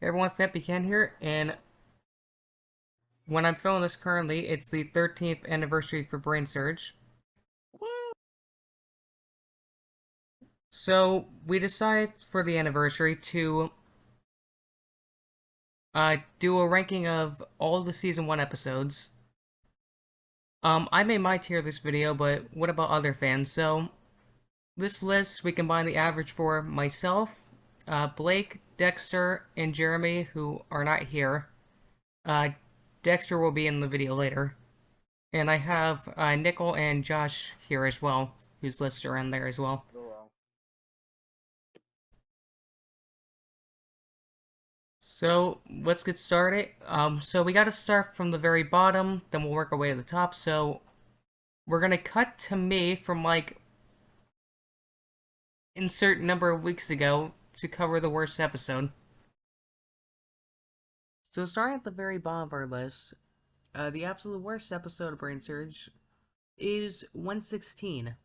Hey everyone, Fappy Ken here, and when I'm filming this currently, it's the 13th anniversary for Brainsurge. So, we decided for the anniversary to do a ranking of all the Season 1 episodes. I made my tier this video, but what about other fans? So, this list, we combine the average for myself, Blake, Dexter, and Jeremy, who are not here. Dexter will be in the video later. And I have Nickel and Josh here as well, whose lists are in there as well. So, let's get started. So we gotta start from the very bottom, then we'll work our way to the top. So, we're gonna cut to me from, like, insert number of weeks ago to cover the worst episode. So, starting at the very bottom of our list, the absolute worst episode of Brainsurge is 116.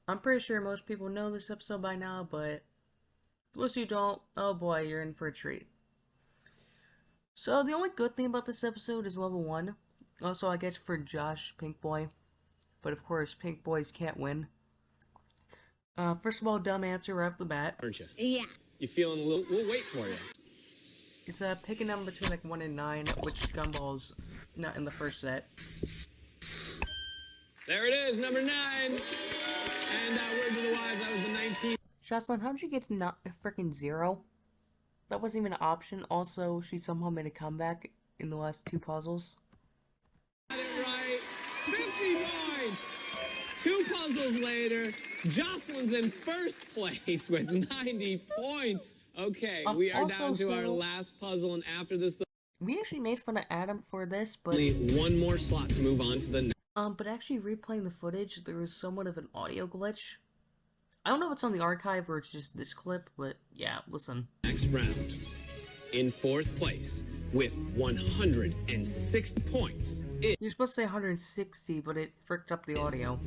I'm pretty sure most people know this episode by now, but for those who don't, oh boy, you're in for a treat. So, the only good thing about this episode is level 1. Also, I get for Josh, Pink Boy. But of course, Pink Boys can't win. First of all, dumb answer right off the bat. Aren't you? Yeah. You feeling a little... We'll wait for you. It's pick a number between like 1 and 9, which Gumball's not in the first set. There it is, number 9. And word to the wise, that was the 19. Jocelyn, how did you get to not freaking 0? That wasn't even an option. Also, she somehow made a comeback in the last 2 puzzles. Got it right. 50 points. 2 puzzles later, Jocelyn's in first place with 90 points. Okay, we are down to our last puzzle, and after this... We actually made fun of Adam for this, but... Only one more slot to move on to the next. But actually replaying the footage, there was somewhat of an audio glitch. I don't know if it's on the archive or it's just this clip, but yeah, listen. Next round. In 4th place, with 106 points, You're supposed to say 160, but it fricked up the audio.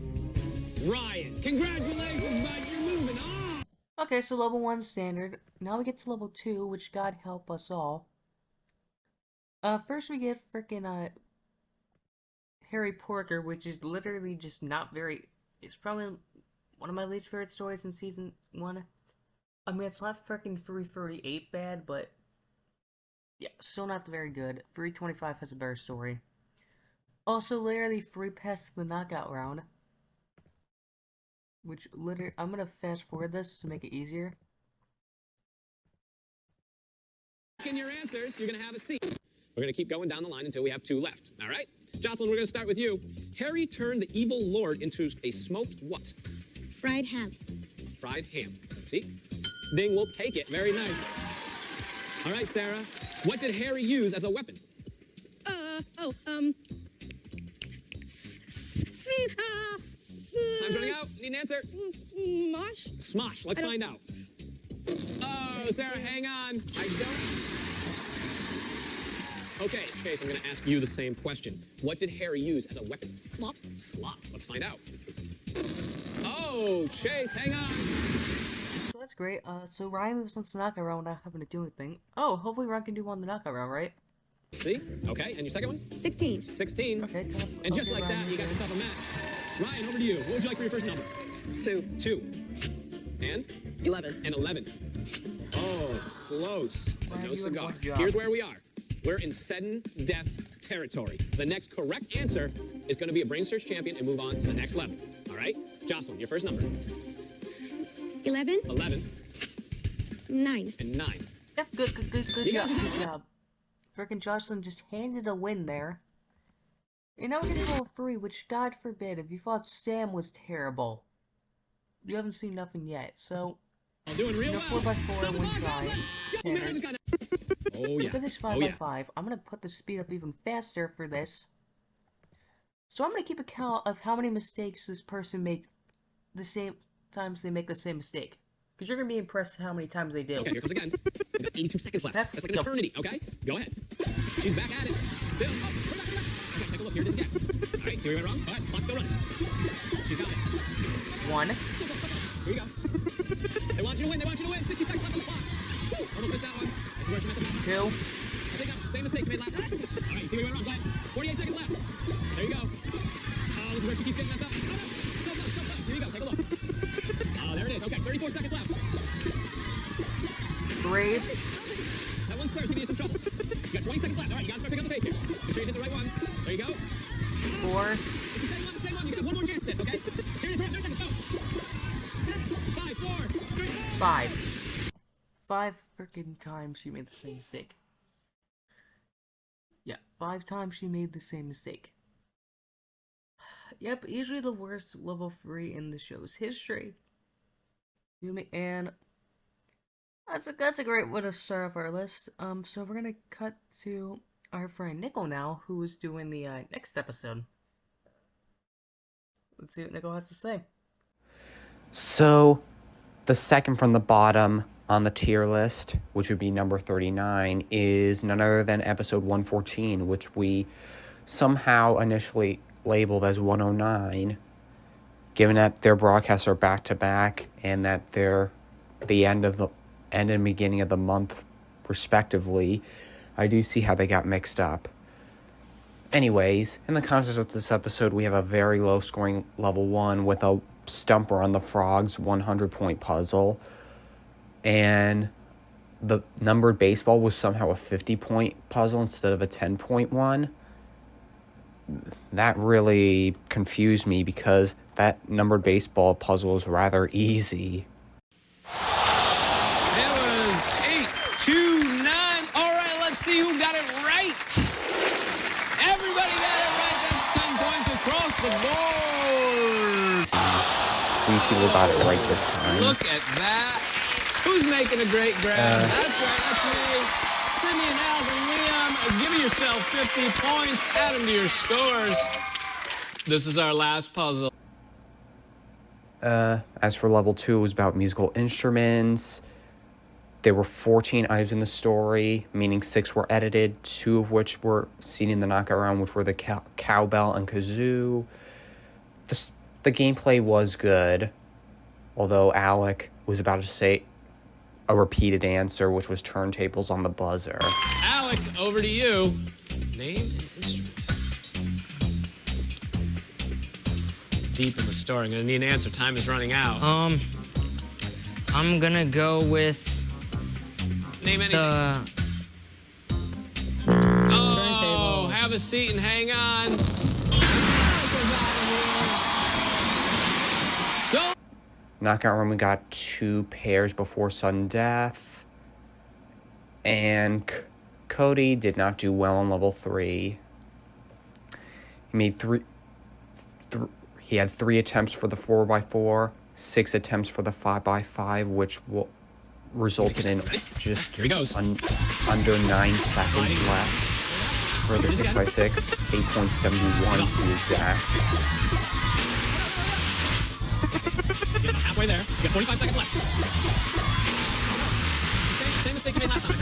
Ryan. Congratulations, bud, you're moving on! Okay, so level 1 standard. Now we get to level 2, which God help us all. First we get frickin' Harry Porker, which is literally just not very... It's probably one of my least favorite stories in Season 1. I mean, it's not frickin' 338 bad, but... Yeah, still not very good. 325 has a better story. Also, literally free pass to the knockout round. Which, literally, I'm gonna fast forward this to make it easier. In your answers, you're gonna have a seat. We're gonna keep going down the line until we have 2 left, all right? Jocelyn, we're gonna start with you. Harry turned the evil lord into a smoked what? Fried ham. Fried ham. See? Ding, we'll take it. Very nice. All right, Sarah. What did Harry use as a weapon? Time's running out. Need an answer. Smosh? Smosh. Let's find out. Oh, Sarah, hang on. I don't... Okay, Chase, I'm going to ask you the same question. What did Harry use as a weapon? Slop. Slop. Let's find out. Oh, Chase, hang on. So that's great. So Ryan moves on to the knockout round without having to do anything. Oh, hopefully Ryan can do one in the knockout round, right? See? Okay, and your second one? 16. 16. Okay, And just like that, you got yourself a match. Ryan, over to you. What would you like for your first number? 2. 2. And? 11. And 11. Oh, close. Ryan, No you had cigar. one job. Here's where we are. We're in sudden death territory. The next correct answer is going to be a Brainsurge champion and move on to the next level. All right? Jocelyn, your first number. 11. 11. 9. And 9. Yep, good job, good job. Frickin' Jocelyn just handed a win there. And now we're gonna go 3, which, God forbid, if you thought Sam was terrible, you haven't seen nothing yet, so... I'm doing real well. 4x4, 1 try. Standard. Oh, yeah. Look at this 5x5. I'm gonna put the speed up even faster for this. So I'm gonna keep a count of how many mistakes this person makes the same times they make the same mistake. Because you're gonna be impressed how many times they do. Okay, here comes again. We've got 82 seconds left. That's like an eternity, okay? Go ahead. She's back at it. Still. Oh, come back. Okay, take a look. Here it is again. All right, see where we went wrong? All right, clock's still running. She's got it. 1. Here you go. They want you to win. They want you to win. 60 seconds left on the clock. Woo, almost missed that one. This is 2. Same mistake you made last time. All right, see where you went wrong, Glenn. 48 seconds left. There you go. Oh, this is where she keeps getting messed up. Oh, no. So close, so close. Here you go. Take a look. Oh, there it is. Okay, 34 seconds left. 3. That one square is giving you some trouble. You got 20 seconds left. All right, you got to start picking up the pace here. Make sure you hit the right ones. There you go. 4. It's the same one. You can have one more chance at this, okay? Here it is. 30 seconds. Go. 5, 4, 3. 5. 5 freaking times she made the same mistake. Yeah, 5 times she made the same mistake. Yep, easily the worst level 3 in the show's history. And that's a great way to start off our list. So we're gonna cut to our friend Nickel now, who is doing the next episode. Let's see what Nickel has to say. So, the second from the bottom on the tier list, which would be number 39, is none other than episode 114, which we somehow initially labeled as 109, given that their broadcasts are back-to-back and that they're the end and beginning of the month, respectively. I do see how they got mixed up. Anyways, in the context of this episode, we have a very low-scoring level 1 with a stumper on the Frogs 100-point puzzle, and the numbered baseball was somehow a 50-point puzzle instead of a 10-point one. That really confused me because that numbered baseball puzzle is rather easy. It was 8-2-9. All right, let's see who got it right. Everybody got it right. That's 10 points across the board. 3 people got it right this time. Look at that. Who's making a great grab? That's right, that's me. Simeon, Alvin, Liam, give yourself 50 points. Add them to your scores. This is our last puzzle. As for level 2, it was about musical instruments. There were 14 items in the story, meaning 6 were edited, 2 of which were seen in the knockout round, which were the cowbell and kazoo. The gameplay was good, although Alec was about to say a repeated answer, which was turntables on the buzzer. Alec, over to you. Name an instrument. Deep in the story. I'm going to need an answer. Time is running out. I'm gonna go with Name anything. Oh, have a seat and hang on. So, Knockout room, we got 2 pairs before sudden death. And Cody did not do well on level 3. He made he had 3 attempts for the 4x4, 6 attempts for the 5x5, which resulted in just here he goes. Under 9 seconds left for the 6x6, 8.71 to be exact. Halfway there. You got 45 seconds left. Same mistake you made last time.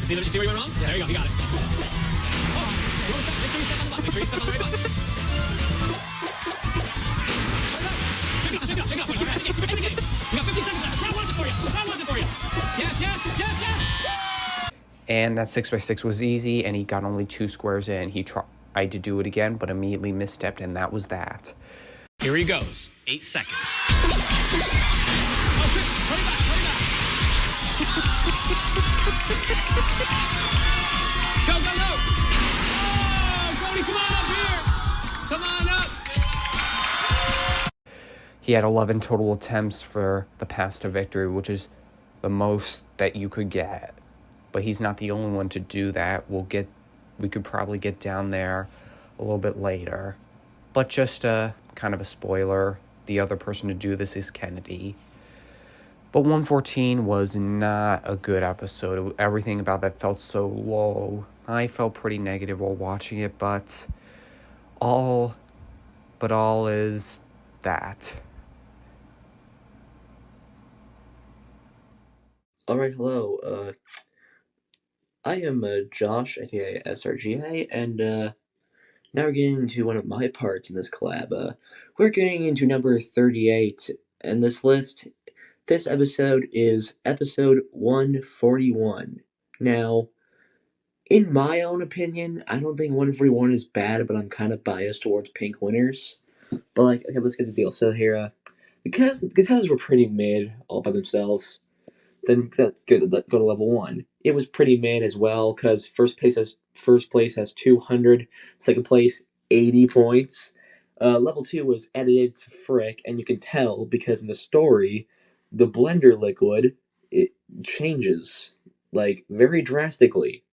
See where you went wrong? Yeah, there you go. You got it. Oh, make sure you step on the right button. Shake it up. You got 15 seconds left. The crowd wants it for you. Yes. And that 6x6 was easy, and he got only 2 squares in. He tried to do it again, but immediately misstepped, and that was that. Here he goes. 8 seconds. Oh, Chris, hurry back. Go. Oh, Cody, come on up. He had 11 total attempts for the pass to victory, which is the most that you could get. But he's not the only one to do that. We could probably get down there a little bit later. But just kind of a spoiler, the other person to do this is Kennedy. But 114 was not a good episode. Everything about that felt so low. I felt pretty negative while watching it, but all is that. Alright, hello. I am Josh, aka SRGA, and now we're getting into one of my parts in this collab. We're getting into number 38, and this episode is episode 141. Now, in my own opinion, I don't think 141 is bad, but I'm kind of biased towards pink winners. But, like, okay, let's get the deal. So here, because the contestants were pretty mid all by themselves, then that's good. Go to level 1. It was pretty mid as well, because first place has 200, second place 80 points. Level 2 was edited to frick, and you can tell because in the story, the blender liquid, it changes, like, very drastically.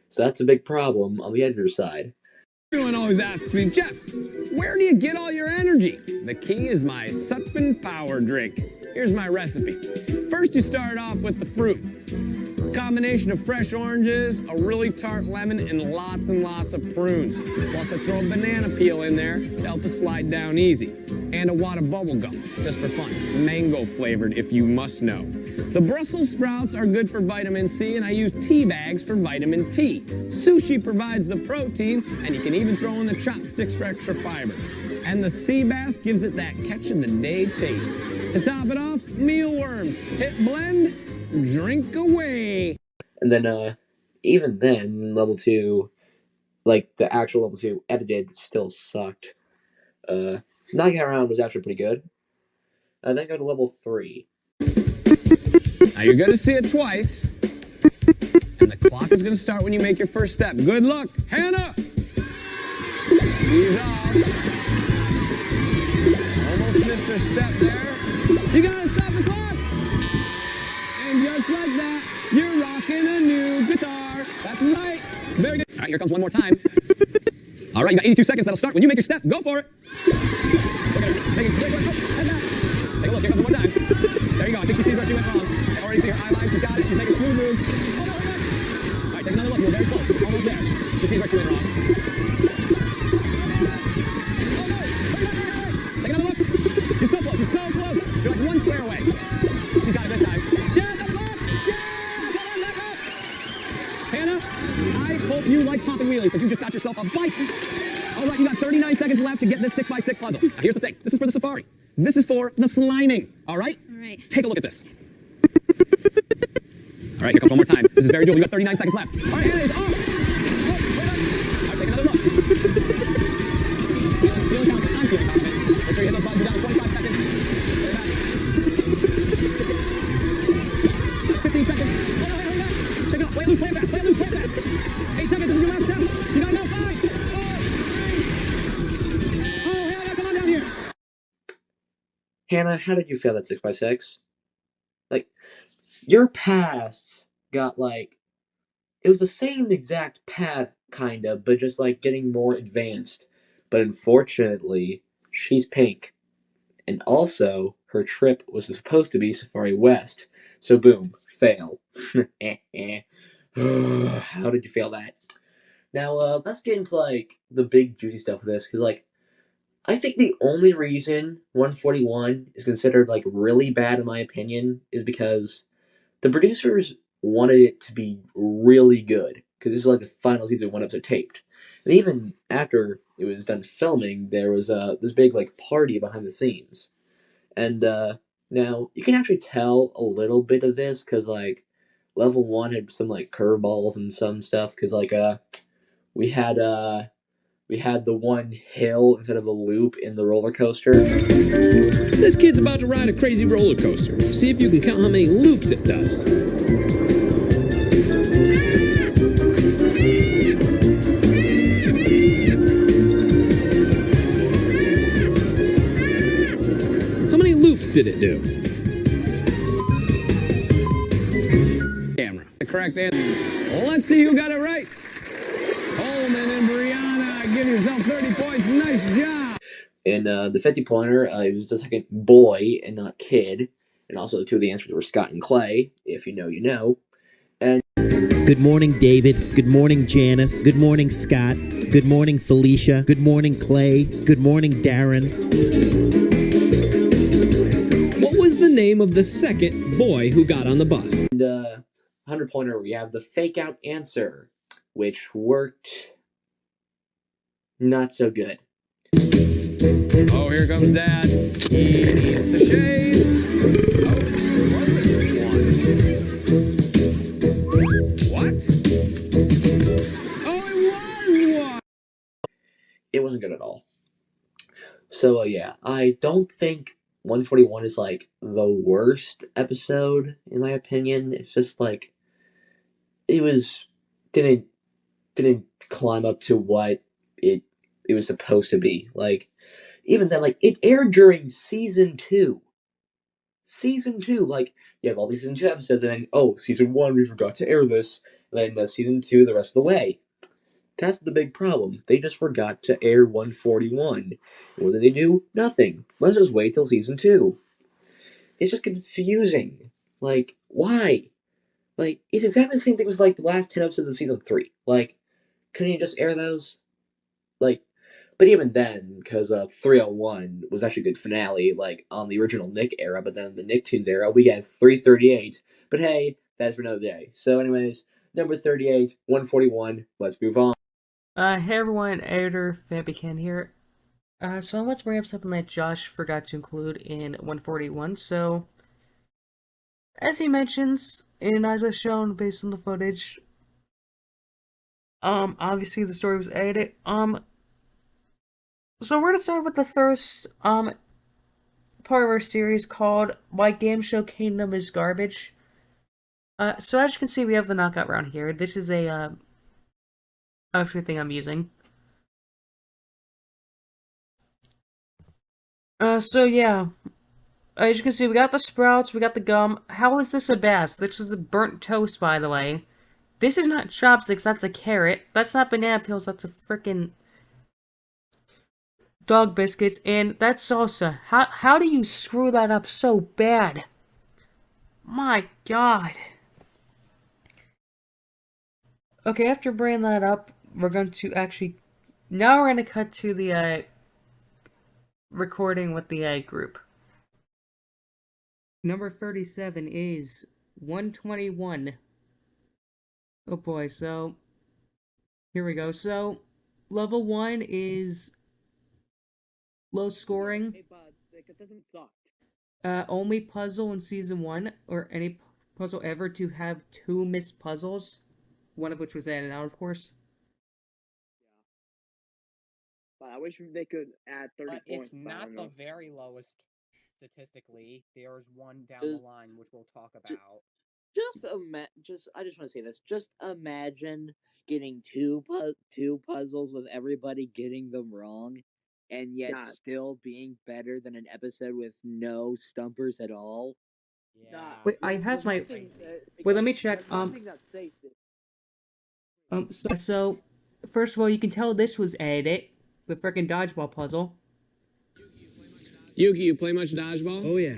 So that's a big problem on the editor's side. Everyone always asks me, Jeff, where do you get all your energy? The key is my Sutphen Power Drink. Here's my recipe. First, you start off with the fruit. A combination of fresh oranges, a really tart lemon, and lots of prunes. Plus, I throw a banana peel in there to help it slide down easy. And a wad of bubble gum, just for fun. Mango flavored, if you must know. The Brussels sprouts are good for vitamin C, and I use tea bags for vitamin T. Sushi provides the protein, and you can even throw in the chopsticks for extra fiber. And the sea bass gives it that catch-in-the-day taste. To top it off, mealworms. Hit blend, drink away. And then, even then, level 2, like, the actual level 2 edited still sucked. Knocking around was actually pretty good. Then go to level 3. Now you're gonna see it twice. And the clock is gonna start when you make your first step. Good luck, Hannah! She's off. Almost missed her step there. You gotta stop the clock! And just like that, you're rocking a new guitar. That's right. Very good. All right, here comes one more time. All right, you got 82 seconds. That'll start when you make your step. Go for it. Look at her. Take a look. Here comes one more time. There you go. I think she sees where she went wrong. I already see her eye line. She's got it. She's making smooth moves. Oh, no, all right, take another look. You're very close. Almost there. She sees where she went wrong. Take another look. You're so close. You're so close. You're like one square away. She's got it this time. Yeah, that's up. Yeah, come on, back up. Hannah, I hope you like popping wheelies because you just got yourself a bike. All right, you got 39 seconds left to get this 6x6 puzzle. Now, here's the thing. This is for the safari. This is for the sliming. All right? All right. Take a look at this. All right, here comes one more time. This is very doable. You got 39 seconds left. All right, Hannah is off. Oh, all right, take another look. Feeling confident. I'm feeling confident. Make sure you hit those buttons. You're down to 25 seconds. Go back. 15 seconds. Oh, no, hold on. Check it out. Play it loose, play it fast. Play it loose, play it fast. 8 seconds. This is your last step. You got to know. 5, 4, 3. Oh, Hannah, come on down here. Hannah, how did you fail that 6x6? Like, your pass got, like, it was the same exact path, kind of, but just, like, getting more advanced. But unfortunately, she's pink. And also, her trip was supposed to be Safari West. So boom, fail. How did you fail that? Now, let's get into, like, the big juicy stuff of this, because, like, I think the only reason 141 is considered, like, really bad in my opinion is because the producers wanted it to be really good, because this is, like, the final season 1 episode taped. And even after it was done filming, there was this big, like, party behind the scenes. And now, you can actually tell a little bit of this, because, like, level 1 had some, like, curveballs and some stuff, because, like, we had the one hill instead of a loop in the roller coaster. This kid's about to ride a crazy roller coaster. See if you can count how many loops it does. How many loops did it do? Camera. The correct answer. Let's see who got it right. Coleman and Brianna, give yourself 30 points. Nice job. And the 50-pointer, it was the second boy and not kid. And also, 2 of the answers were Scott and Clay. If you know, you know. And good morning, David. Good morning, Janice. Good morning, Scott. Good morning, Felicia. Good morning, Clay. Good morning, Darren. What was the name of the second boy who got on the bus? And 100-pointer, we have the fake-out answer, which worked not so good. Oh, here comes Dad. He needs to shave. Oh, was it one? wasn't good at all. So yeah, I don't think 141 is like the worst episode in my opinion. It's just like it was didn't didn't climb up to what it was supposed to be. Like even then, like it aired during season 2. Season 2, like you have all these season 2 episodes, and then season 1 we forgot to air this, and then season 2 the rest of the way. That's the big problem. They just forgot to air 141. What did they do? Nothing. Let's just wait till season 2. It's just confusing. Like, why? Like, it's exactly the same thing as like the last 10 episodes of season 3. Like, couldn't you just air those? Like, but even then, because 301 was actually a good finale, like on the original Nick era, but then the Nicktoons era, we get 338. But hey, that's for another day. So, anyways, number 38, 141. Let's move on. Hey everyone, editor Fabican here. So let's bring up something that Josh forgot to include in 141. So, as he mentions, and as is shown based on the footage, obviously the story was edited. So we're gonna start with the first, part of our series called Why Game Show Kingdom is Garbage. So as you can see, we have the knockout round here. This is a, outfit thing I'm using. So yeah. As you can see, we got the sprouts, we got the gum. How is this a bass? This is a burnt toast, by the way. This is not chopsticks, that's a carrot. That's not banana peels, that's a frickin' dog biscuits. And that's salsa. How do you screw that up so bad? My god. Okay, after bringing that up, we're going to actually... Now we're going to cut to the, recording with the, group. Number 37 is 121. Oh boy, so... Here we go. So, level 1 is... low scoring. Hey, bud, it doesn't suck. Only puzzle in Season 1, or any puzzle ever to have 2 missed puzzles. One of which was added out, of course. Yeah. But I wish they could add 30 But points. it's not the very lowest statistically. There's one down the line, which we'll talk about. I just want to say this. Just imagine getting two puzzles with everybody getting them wrong, and yet still being better than an episode with no stumpers at all. Yeah. Wait, I have my... Wait, let me check. So, first of all, you can tell this was edited. The frickin' dodgeball puzzle. Yuki, you play much dodgeball? Oh, yeah.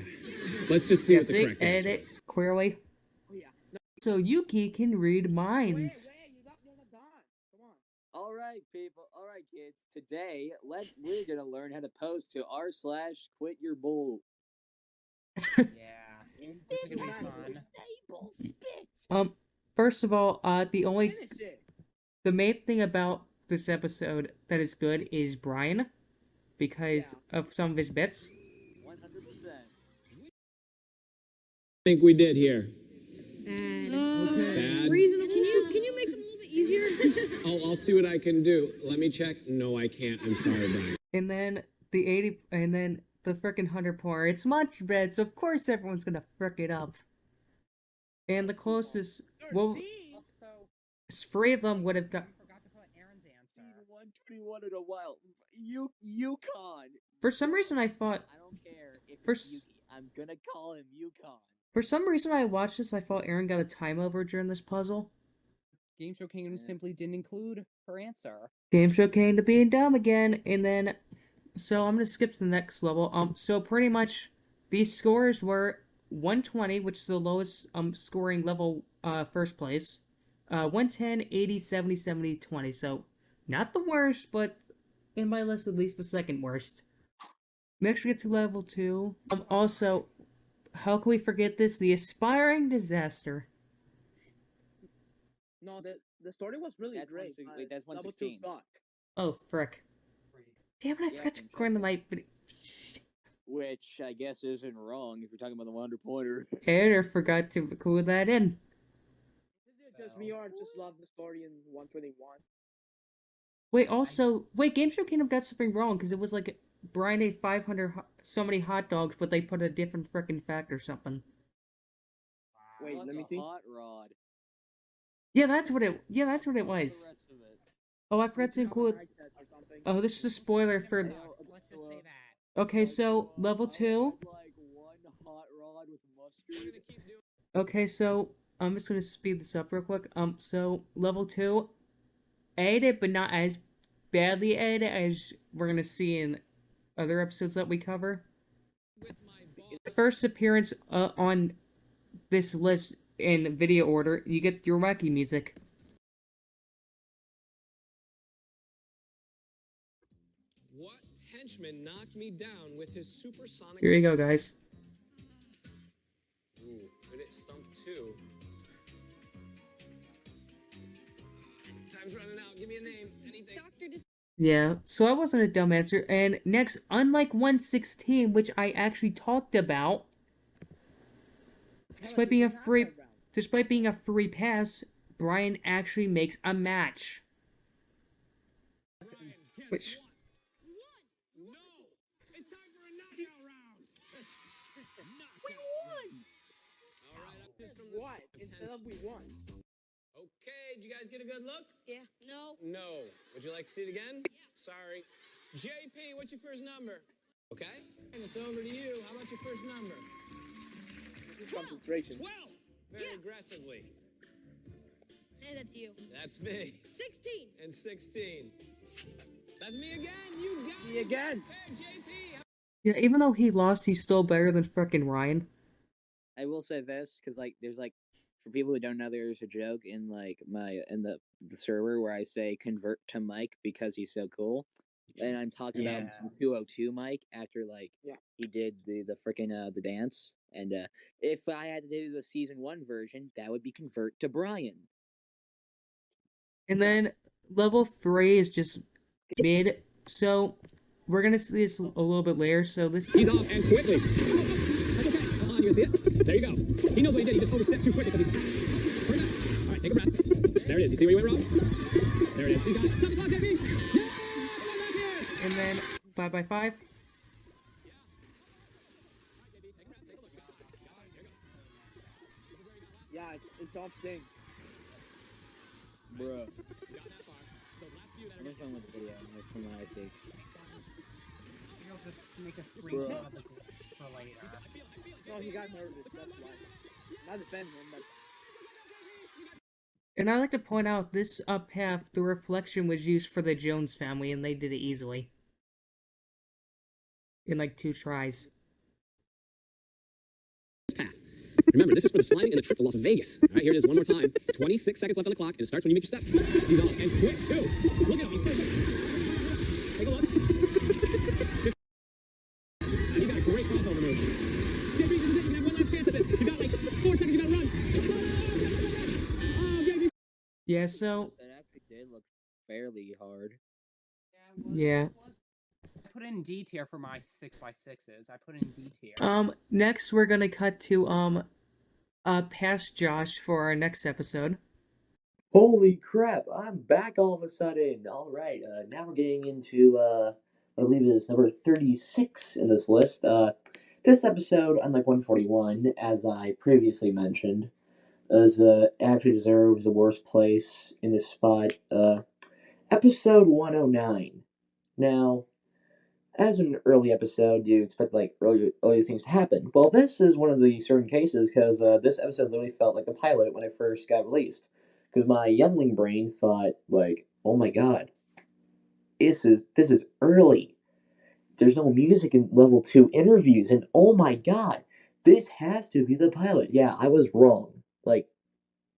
Let's just see what the correct answer edit is. clearly. Oh, yeah. No. So Yuki can read minds. You got one done. Come on. All right, people. All right, kids. Today, we're gonna learn how to post to r/quit your bull. Yeah. It's gonna be fun. First of all, the main thing about this episode that is good is Brian, because of some of his bits. 100%. Think we did here. Bad. Reasonable. Can you make them a little bit easier? I'll see what I can do. Let me check. No, I can't. I'm sorry, Brian. And then the frickin' 100 point. It's much bad, so of course everyone's gonna frick it up. And the closest, well, 3 of them would have got. Forgot to put Aaron's answer. 121 in a while. Yukon. For some reason, I thought. I don't care if For it's Yuki. I'm gonna call him Yukon. For some reason, I watched this. I thought Aaron got a time over during this puzzle. Game Show Kingdom simply didn't include her answer. Game Show came to being dumb again, and then. So I'm gonna skip to the next level. So pretty much, these scores were 120, which is the lowest scoring level first place. 110, 80, 70, 70, 20. So not the worst, but in my list at least the second worst. Next we get to level 2. Also, how can we forget this? The Aspiring Disaster. No, the story was really great. That's 116. Oh frick. Damn it, I forgot to record my video. Which I guess isn't wrong if you're talking about the 100-pointer. Editor forgot to include that in. Is it just me or just love the story in 121? Game Show Kingdom got something wrong because it was like Brian ate 500 so many hot dogs, but they put a different freaking fact or something. Wait, What's let me a see. hot rod? Yeah, that's what it. Yeah, that's what it What's was. the rest of it? Oh, I forgot to include. Mic test or something. Oh, this is a spoiler for. Let's just say that. Okay, so level 2. I'd like one hot rod with mustard. Okay, so I'm just gonna speed this up real quick. So level 2, ate it, but not as badly ate it as we're gonna see in other episodes that we cover. The first appearance on this list in video order, you get your wacky music. What henchman knocked me down with his supersonic... Here you go, guys. Ooh, good at stump 2. Time's running out. Give me a name. Anything. Yeah, so that wasn't a dumb answer. And next, unlike 116, which I actually talked about, despite being a free pass, Brian actually makes a match. Which No! It's time for a knockout round! We won! Alright, I'm just from the... What? Instead of we won. Okay, did you guys get a good look? Yeah. No. No. Would you like to see it again? Yeah. Sorry. JP, what's your first number? Okay. And it's over to you. How about your first number? This is concentration. 12! Very aggressively. Hey, that's you. That's me. 16. And 16. That's me again. You got Me again. Hey, JP. yeah, even though he lost, he's still better than frickin' Ryan. I will say this because there's for people who don't know, there's a joke in the server where I say convert to Mike because he's so cool, and I'm talking about 202 Mike after he did the freaking the dance, and if I had to do the season 1 version, that would be convert to Brian. And then level 3 is just mid, so we're gonna see this a little bit later. So this He's off and quickly. That's okay. Hold on, you see it? There you go. He knows what he did. He just overstepped too quickly because he's... Turn back. All right, take a breath. There it is. You see where you went wrong? There it is. He's got it. Stop the clock, JP. Yeah! Come on back here. and then 5x5. Yeah, it's off sync. Bruh. Got that far. So last few that I'm just going with the video from what I see. You'll just make a screenshot of the for later. No, he got nervous. That's why. Not defending him, but And I like to point out this path, the reflection was used for the Jones family, and they did it easily. In like 2 tries. path. Remember, this is for the sliding and the trip to Las Vegas. All right, here it is one more time. 26 seconds left on the clock, and it starts when you make your step. He's on, and quick, too. Look at him, he's so quick. Take a look. And he's got a great crossover move. JP, this is it. You have one last chance at this. You got like 4 seconds, you gotta run. Oh, JP. Yeah, so That actually did look fairly hard. yeah. I put in D tier for my 6x6s. I put in D tier. Next we're gonna cut to past Josh for our next episode. Holy crap, I'm back all of a sudden. Alright, now we're getting into, I believe it is number 36 in this list. This episode, unlike 141, as I previously mentioned, actually deserves the worst place in this spot. Episode 109. Now, as an early episode, you expect early things to happen. Well, this is one of the certain cases because this episode literally felt like the pilot when it first got released. Because my youngling brain thought, oh my god, this is early. There's no music in level 2 interviews, and oh my god, this has to be the pilot. Yeah, I was wrong.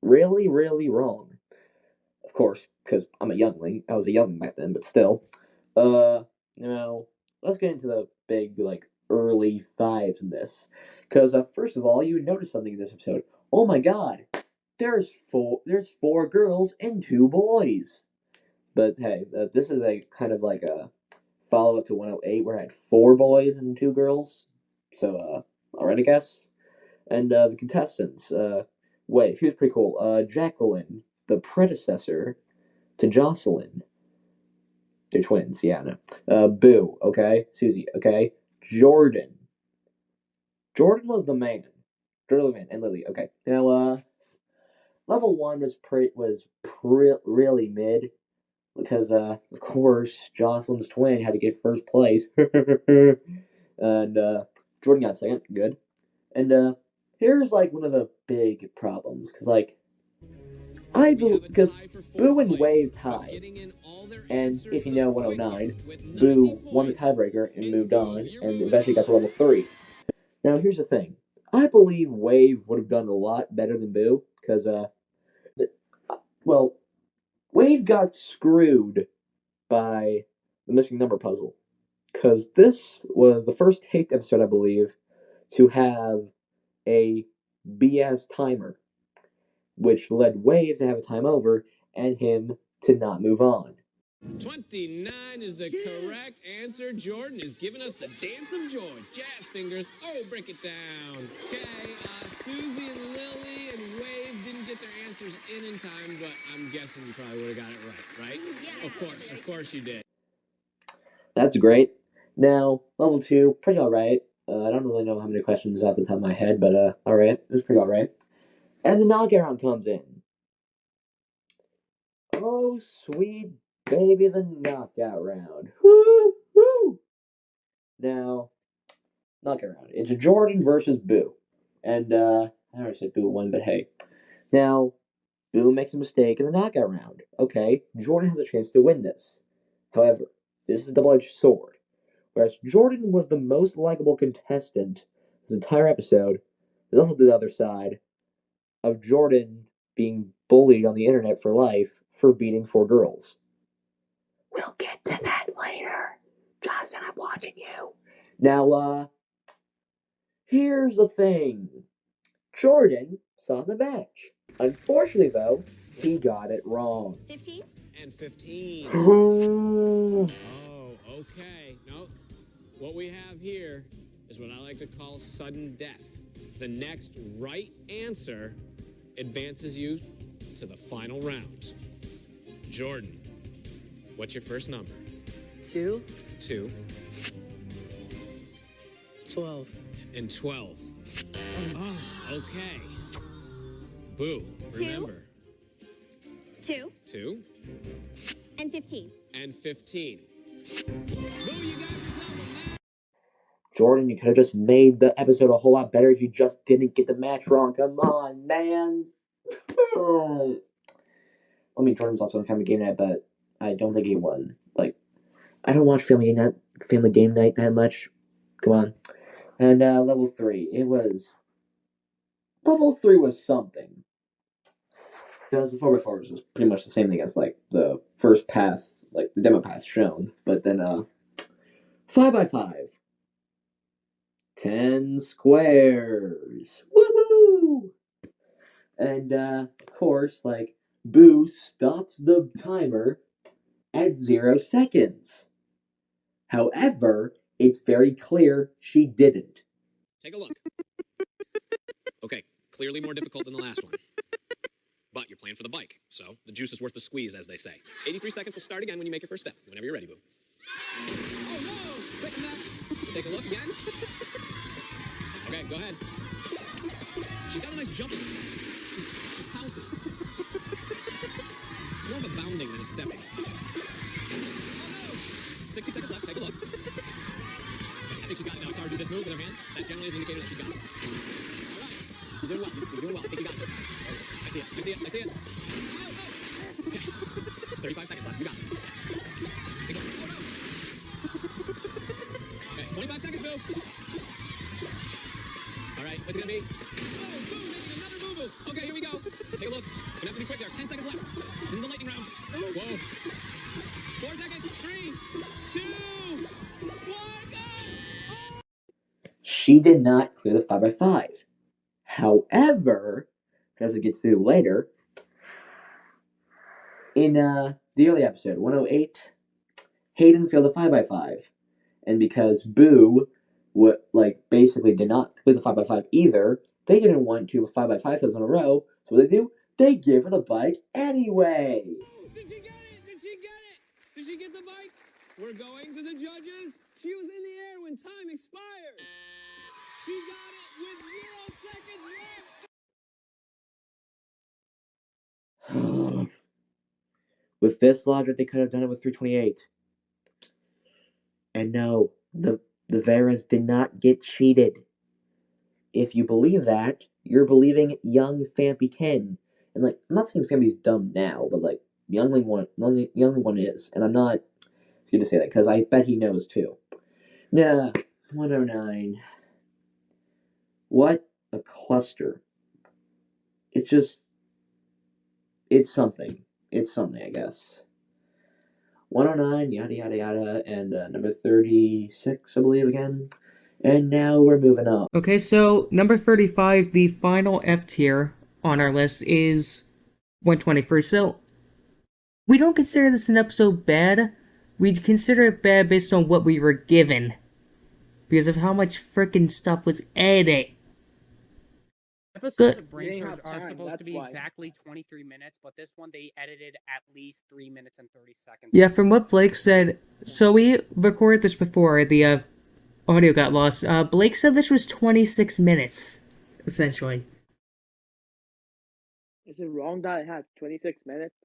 Really, really wrong. Of course, because I'm a youngling. I was a youngling back then, but still. Now, let's get into the big, early vibes in this. Because, first of all, you would notice something in this episode. Oh my god, there's 4 girls and 2 boys. But hey, this is a kind of like a follow-up to 108, where I had 4 boys and 2 girls. So, alright, I guess. And, the contestants, wait, he was pretty cool. Jacqueline, the predecessor to Jocelyn. They're twins, yeah. No. Boo, okay? Susie, okay? Jordan. Jordan was the man. Jordan was the man, and Lily, okay. Now, level 1 was really mid, because, of course, Jocelyn's twin had to get first place. And, Jordan got second, good. And, here's, like, one of the big problems, because, like, because Boo and Wave tied, and if you know 109, Boo won the tiebreaker and moved on, and eventually got to level 3. Now, here's the thing. I believe Wave would have done a lot better than Boo, because, well, Wave got screwed by the missing number puzzle, because this was the first taped episode, I believe, to have a BS timer, which led Wave to have a time over and him to not move on. 29 is the correct answer. Jordan is giving us the dance of joy. Jazz fingers. Oh, break it down. Okay, Susie and Lily and Wave didn't get their answers in time, but I'm guessing you probably would have got it right? Yeah. Of course you did. That's great. Now, level 2, pretty alright. I don't really know how many questions off the top of my head, but alright. It was pretty alright. And the knockout round comes in. Oh, sweet baby, the knockout round. Woo! Woo! Now, knockout round. It's Jordan versus Boo. And, I already said Boo won, but hey. Now, Boo makes a mistake in the knockout round. Okay, Jordan has a chance to win this. However, this is a double-edged sword. Whereas Jordan was the most likable contestant this entire episode, there's also the other side of Jordan being bullied on the internet for life for beating 4 girls. We'll get to that later. Justin, I'm watching you. Now, here's the thing. Jordan saw the match. Unfortunately, though, he got it wrong. 15? And 15. Oh, Okay. No, what we have here is what I like to call sudden death. The next right answer advances you to the final round. Jordan, what's your first number? 2, 2 12. and 12. Oh, okay. Boo, remember. 2 2 and 15. and 15. Boo, you got yourself a match. Jordan, you could have just made the episode a whole lot better if you just didn't get the match wrong. Come on, man. I mean, Jordan was also on Family Game Night, but I don't think he won. Like, I don't watch Family Game Night that much. Come on. And level 3, level 3 was something. Because the 4x4 was pretty much the same thing as like the first path, like the demo path shown. But then 5x5. 10 squares. Woohoo! And of course, like, Boo stops the timer at 0 seconds. However, it's very clear she didn't. Take a look. Okay, clearly more difficult than the last one. But you're playing for the bike, so the juice is worth the squeeze, as they say. 83 seconds will start again when you make your first step. Whenever you're ready, Boo. Oh no! Quick enough. Take a look again. Okay, go ahead. She's got a nice jump. She pounces. It's more of a bounding than a stepping. Oh no! 60 seconds left. Take a look. I think she's got it now. It's hard to do this move with her hand. That generally is an indicator that she's got it. All right. You're doing well. You're doing well. I think you got this. I see it. I see it. I see it. Okay. 35 seconds left. You got this. Take a look. Oh, no. Okay. 25 seconds, Boo. All right. What's it going to be? Oh, Boo making another boo-boo. Okay, here we go. Take a look. Gonna have to be quick there. 10 seconds left. This is the lightning round. Whoa. 4 seconds. 3, 2, 1, go! Oh. She did not clear the 5x5. However, as it gets through later, in the early episode, 108, Hayden failed the 5x5. And because Boo basically did not clear the 5x5 either, they didn't want to 5x5 fails in a row, so what do? They give her the bike anyway. Did she get it? Did she get it? Did she get the bike? We're going to the judges. She was in the air when time expired. She got it with 0 seconds left. With this logic, they could have done it with 328. And no, the Veras did not get cheated. If you believe that, you're believing young Fampy 10. And like, I'm not saying Fampy's dumb now, but like, youngling one is. And I'm not scared to say that, because I bet he knows too. Nah, 109. What a cluster. It's just, it's something. It's something, I guess. 109, yada yada yada, and number 36, I believe, again. And now we're moving up. Okay, so number 35, the final F tier on our list is 121st. So we don't consider this an episode bad. We consider it bad based on what we were given, because of how much freaking stuff was added. Episodes of didn't Brainsurge have are time, supposed to that's be why. exactly 23 minutes, but this one they edited at least 3 minutes and 30 seconds. Yeah, from what Blake said, so we recorded this before the audio got lost. Blake said this was 26 minutes, essentially. Is it wrong that it had 26 minutes?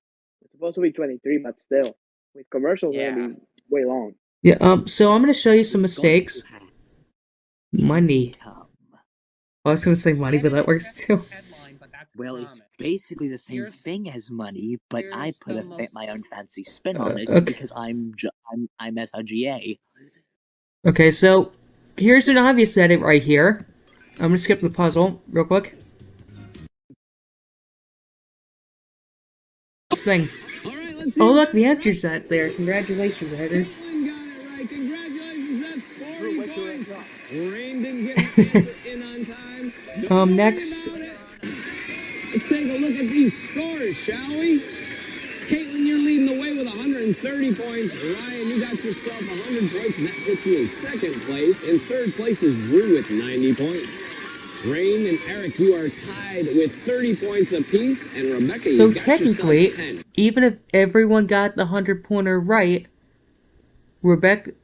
It's supposed to be 23, but still. With commercials, Yeah. it's going to be way long. Yeah, so I'm going to show you some mistakes. Money. I was going to say money, but that works too. Well, it's basically the same thing as money, but I put my own fancy spin on it okay. because I'm SRGA. Okay, so here's an obvious edit right here. I'm going to skip the puzzle real quick. This thing. All right, let's see. Oh, look, the answer's out there. Congratulations, editors. Got it right. Congratulations, that's 40 points. Rain didn't get his answer in on time. Don't worry Next. about it. Let's take a look at these scores, shall we? Caitlin, you're leading the way with 130 points. Ryan, you got yourself 100 points, and that puts you in second place. In third place is Drew with 90 points. Rain and Eric, you are tied with 30 points apiece, and Rebecca, you So got technically, yourself 10. even if everyone got the 100-pointer right, Caitlin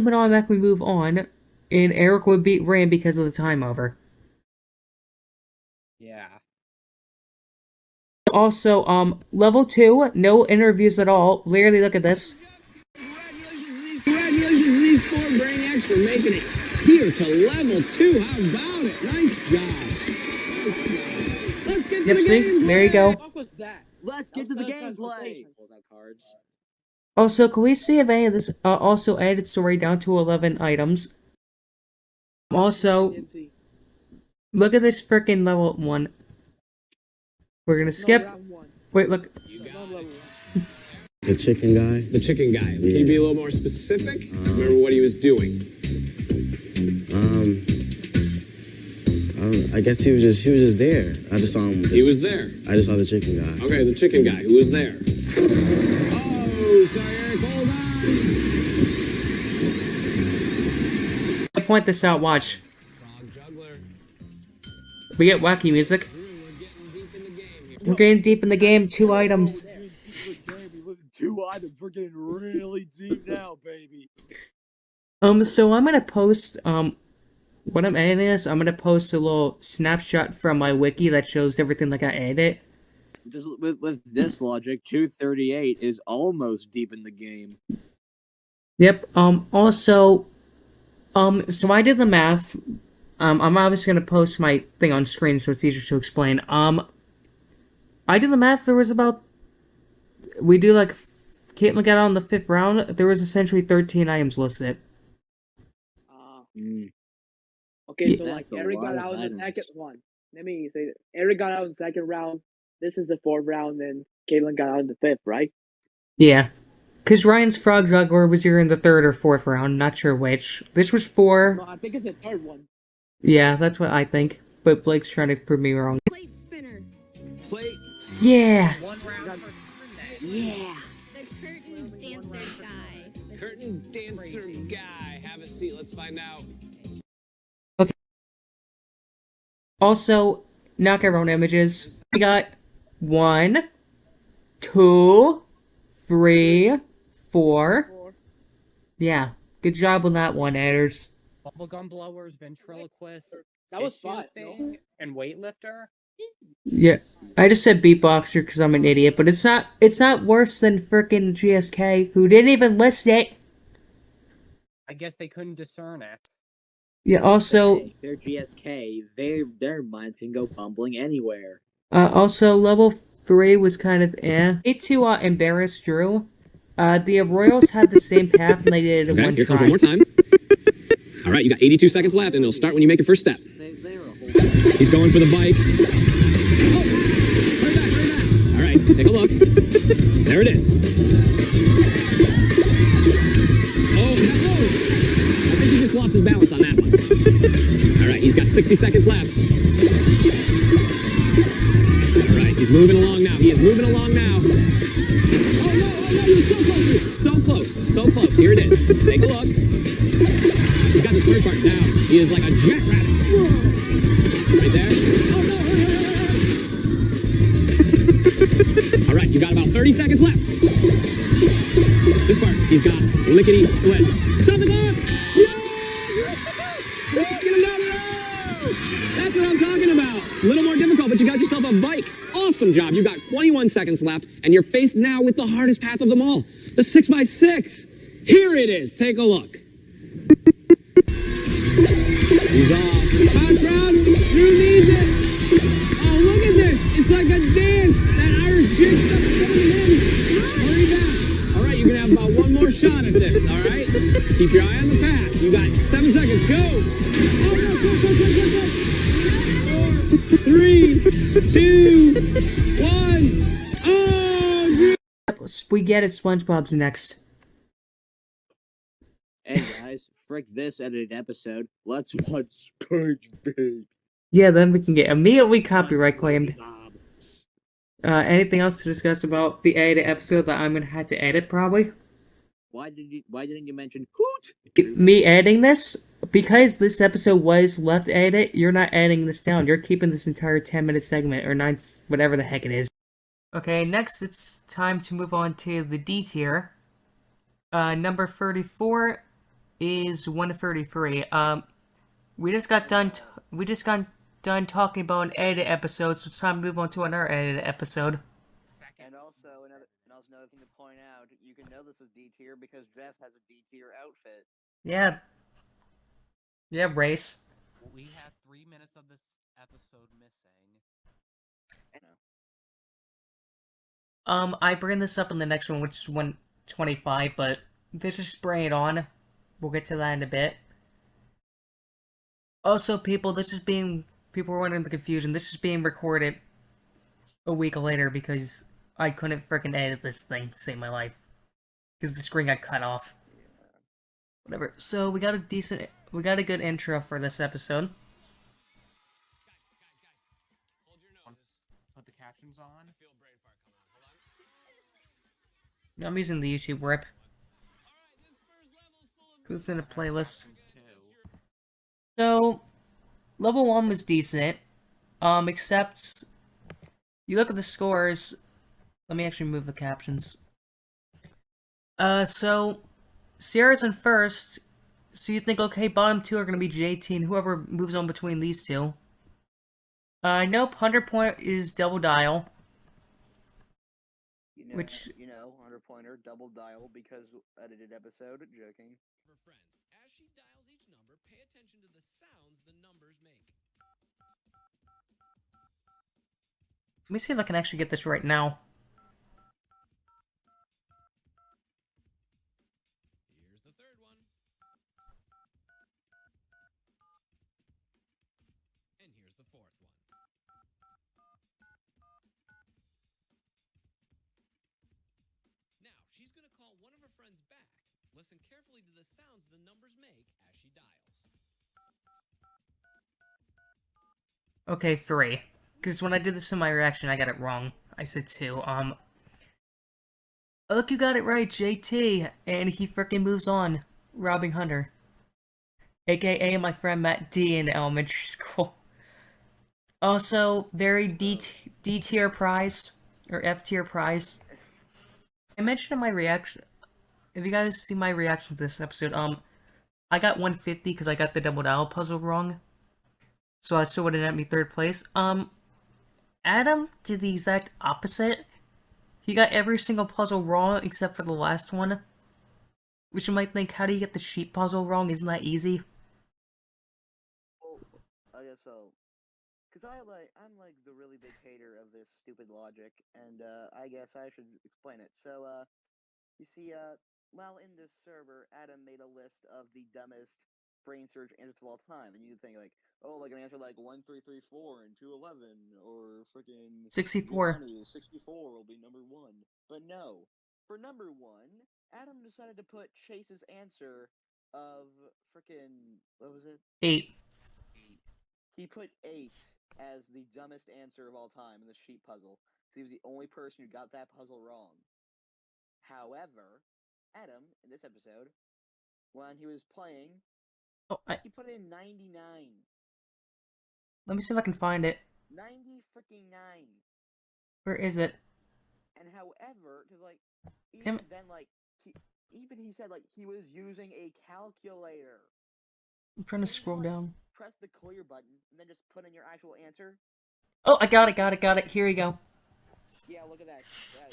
would automatically move on, and Eric would beat Rand because of the time over. Yeah. Also, level 2, no interviews at all. Literally, look at this. Congratulations to these 4 Brainiacs for making it here to level 2. How about it? Nice job. Let's get to the see? gameplay. There you go. What was that? Let's get to the gameplay. Pulls out cards. Also, can we see if any of this also added story down to 11 items? Also, Didn't see. look at this freaking level 1. We're gonna skip. No, round one. Wait, look. You No, got level it. one. The chicken guy? The chicken guy. Can you be a little more specific? Remember what he was doing? I guess he was just there. I just saw him. He was there. I just saw the chicken guy. Okay, the chicken guy. Who was there? Oh, sorry, Eric. Hold on. I point this out. Watch. Frog juggler. We get wacky music. We're getting deep in the game here. We're getting deep in the game. 2 items. Baby, 2 items. We're getting really deep now, baby. So I'm gonna post, when I'm editing this, I'm gonna post a little snapshot from my wiki that shows everything like I edit. Just with this logic, 238 is almost deep in the game. Yep, also, so I did the math. I'm obviously gonna post my thing on screen so it's easier to explain. I did the math, there was about, Caitlin got out on the 5th round, there was essentially 13 items listed. Okay, Yeah, so like that's a Eric got lot of out in the items. second one. Let me say that. Eric got out in the second round. This is the 4th round, and Caitlin got out in the 5th, right? Yeah. Because Ryan's Frog Juggler was either in the 3rd or 4th round, not sure which. This was 4. No, I think it's the 3rd one. Yeah, that's what I think. But Blake's trying to prove me wrong. Plate spinner. Plate. Yeah! 1 round for Yeah. The curtain dancer guy. The Curtain dancer guy. Have a seat. Let's find out. Also, knock our own images. We got 1, 2, 3, 4. Yeah, good job on that one, editors. Bubblegum blowers, ventriloquist, That was tissue fun, thing, no? and weightlifter. Yeah, I just said beatboxer because I'm an idiot, but it's not worse than frickin' GSK, who didn't even list it. I guess they couldn't discern it. Yeah, also, Hey, they're GSK. Their minds can go bumbling anywhere. also level 3 was kind of eh. I hate to embarrass Drew. The Royals had the same path and they did it in Okay, one here try. comes one more time. All right, you got 82 seconds left, and it'll start when you make your first step. He's going for the bike. Oh, hurry back. All right, take a look. There it is. Oh, no. I think he just lost his balance on that one. All right, he's got 60 seconds left. All right, he's moving along now. He is moving along now. Oh, no, you're so close. So close, so close. Here it is. Take a look. He's got this first part down. He is like a jackrabbit. Right there. Oh, no. All right, you got about 30 seconds left. This part, he's got lickety split. Something on! Get him down the road! That's what I'm talking about. A little more difficult, but you got yourself a bike. Awesome job. You got 21 seconds left, and you're faced now with the hardest path of them all, the 6x6. Here it is. Take a look. He's off. Come on, crowd. Who needs it? Oh, look at this. It's like a dance. That Irish jig stuff's coming in. Hurry back. All right, you're going to have about one more shot at this, all right? Keep your eye on the path. You got 7 seconds. Go. Oh, no. Go. 4, 3, 2, 1. Oh, We get it, SpongeBob's next. Hey guys, frick this edited episode. Let's watch SpongeBob. Yeah, then we can get immediately copyright claimed. Anything else to discuss about the edited episode that I'm gonna have to edit, probably? Why didn't you mention Hoot? Me editing this? Because this episode was left edited, you're not editing this down. You're keeping this entire 10-minute segment, or 9, whatever the heck it is. Okay, next it's time to move on to the D tier. Number 34 is 133. We just got done talking about an edited episode, so it's time to move on to another edited episode. And also another thing to point out, you can know this is D tier because Jeff has a D tier outfit. Yeah. Yeah, race. We have 3 minutes of this episode missing. I bring this up in the next one, which is 125, but this is spraying it on. We'll get to that in a bit. Also, people were wondering the confusion. This is being recorded a week later because I couldn't freaking edit this thing to save my life. Because the screen got cut off. Whatever. So, we got a good intro for this episode. Hold your noses. Put the captions on. I feel brain fart coming on. Hold on. I'm using the YouTube rip. It's in a playlist. So, level 1 was decent. Except, you look at the scores. Let me actually move the captions. So, Sierra's in first. So you think, okay, bottom 2 are going to be JT and whoever moves on between these two. Nope, 100 point is double dial. Which... 100-pointer, double dial, because edited episode, joking. For friends, as she dials each number, pay attention to the sounds the numbers make. Let me see if I can actually get this right now. Here's the third one. And here's the fourth one. Now, she's going to call one of her friends back. Listen carefully to the sounds the numbers make as she dials. Okay, 3. Because when I did this in my reaction, I got it wrong. I said 2. Look, you got it right, JT. And he frickin' moves on, robbing Hunter. AKA my friend Matt D in elementary school. Also, very D tier prize, or F tier prize. I mentioned in my reaction, if you guys see my reaction to this episode, I got 150 because I got the double dial puzzle wrong. So I still would have net me 3rd place. Adam did the exact opposite. He got every single puzzle wrong except for the last one. Which you might think, how do you get the sheep puzzle wrong? Isn't that easy? Well, I guess so. Because I'm like the really big hater of this stupid logic, and I guess I should explain it. So, you see, while in this server, Adam made a list of the dumbest Brainsurge answers of all time, and you think like, oh, like an answer like 1334 and 211, or freaking 64. 64 will be number 1. But no, for number 1, Adam decided to put Chase's answer of freaking what was it? 8. He put 8 as the dumbest answer of all time in the sheep puzzle, because he was the only person who got that puzzle wrong. However, Adam, in this episode, when he was playing, he put in 99. Let me see if I can find it. 90 freaking 9. Where is it? And however, because like, even then, like, he said like he was using a calculator. I'm trying to scroll down. Press the clear button and then just put in your actual answer. Oh, I got it. Here we go. Yeah, look at that.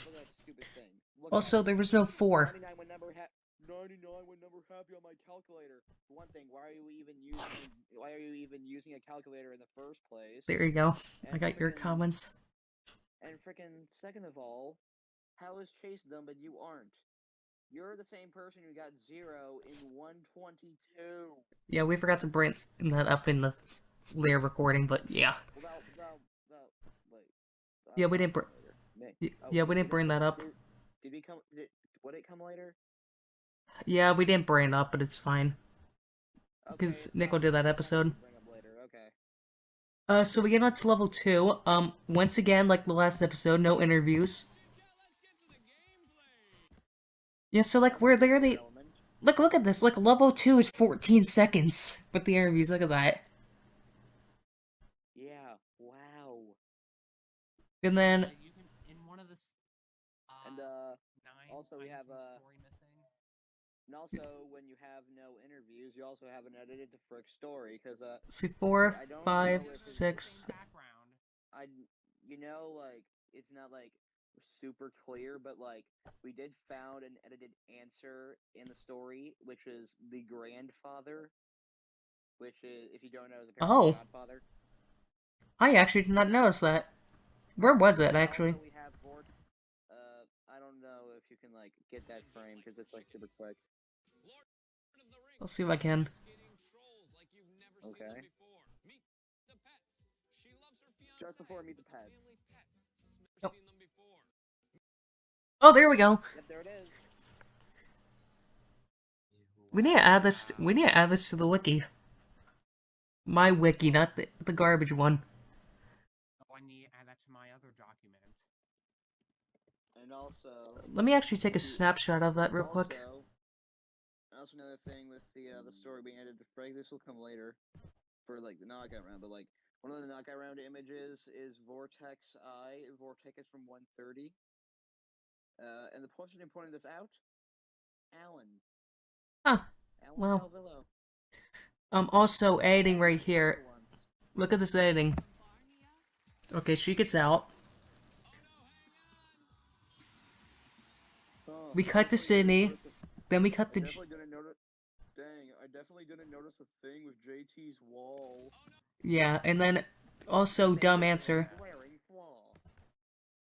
Look at that stupid thing. Also, there was no 4. 99 when number happy on my calculator. For one thing, why are you even using a calculator in the first place? There you go. I got your comments. And freaking second of all, how is Chase dumb but you aren't? You're the same person who got 0 in 122. Yeah, we forgot to bring that up in the later recording, but yeah. Yeah, we didn't. Yeah, we didn't bring that up. Would it come later? Yeah, we didn't bring it up, but it's fine. Because Nick will do that episode. So we get on to level 2. Once again, like the last episode, no interviews. Yeah, so like we're literally look at this. Like level 2 is 14 seconds with the interviews. Look at that. Yeah. Wow. And then. In one of the. Also we have and also when you have no interviews, you also have an edited to frick story because see 4, 5, 6. Like it's not like super clear, but like we did found an edited answer in the story, which is the grandfather, which is, if you don't know, is apparently Godfather. I actually did not notice that. Where was it actually? Also we have I don't know if you can like get that frame because it's like super quick. I'll see if I can. Okay. Just before Meet the Pets. Nope. Oh, there we go. Yep, there it is. We need to add this. We need to add this to the wiki. My wiki, not the garbage one. Oh, I need to add that to my other document. And also, let me actually take a snapshot of that real quick. Also, another thing with the story being edited to frag, this will come later for like the knockout round. But like one of the knockout round images is Vortex Eye. Vortex is from 130. And the person who pointed this out, Alan. Huh. Alan well. Calvillo. Also editing right here. Look at this editing. Okay, she gets out. We cut to Sydney. Then we cut the. Dang, I definitely didn't notice a thing with JT's wall. Yeah, and then also dumb answer.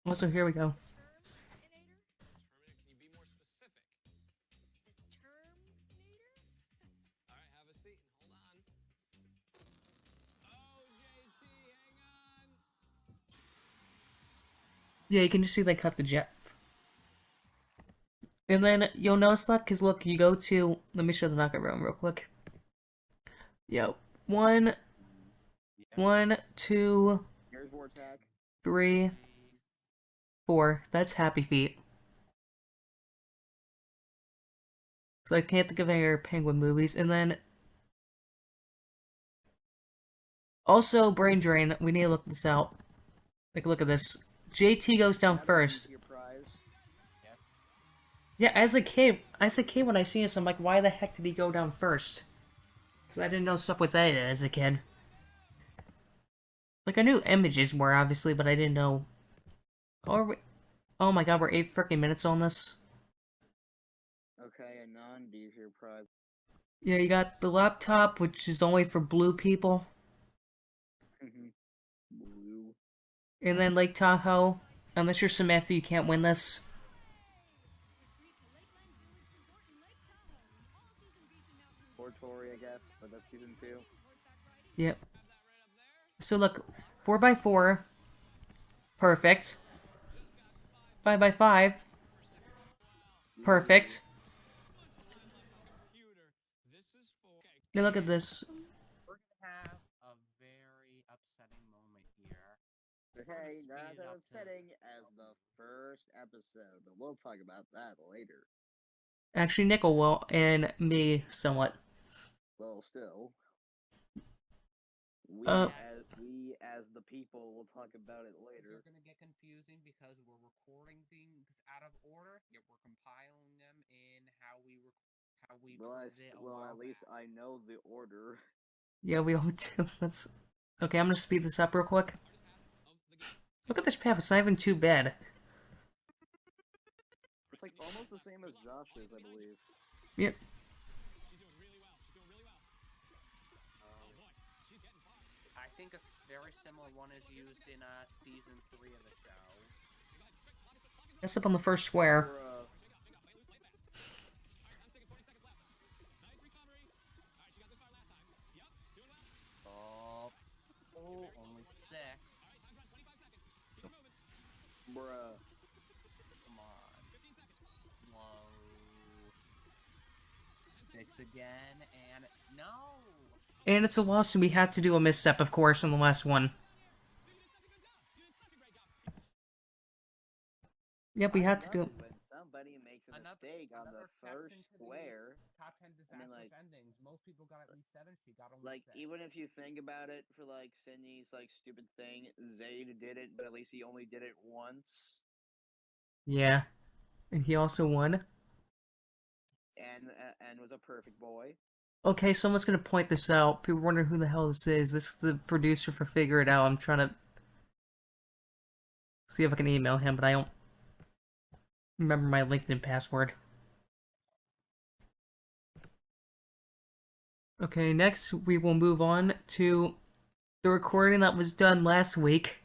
Also, here we go. Yeah, you can just see they cut the jet. And then you'll notice that because look, you go to. Let me show the knockout round real quick. Yo, 1, 2, 3, 4. That's Happy Feet. So I can't think of any other Penguin movies. And then also Brain Drain. We need to look this out. Like, look at this. JT goes down first. Yeah, as a kid when I seen this, I'm like, why the heck did he go down first? Because I didn't know stuff with Ada as a kid. Like, I knew images were, obviously, but I didn't know... Oh my god, we're 8 freaking minutes on this. Okay, Anon, do you hear prize? Yeah, you got the laptop, which is only for blue people. Blue. And then Lake Tahoe. Unless you're Samantha, you can't win this. Or Tori, I guess, but that's season 2. Yep. So look, 4x4. Perfect. 5x5. Perfect. Now look at this. We're gonna have a very upsetting moment here. Okay, not as upsetting as the first episode, but we'll talk about that later. Actually, Nickel will, and me somewhat. Well, still. We as the people will talk about it later. They're gonna get confusing because we're recording things out of order, yet we're compiling them in how we at least I know the order. Yeah, we all do. Let's. Okay, I'm gonna speed this up real quick. Look at this path. It's not even too bad. It's like almost the same as Josh's, I believe. Yep. I think a very similar one is used in season 3 of the show. That's up on the first square. Only 6. Bruh. Come on. Slow. 6 again, and no! And it's a loss, and we had to do a misstep, of course, in the last one. Yep, we had to do. When somebody makes a mistake on the first square, Top 10 disastrous endings. Most people got at least 7. She got only like 6. even if you think about it, for like Sydney's like stupid thing, Zayd did it, but at least he only did it once. Yeah, and he also won. And was a perfect boy. Okay, someone's gonna point this out. People wondering who the hell this is. This is the producer for Figure It Out. I'm trying to see if I can email him, but I don't remember my LinkedIn password. Okay, next we will move on to the recording that was done last week.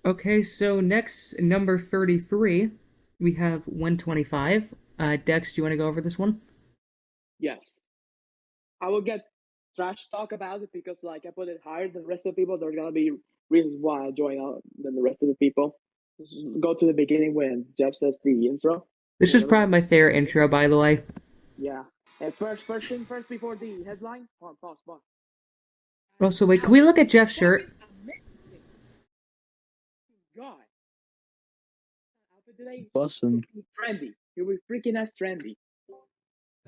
Okay, so next, number 33, we have 125. Dex, do you want to go over this one? Yes. I will get trash talk about it because, like, I put it higher than the rest of the people. There's gonna be reasons why I join out than the rest of the people. Let's go to the beginning when Jeff says the intro. This is probably my favorite intro, by the way. Yeah. And first thing first before the headline. Pause. Also, wait, can we look at Jeff's shirt? God. Outfit today. Awesome. Trendy. It was freaking ass trendy.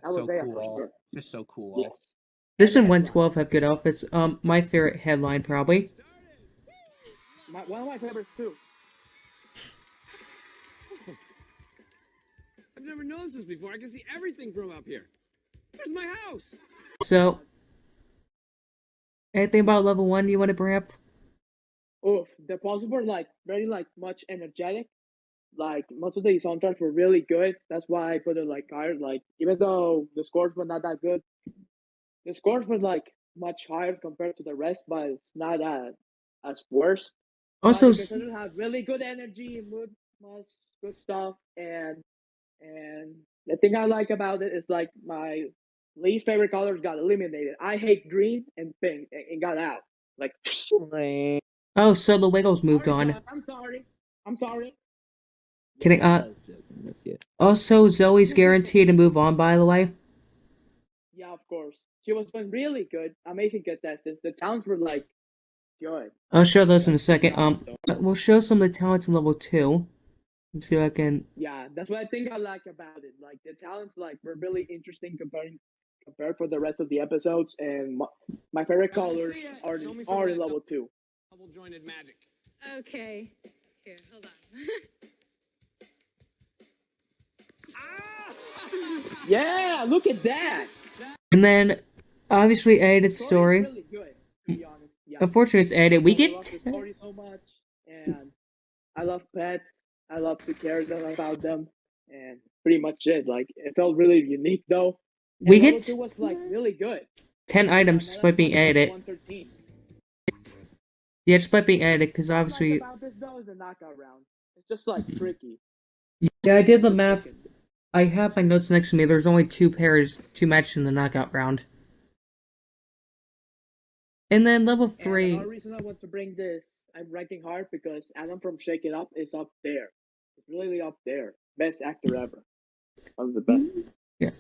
That's so cool. Just so cool. Yes. This and 112 have good outfits. My favorite headline, probably. One of my favorites, too. I've never noticed this before. I can see everything from up here. Where's my house? So, anything about level 1 you want to bring up? Oh, the puzzles were like very much energetic. Like most of the soundtracks were really good. That's why I put it like higher. Like even though the scores were not that good, the scores were like much higher compared to the rest, but it's not as worse. Also, the episodes have really good energy, mood, much good stuff, and the thing I like about it is like my least favorite colors got eliminated. I hate green and pink and got out. Like. Oh, so the Wiggles moved on. I'm sorry. Kidding. Also, Zoe's guaranteed to move on, by the way. Yeah, of course. She was doing really good. Amazing contestants. The talents were like good. I'll show those in a second. We'll show some of the talents in level 2. Let's see if I can. Yeah, that's what I think I like about it. Like the talents, like were really interesting compared for the rest of the episodes. And my favorite colors are in level 2. Double jointed magic. Okay. Here, hold on. Yeah, look at that. And then, obviously, edited story. Really good, to be honest. Yeah. Unfortunately, it's edited. We I get love the story so much, and I love pets. I love to care about them, and pretty much it. Like, it felt really unique though. And we level get 2 was like really good. 10 items despite being edited. 113. Yeah, despite being edited, because obviously. What I like about this though is the knockout round. It's just like tricky. Yeah, I did the math. I have my notes next to me. There's only two matches in the knockout round. And then level 3. And another reason I want to bring this, I'm ranking hard because Adam from Shake It Up is up there. It's really up there. Best actor ever. One of the best. Yeah.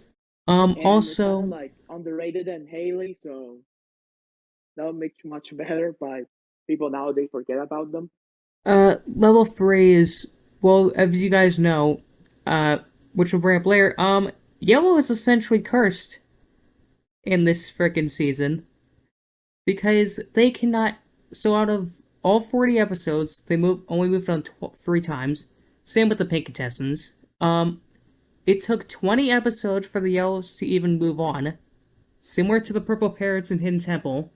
And Also, it's kinda, like underrated than Haley, so that would make much better. But people nowadays forget about them. level 3 is, well, as you guys know, which we'll bring up later. Yellow is essentially cursed in this frickin' season. Because they cannot. So out of all 40 episodes, they only moved on 3 times. Same with the pink contestants. It took 20 episodes for the yellows to even move on. Similar to the purple parrots in Hidden Temple.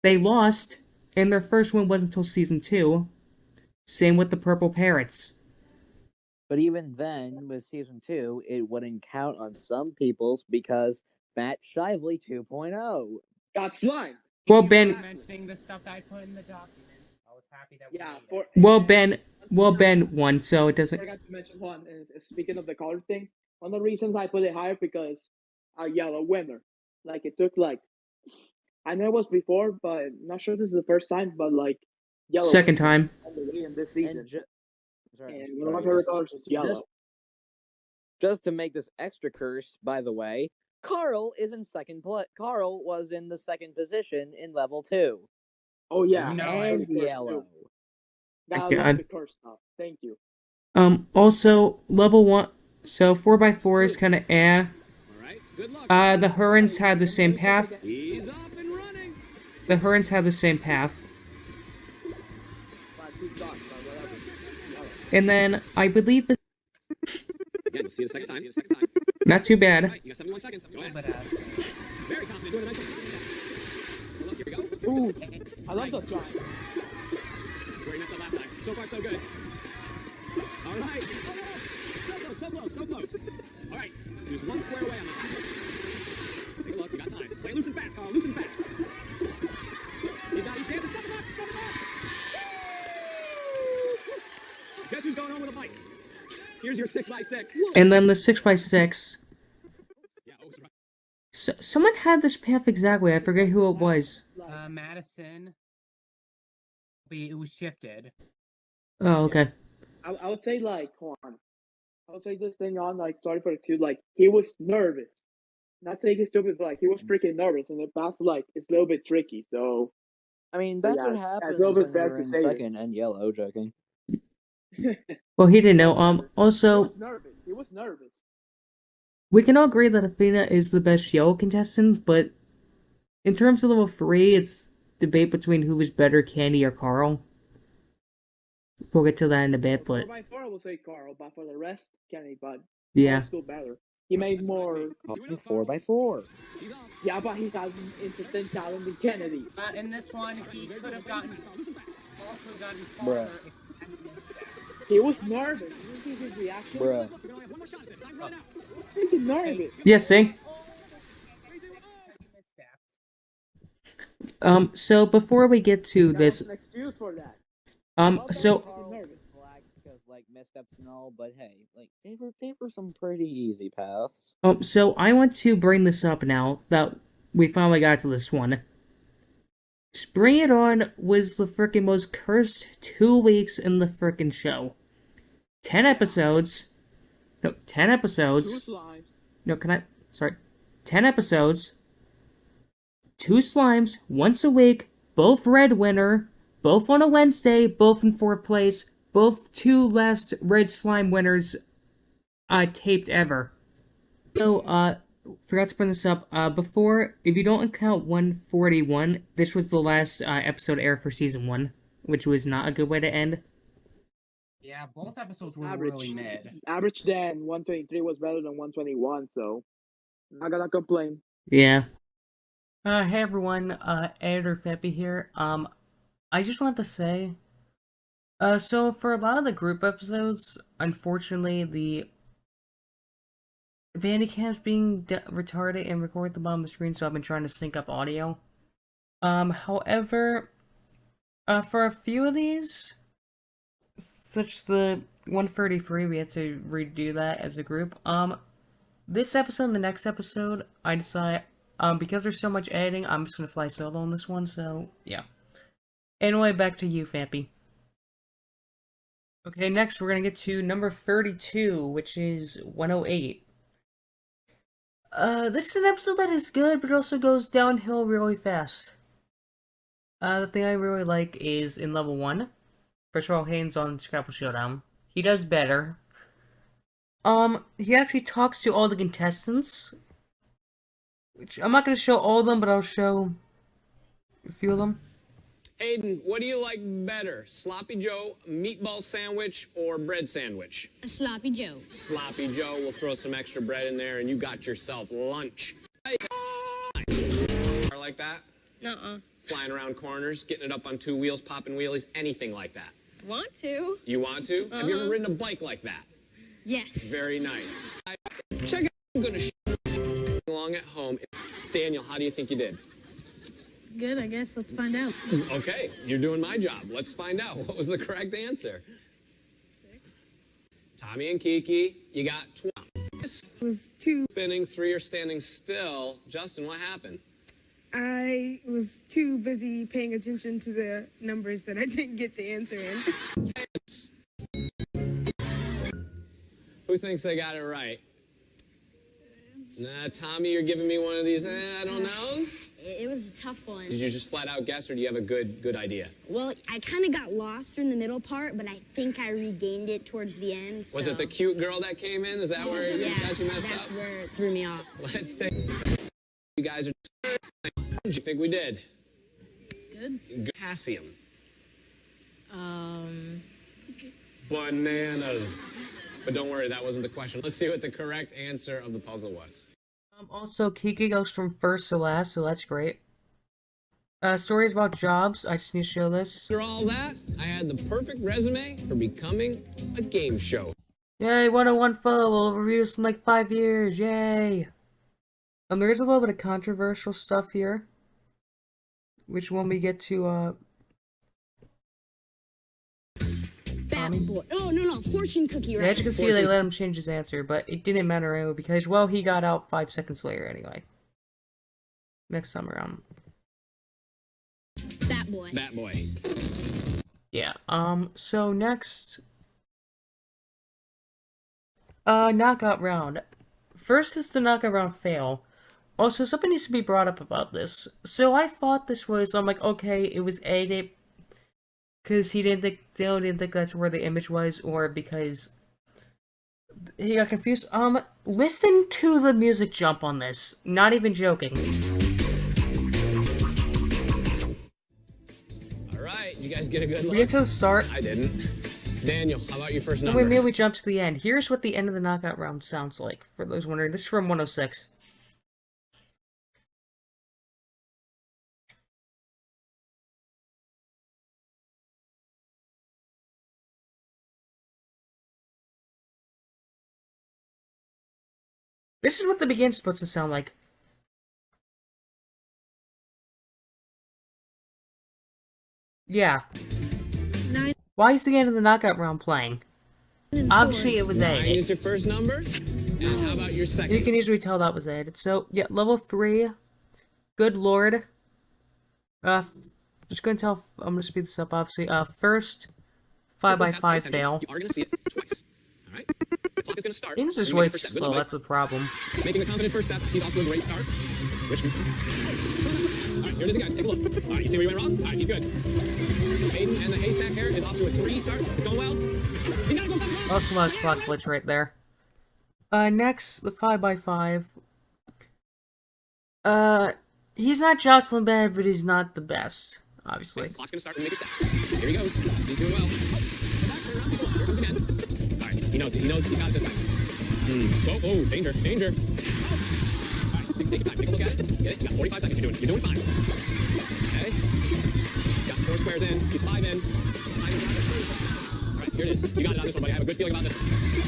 They lost, and their first win wasn't until season 2. Same with the purple parrots. But even then, with season 2, it wouldn't count on some people's because Matt Shively 2.0 got slime. Well, Ben. Mentioning the stuff that I put in the document, I was happy that Ben won, so it doesn't. I forgot to mention one. Speaking of the color thing, one of the reasons I put it higher because a yellow winner. Like it took I know it was before, but not sure this is the first time. But yellow. Second time. In this season. And one of my sorry, favorite colors is yellow. Just to make this extra curse, by the way, Carl is in second place. Carl was in the second position in level 2. Oh yeah, and yellow. Gotta love the curse stuff. Thank you. Also level 1. So 4x4 is kind of eh. The Hurons had the same path. He's up and running. The Hurons had the same path. And then I believe this. Again, you'll see it a second time. Not too bad. Right, you got 71 seconds. Go ahead. Very confident. Doing a nice look, here we go. Ooh, I love the drive. Where he messed up last time. So far, so good. All right. Oh, no. So close. All right. There's one square away on that. Take a look. We got time. Play loose and fast, Carl. Loose and fast. He's dancing. Step him up. Guess who's going home with a bike? Here's your 6x6. And then the 6x6. So, someone had this path exactly. I forget who it was. Madison. It was shifted. Oh, okay. I would say hold on. I would say this thing on sorry for the two. He was nervous. Not saying he's stupid, but he was freaking nervous, and the path it's a little bit tricky. So. I mean, that's what happens when you're in second and yellow. Joking. Well, he didn't know. Also, he was nervous. We can all agree that Athena is the best yellow contestant, but in terms of level 3, it's debate between who was better, Candy or Carl. We'll get to that in a bit, but 4x4 I will say Carl, but for the rest, Candy. But yeah, still better. He made more. 4x4. Yeah, but he has instant talent than Kennedy. In this one, he could have gotten Bruh. He was nervous. You see his reaction? Bruh. He's nervous. Yes, sing. So before we get to this, an excuse for that. so messed ups and all, but hey, they were some pretty easy paths. So I want to bring this up now that we finally got to this one. Spring It On was the frickin' most cursed 2 weeks in the frickin' show. 10 episodes. No, 10 episodes. 2 slimes. No, 10 episodes. 2 slimes, once a week, both red winner, both on a Wednesday, both in 4th place, both 2 last red slime winners taped ever. So, forgot to bring this up. Before, if you don't count 141, this was the last episode aired for season 1, which was not a good way to end. Yeah, both episodes were Average. really mid. Average then 123 was better than 121, so not gonna complain. Yeah. Hey everyone, Editor Feppy here. I just want to say, so for a lot of the group episodes, unfortunately, the Bandicam's being retarded and recorded at the bottom of the screen, so I've been trying to sync up audio. However, for a few of these, such the 133, we had to redo that as a group. This episode and the next episode, I decide, because there's so much editing, I'm just gonna fly solo on this one, so, yeah. Anyway, back to you, Fampy. Okay, next we're gonna get to number 32, which is 108. This is an episode that is good, but it also goes downhill really fast. The thing I really like is in level 1. First of all, Haynes on Scrapple Showdown. He does better. He actually talks to all the contestants. Which, I'm not gonna show all of them, but I'll show a few of them. Hayden, what do you like better? Sloppy Joe, meatball sandwich, or bread sandwich? A sloppy Joe. Sloppy Joe, we'll throw some extra bread in there and you got yourself lunch. Like that? Nuh-uh. Flying around corners, getting it up on 2 wheels, popping wheelies, anything like that. Want to? You want to? Have you ever ridden a bike like that? Yes. Very nice. Check out, I'm gonna along at home. Daniel, how do you think you did? Good, I guess. Let's find out. Okay, you're doing my job. Let's find out. What was the correct answer? 6. Tommy and Kiki, you got 12. This was 2. Spinning, 3 are standing still. Justin, what happened? I was too busy paying attention to the numbers that I didn't get the answer in. Yes. Who thinks they got it right? Nah, Tommy, you're giving me one of these, I don't know. It was a tough one. Did you just flat out guess, or do you have a good idea? Well, I kind of got lost in the middle part, but I think I regained it towards the end. Was it the cute girl that came in? Is that where yeah, got you messed that's up? where it threw me off. Let's take. You guys are. What did you think we did? Good. Potassium. Bananas. But don't worry, that wasn't the question. Let's see what the correct answer of the puzzle was. Also, Kiki goes from first to last, so that's great. Stories about jobs. I just need to show this. After all that, I had the perfect resume for becoming a game show. Yay, 101 photo. We'll review this in like 5 years. Yay. There's a little bit of controversial stuff here. Which when we get to, Bad boy. Oh, no, fortune cookie, right? Yeah, as you can see, they let him change his answer, but it didn't matter anyway, because, well, he got out 5 seconds later anyway. Next time around. Bat boy. Bat boy. Yeah, so next... knockout round. First is the knockout round fail. Also, something needs to be brought up about this. So I thought this was, I'm like, okay, it was edited because he didn't think, Dale didn't think that's where the image was, or because he got confused. Listen to the music jump on this. Not even joking. Alright, did you guys get a good look? We get to the start. I didn't. Daniel, how about your first Then number? we immediately jump to the end. Here's what the end of the knockout round sounds like, for those wondering. This is from 106. This is what the begin's supposed to sound like. Yeah. 9. Why is the end of the knockout round playing? Obviously it was 9 edited. is your first number? And how about your second? You can easily tell that was edited. So, yeah, level 3. Good lord. Just gonna tell, I'm gonna speed this up, obviously. First, 5x5 fail. You are gonna see it twice. Alright? The clock is gonna start. It's just When you way make too the first step, slow, good that's the problem. Making a confident first step. He's off to a great start. Alright, here it is again. Take a look. Alright, you see where you went wrong? Alright, he's good. Hayden and the haystack here is off to a 3 start. It's going well. He's gotta go something. Also, my clock glitch right there. Next, the 5x5. He's not Jocelyn bad, but he's not the best, obviously. Clock's gonna start and make a step. Here he goes. He's doing well. Here comes knows it. He knows he got it this time. Oh, danger. All right, so take your time. Take a look at it. Get it? You got 45 seconds. You're doing fine. Okay. He's got 4 squares in. He's 5 in. All right, here it is. You got it on this one, buddy. I have a good feeling about this.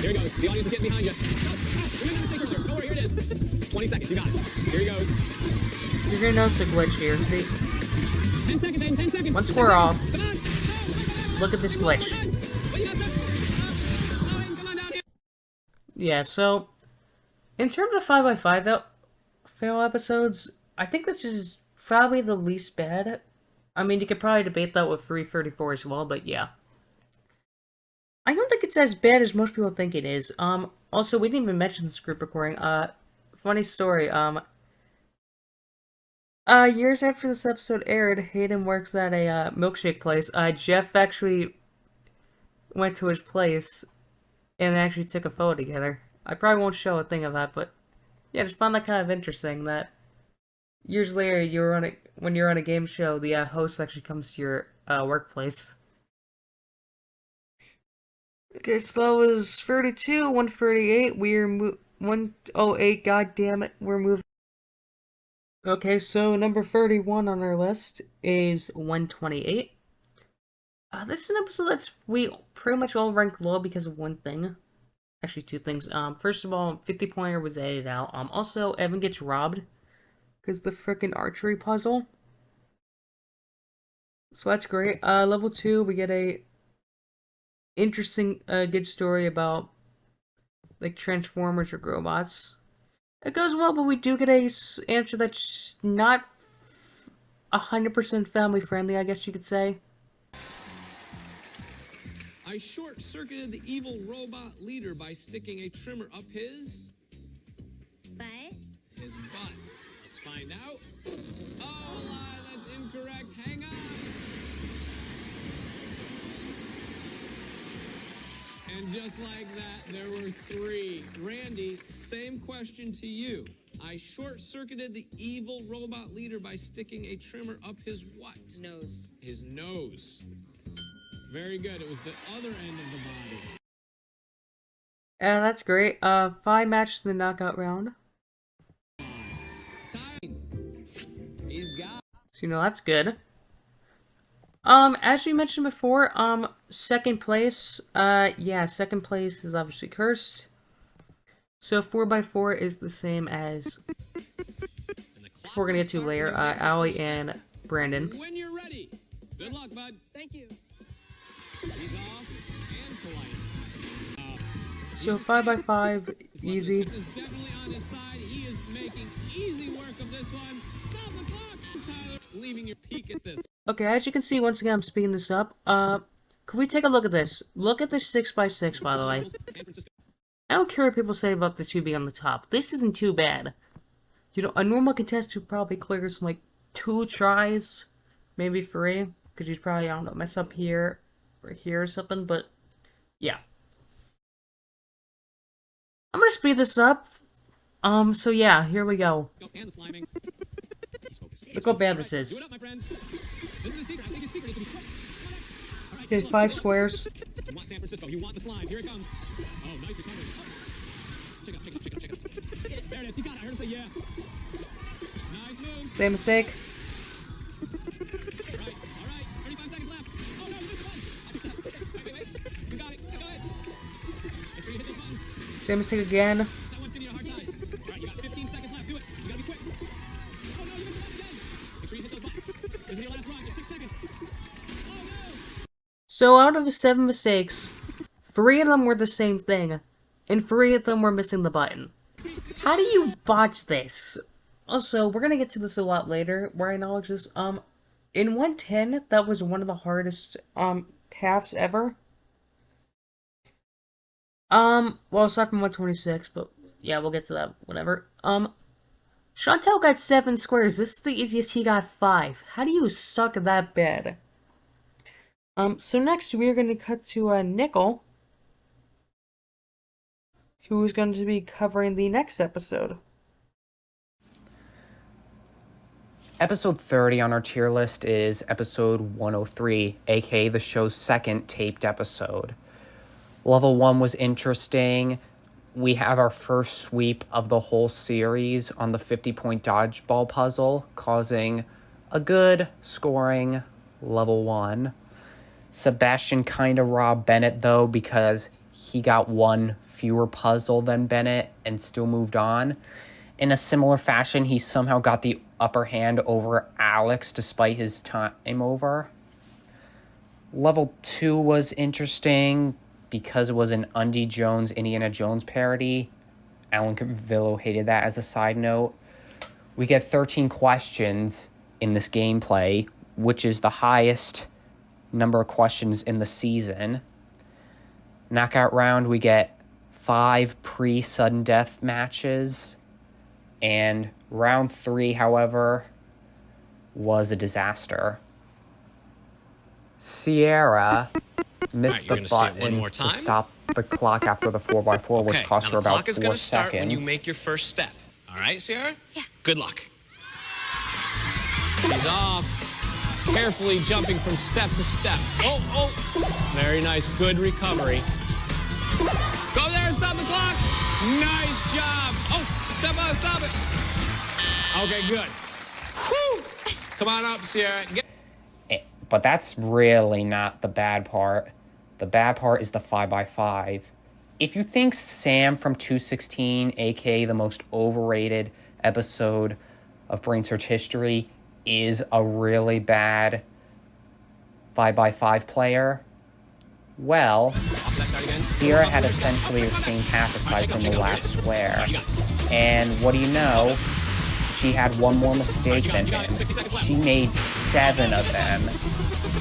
Here he goes. The audience is getting behind you. We made a mistake earlier. Don't worry, here it is. 20 seconds. You got it. Here he goes. You're gonna notice a glitch here. See? 10 seconds, Aiden. 10 seconds. Once we're off, look at this glitch. Yeah, so in terms of 5x5 fail episodes, I think this is probably the least bad. I mean, you could probably debate that with 334 as well, but yeah. I don't think it's as bad as most people think it is. Also, we didn't even mention this group recording. Funny story, years after this episode aired, Hayden works at a, milkshake place. Jeff actually went to his place and they actually took a photo together. I probably won't show a thing of that, but yeah, I just found that kind of interesting that years later, when you're on a game show, the host actually comes to your workplace. Okay, so that was 32, 138. We're 108. God damn it, we're moving. Okay, so number 31 on our list is 128. This is an episode we pretty much all rank low because of one thing. Actually, 2 things. First of all, 50-pointer was edited out. Also, Evan gets robbed because the frickin' archery puzzle. So that's great. Level 2, we get a interesting, good story about like Transformers or robots. It goes well, but we do get a answer that's not 100% family friendly, I guess you could say. I short-circuited the evil robot leader by sticking a trimmer up his... But? His butt. Let's find out. Oh, lie, that's incorrect. Hang on. And just like that, there were 3. Randy, same question to you. I short-circuited the evil robot leader by sticking a trimmer up his what? Nose. His nose. Very good. It was the other end of the body. That's great. 5 matches in the knockout round. He's got. So, that's good. As we mentioned before, second place, second place is obviously cursed. So 4x4 is the same as we're gonna get to later, Allie and Brandon. When you're ready. Good luck, bud. Thank you. He's off and polite. So 5x5, easy. This is definitely on his side. He is making easy work of this one. Stop the clock, Tyler. Leaving your peak at this. Okay, as you can see, once again, I'm speeding this up. Could we take a look at this? Look at this 6x6, by the way. I don't care what people say about the 2 being on the top. This isn't too bad. A normal contestant would probably clear some, like, 2 tries, maybe 3, because you'd probably, I don't know, mess up here, or here or something, but, yeah. I'm gonna speed this up. So yeah, here we go. Look how bad this is. Okay, 5 squares. You want San Francisco, you want the slime, here it comes. Oh, nice recovery. Check up. There it is, he's got it, I heard him say yeah. Nice move. Same mistake. All right, 35 seconds left. Oh no, you missed the button. I just wait. You got it, go ahead. Make sure you hit those buttons. Same mistake again. Someone's giving you a hard time. All right, you got 15 seconds left, do it. You gotta be quick. Oh no, you missed the button again. Make sure you hit those buttons. This is your last run, there's 6 seconds. So out of the 7 mistakes, 3 of them were the same thing, and 3 of them were missing the button. How do you botch this? Also, we're gonna get to this a lot later, where I acknowledge this. In 110, that was one of the hardest, paths ever. Well, aside from 126, but yeah, we'll get to that whenever. Chantel got 7 squares. This is the easiest he got 5. How do you suck that bad? So next we're going to cut to Nickel, who is going to be covering the next episode. Episode 30 on our tier list is episode 103, aka the show's second taped episode. Level 1 was interesting. We have our first sweep of the whole series on the 50-point dodgeball puzzle, causing a good scoring level 1. Sebastian kind of robbed Bennett, though, because he got one fewer puzzle than Bennett and still moved on. In a similar fashion, he somehow got the upper hand over Alex despite his time over. Level 2 was interesting because it was an Undy Jones, Indiana Jones parody. Alan Cavillo hated that as a side note. We get 13 questions in this gameplay, which is the highest number of questions in the season. Knockout round, we get 5 pre-sudden death matches. And round 3, however, was a disaster. Sierra missed the button to stop the clock after the 4x4, which cost her about 4 seconds. The clock is going to start when you make your first step. All right, Sierra? Yeah. Good luck. She's off. Carefully jumping from step to step. Oh. Very nice. Good recovery. Go there and stop the clock. Nice job. Oh, step stop it. Okay, good. Whew. Come on up, Sierra. But that's really not the bad part. The bad part is the 5x5. If you think Sam from 216, aka the most overrated episode of Brainsurge history, is a really bad 5x5 player, well, Sierra had essentially the same path aside from the last square. And what do you know? She had one more mistake than him. She made 7 of them.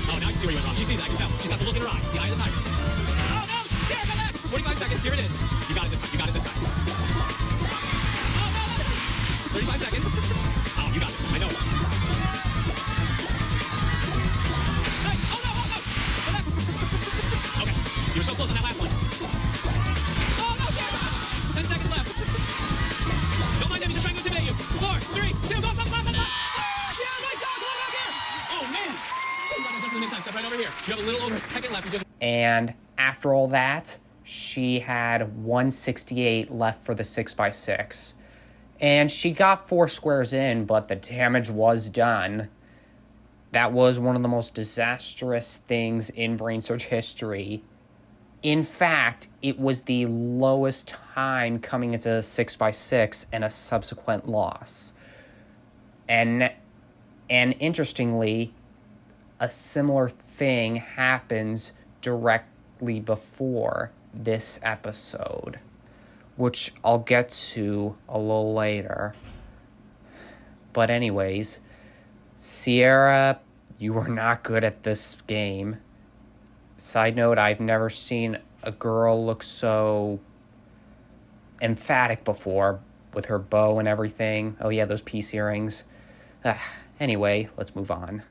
Oh, now you see where you went wrong. She sees, I can tell. She's got the look in her eye. The eye of the tiger. Oh, no! Sierra, come back! 45 seconds. Here it is. You got it this time. You got it this time. Oh, no! 35 seconds. Oh, you got this. I know. Hey! Oh, no! Okay. You were so close on that last one. Oh, no, Sierra! 10 seconds left. Don't mind him. He's just trying to intimidate you. 4, 3, 2, go, stop. Oh, Sierra, nice dog. Come on back here. Oh, man. Step right over here. You have a little over a second left. And after all that, she had 168 left for the 6x6. And she got 4 squares in, but the damage was done. That was one of the most disastrous things in Brainsurge history. In fact, it was the lowest time coming into 6x6 and a subsequent loss. And interestingly, a similar thing happens directly before this episode, which I'll get to a little later. But anyways, Sierra, you were not good at this game. Side note, I've never seen a girl look so emphatic before with her bow and everything. Oh yeah, those peace earrings. Anyway, let's move on.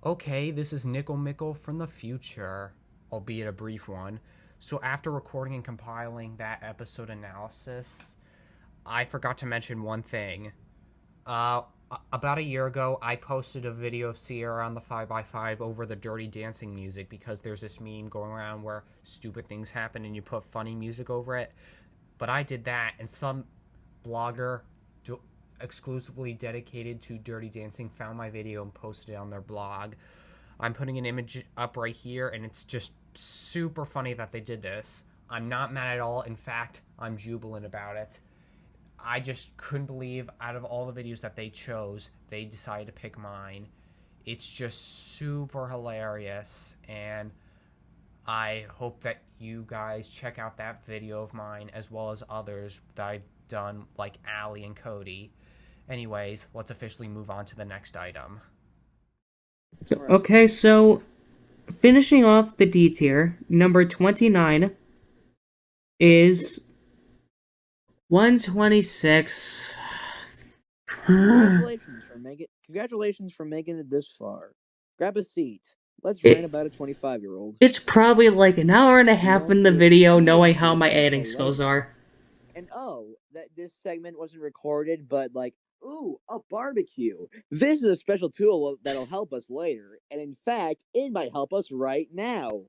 Okay, this is Nickel Mickle from the future, albeit a brief one. So after recording and compiling that episode analysis, I forgot to mention one thing. About a year ago, I posted a video of Sierra on the 5x5 over the Dirty Dancing music because there's this meme going around where stupid things happen and you put funny music over it. But I did that, and some blogger exclusively dedicated to Dirty Dancing found my video and posted it on their blog. I'm putting an image up right here, and it's just super funny that they did this. I'm not mad at all. In fact, I'm jubilant about it. I just couldn't believe out of all the videos that they chose, they decided to pick mine. It's just super hilarious, and I hope that you guys check out that video of mine as well as others that I've done, like Allie and Cody. Anyways, let's officially move on to the next item. Okay, so finishing off the D tier, number 29 is 126. Congratulations for making it this far. Grab a seat. Let's rant about a 25-year-old. It's probably like an hour and a half in the video, knowing how my editing skills are. And that this segment wasn't recorded, but ooh, a barbecue. This is a special tool that'll help us later, and in fact, it might help us right now.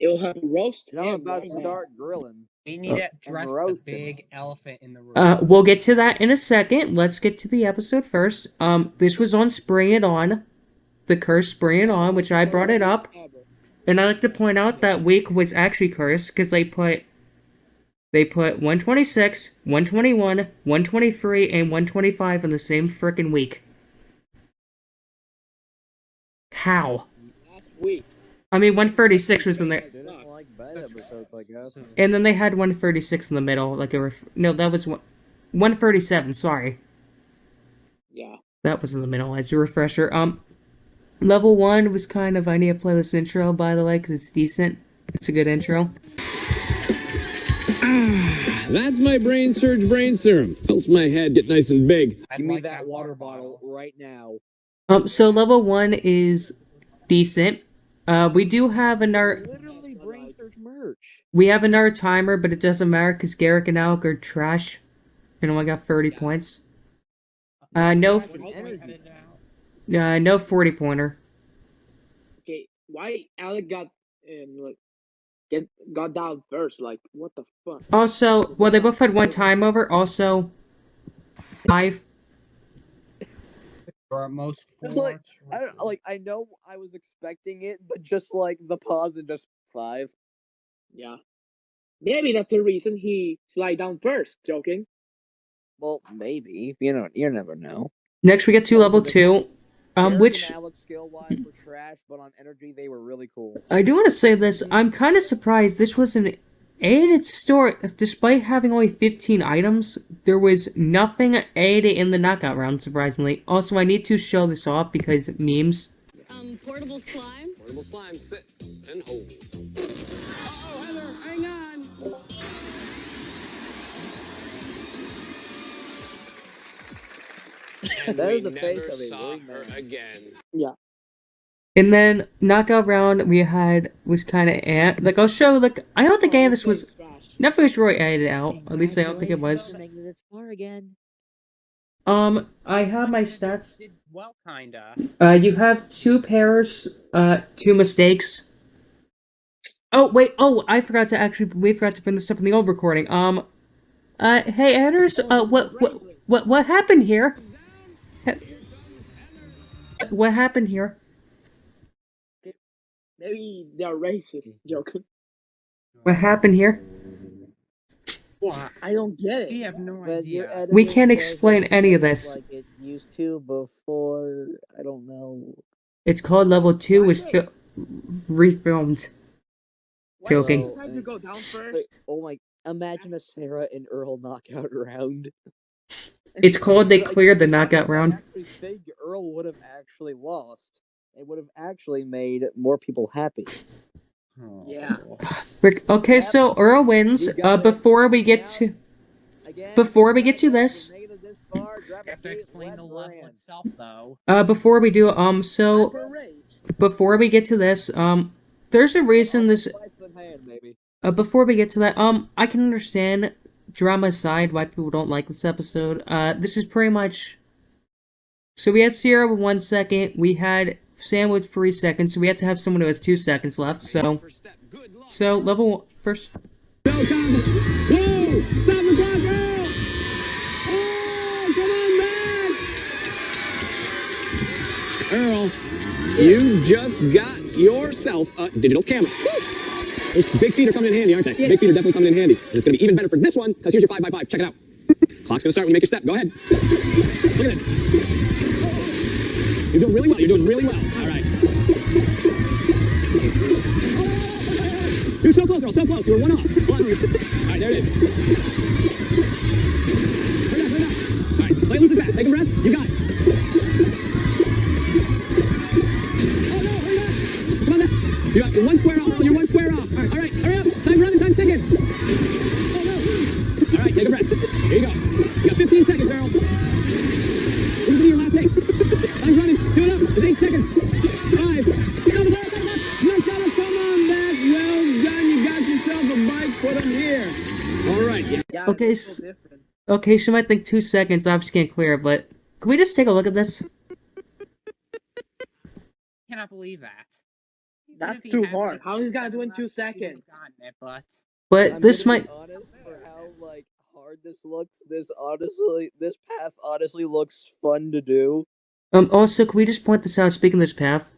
It will have roast. And I'm and about to raw. start grilling. We need to And address the roasting. big elephant in the room. We'll get to that in a second. Let's get to the episode first. This was on Spring It On, the curse Spring It On, which I brought it up. And I like to point out that week was actually cursed because they put 126, 121, 123, and 125 in the same frickin' week. How? Last week. I mean, 136 was in there. Didn't like bad episodes, I guess. And then they had 136 in the middle, like no, that was 137. Sorry, Yeah. that was in the middle. As a refresher, level 1 was kind of. I need to play this intro, by the way, because it's decent. It's a good intro. That's my Brainsurge brain serum. Helps my head get nice and big. Give me that water bottle right now. So level 1 is decent. We do have another. Literally Brainsurge merch. We have another timer, but it doesn't matter because Garrick and Alec are trash, and only got 30 points. No 40-pointer. Okay, why Alec got got down first? Like, what the fuck? Also, well, they both had one time over. Also, 5. Or at most It's 4. I know I was expecting it, but just like the pause and just 5. Yeah. Maybe that's the reason he slide down first. Joking. Well, maybe. You never know. Next, we get to level 2, which and Alex skill-wise were trash, but on energy they were really cool. I do want to say this. I'm kind of surprised this was an added story. Despite having only 15 items, there was nothing added in the knockout round, surprisingly. Also, I need to show this off because memes. Portable slime. Portable slime, sit and hold. Uh-oh, Heather, hang on. And That we is the face never of a saw worried her man. again. Yeah. And then knockout round we had was kind of like I'll show. Like I don't think any of this was. Nothing was really added out. At least I don't think it was. Making it this far again. I have my stats. Did well, kinda. You have 2 pairs, 2 mistakes. Oh wait, we forgot to bring this up in the old recording. Hey Anders, what happened here? What happened here? Maybe they're racist. Joking. What happened here? What? I don't get We it. have no But your idea. editing We can't says explain that any of it this. Like it used to before. I don't know. It's called level 2, which refilmed. Joking. It's time to go down first. Wait, oh my! Imagine a Sarah and Earl knockout round. It's called they Like, cleared the knockout round. I actually think Earl would have actually lost. It would have actually made more people happy. Yeah. Okay, so Earl wins. Before we get to this, You have to explain the level itself, though. before we do before we get to this, there's a reason this. Before we get to that, I can understand drama aside why people don't like this episode. This is pretty much. So we had Sierra with 1 second. We had Sam with 3 seconds. So we had to have someone who has 2 seconds left. So level 1 first. Whoa! Stop the clock! Oh, come on back! Earl, you just got yourself a digital camera. Those big feet are coming in handy, aren't they? Yeah. Big feet are definitely coming in handy. And it's going to be even better for this one, because here's your 5x5. Check it out. Clock's going to start when you make your step. Go ahead. Look at this. You're doing really well. You're doing really well. All right. You're so close, Earl. So close. You were 1 off. All right, there it is. Hurry up, hurry up. All right, play it loose and fast. Take a breath. You got it. Oh, no, hurry up. Come on now. You're 1 square off, Earl. You're 1 square off. All right, hurry up. Time's running. Time's ticking. Oh, no. All right, take a breath. Here you go. You got 15 seconds, Earl. This will be your last 8. Time's running. Do it up. There's 8 seconds. 5. Stop it. You got it. Come on back. Well done. You got yourself a bike. Put them here. All right. Yeah. Okay, okay, she might think 2 seconds. I just can't clear it, but can we just take a look at this? Cannot believe that. That's too hard. How is he gonna do in 2 seconds? But I'm this gonna might. be honest for how like hard this looks. This path honestly looks fun to do. Also, can we just point this out? Speaking of this path,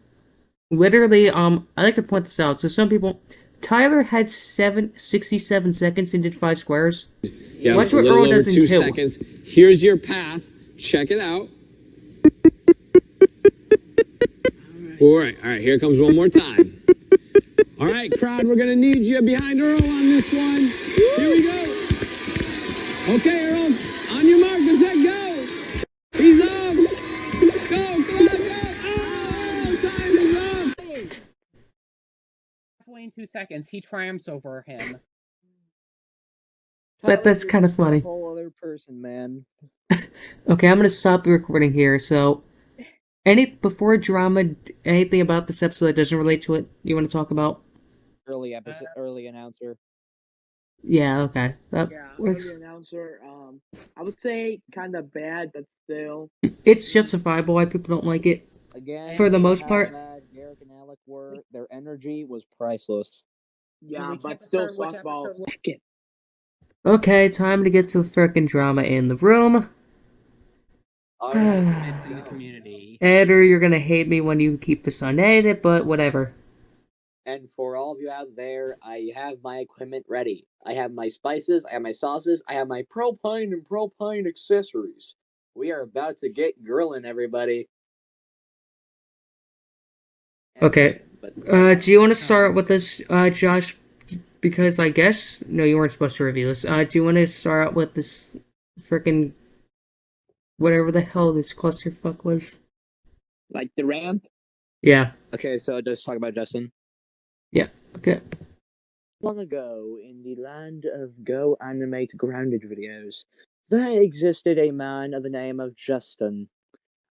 literally, I like to point this out. So some people, Tyler had 67 seconds and did 5 squares. Yeah, Watch a what little Earl over does in 2 2. seconds. Here's your path. Check it out. All right. Here comes one more time. All right, crowd, we're gonna need you behind Earl on this one. Here we go. Okay, Earl, on your mark, is that go? He's up. Go, come on, go. Oh, time is up. Halfway in 2 seconds, he triumphs over him. That's kind of funny. A whole other person, man. Okay, I'm gonna stop the recording here. So, before drama, anything about this episode that doesn't relate to it you want to talk about? Early announcer. Yeah, okay, that works. Early announcer. I would say kind of bad, but still. It's justifiable why people don't like it. Again, for the most how part. bad Garrick and Alec were, their energy was priceless. Yeah, but still softball second. Okay, time to get to the frickin' drama in the room. It's in the community. Editor, you're gonna hate me when you keep this unedited, but whatever. And for all of you out there, I have my equipment ready. I have my spices, I have my sauces, I have my propane and propane accessories. We are about to get grilling, everybody. Okay. Do you want to start with this, Josh? Because I guess no, you weren't supposed to review this. Do you want to start out with this frickin' whatever the hell this clusterfuck was? Like the rant? Yeah. Okay, so just talk about Justin. Yeah. Okay. Long ago, in the land of Go Animate Grounded videos, there existed a man of the name of Justin.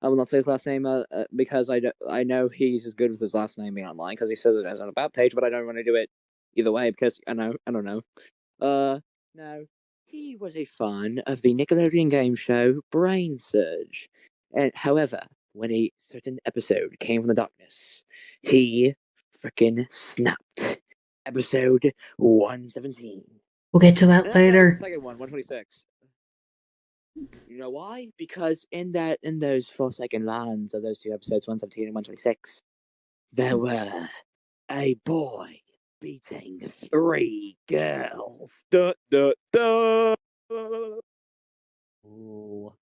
I will not say his last name because I know he's as good with his last name being online because he says it as an about page, but I don't want to do it either way because I don't know. Now, he was a fan of the Nickelodeon game show Brainsurge. And however, when a certain episode came from the darkness, he frickin' snapped. Episode 117. We'll get to that later. Second one, 126. You know why? Because in those 4-second lines of those two episodes, 117 and 126, there were a boy beating 3 girls. Duh, duh, duh. Ooh.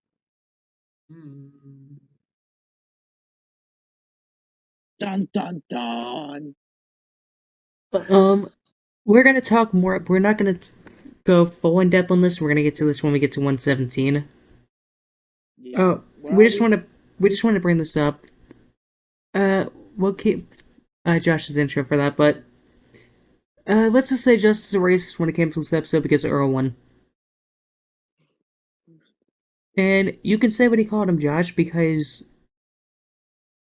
Dun dun dun. We're gonna talk more. We're not gonna go full in depth on this. We're gonna get to this when we get to 117. Yeah. We just want to bring this up. We'll keep Josh's intro for that, but let's just say Justice is a racist when it came to this episode because of Earl won. And you can say what he called him, Josh, because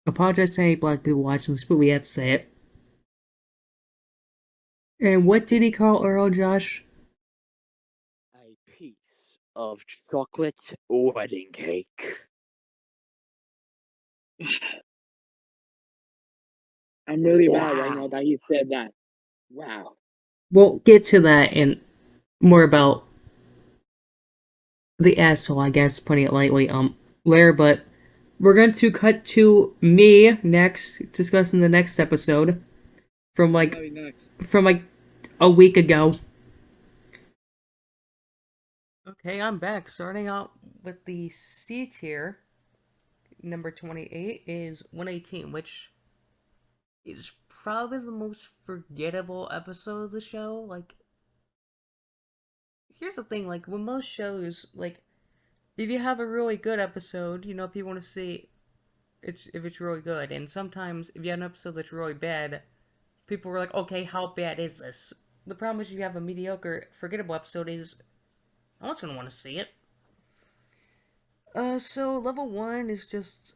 apologize to any black people watching this, but we had to say it. And what did he call Earl, Josh? A piece of chocolate wedding cake. I'm really mad right now that he said that. Wow. We'll get to that and more about the asshole, I guess, putting it lightly, later, but we're going to cut to me next, discussing the next episode from like a week ago. Okay, I'm back. Starting out with the C tier, number 28 is 118, which is probably the most forgettable episode of the show. Like, here's the thing, like, when most shows, like, if you have a really good episode, you know, people want to see if it's really good, and sometimes if you have an episode that's really bad, people were like, okay, how bad is this? The problem is if you have a mediocre, forgettable episode is, no one's gonna want to see it. So level 1 is just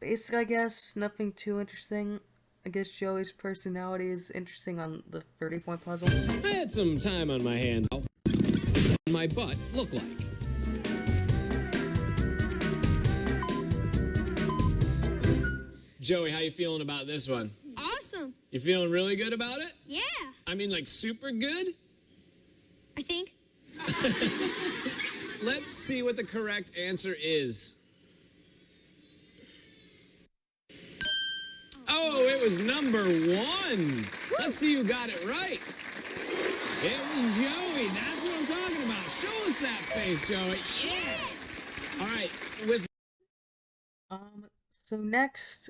basic, I guess, nothing too interesting. I guess Joey's personality is interesting on the 30-point puzzle. I had some time on my hands. What my butt look like? Joey, how you feeling about this one? Awesome. awesome. You feeling really good about it? Yeah, I mean, like super good? I think. Let's see what the correct answer is. Oh, it was number 1. Let's see who got it right. It was Joey. That's what I'm talking about. Show us that face, Joey. Yeah. All right. So next,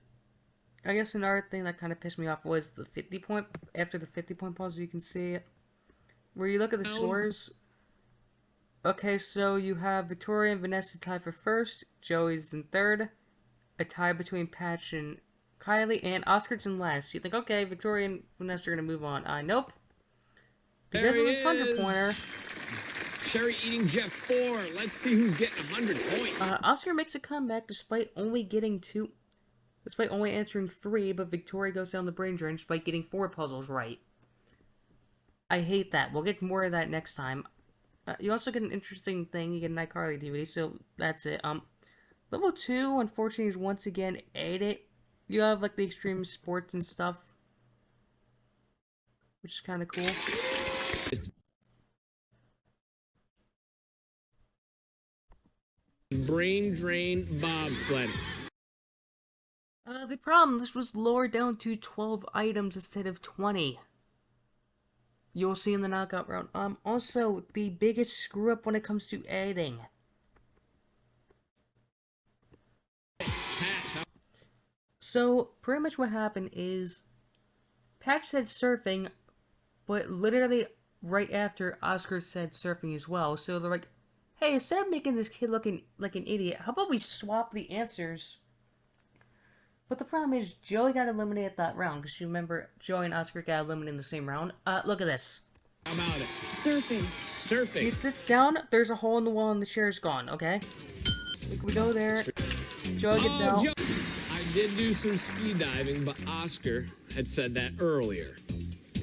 I guess another thing that kind of pissed me off was the 50-point. After the 50-point puzzle, you can see where you look at the scores. Okay, so you have Victoria and Vanessa tied for first. Joey's in third. A tie between Patch and Kylie, and Oscar's in last. You think, okay, Victoria and Vanessa are gonna move on. Nope. Because of this 100-pointer. Cherry eating Jeff 4. Let's see who's getting 100 points. Oscar makes a comeback despite only answering 3, but Victoria goes down the brain drain despite getting 4 puzzles right. I hate that. We'll get more of that next time. You also get an interesting thing. You get an iCarly DVD, so that's it. Level 2, unfortunately, is once again aided. You have, like, the extreme sports and stuff, which is kind of cool. Brain drain bobsled. The problem, this was lowered down to 12 items instead of 20. You'll see in the knockout round. Also, the biggest screw up when it comes to editing. So, pretty much what happened is, Patch said surfing, but literally right after, Oscar said surfing as well. So they're like, hey, instead of making this kid looking like an idiot, how about we swap the answers? But the problem is, Joey got eliminated that round, because you remember, Joey and Oscar got eliminated in the same round. Look at this. How about it? Surfing. Surfing. He sits down, there's a hole in the wall, and the chair's gone, okay? We go there, Joey gets out. I did do some ski diving, but Oscar had said that earlier.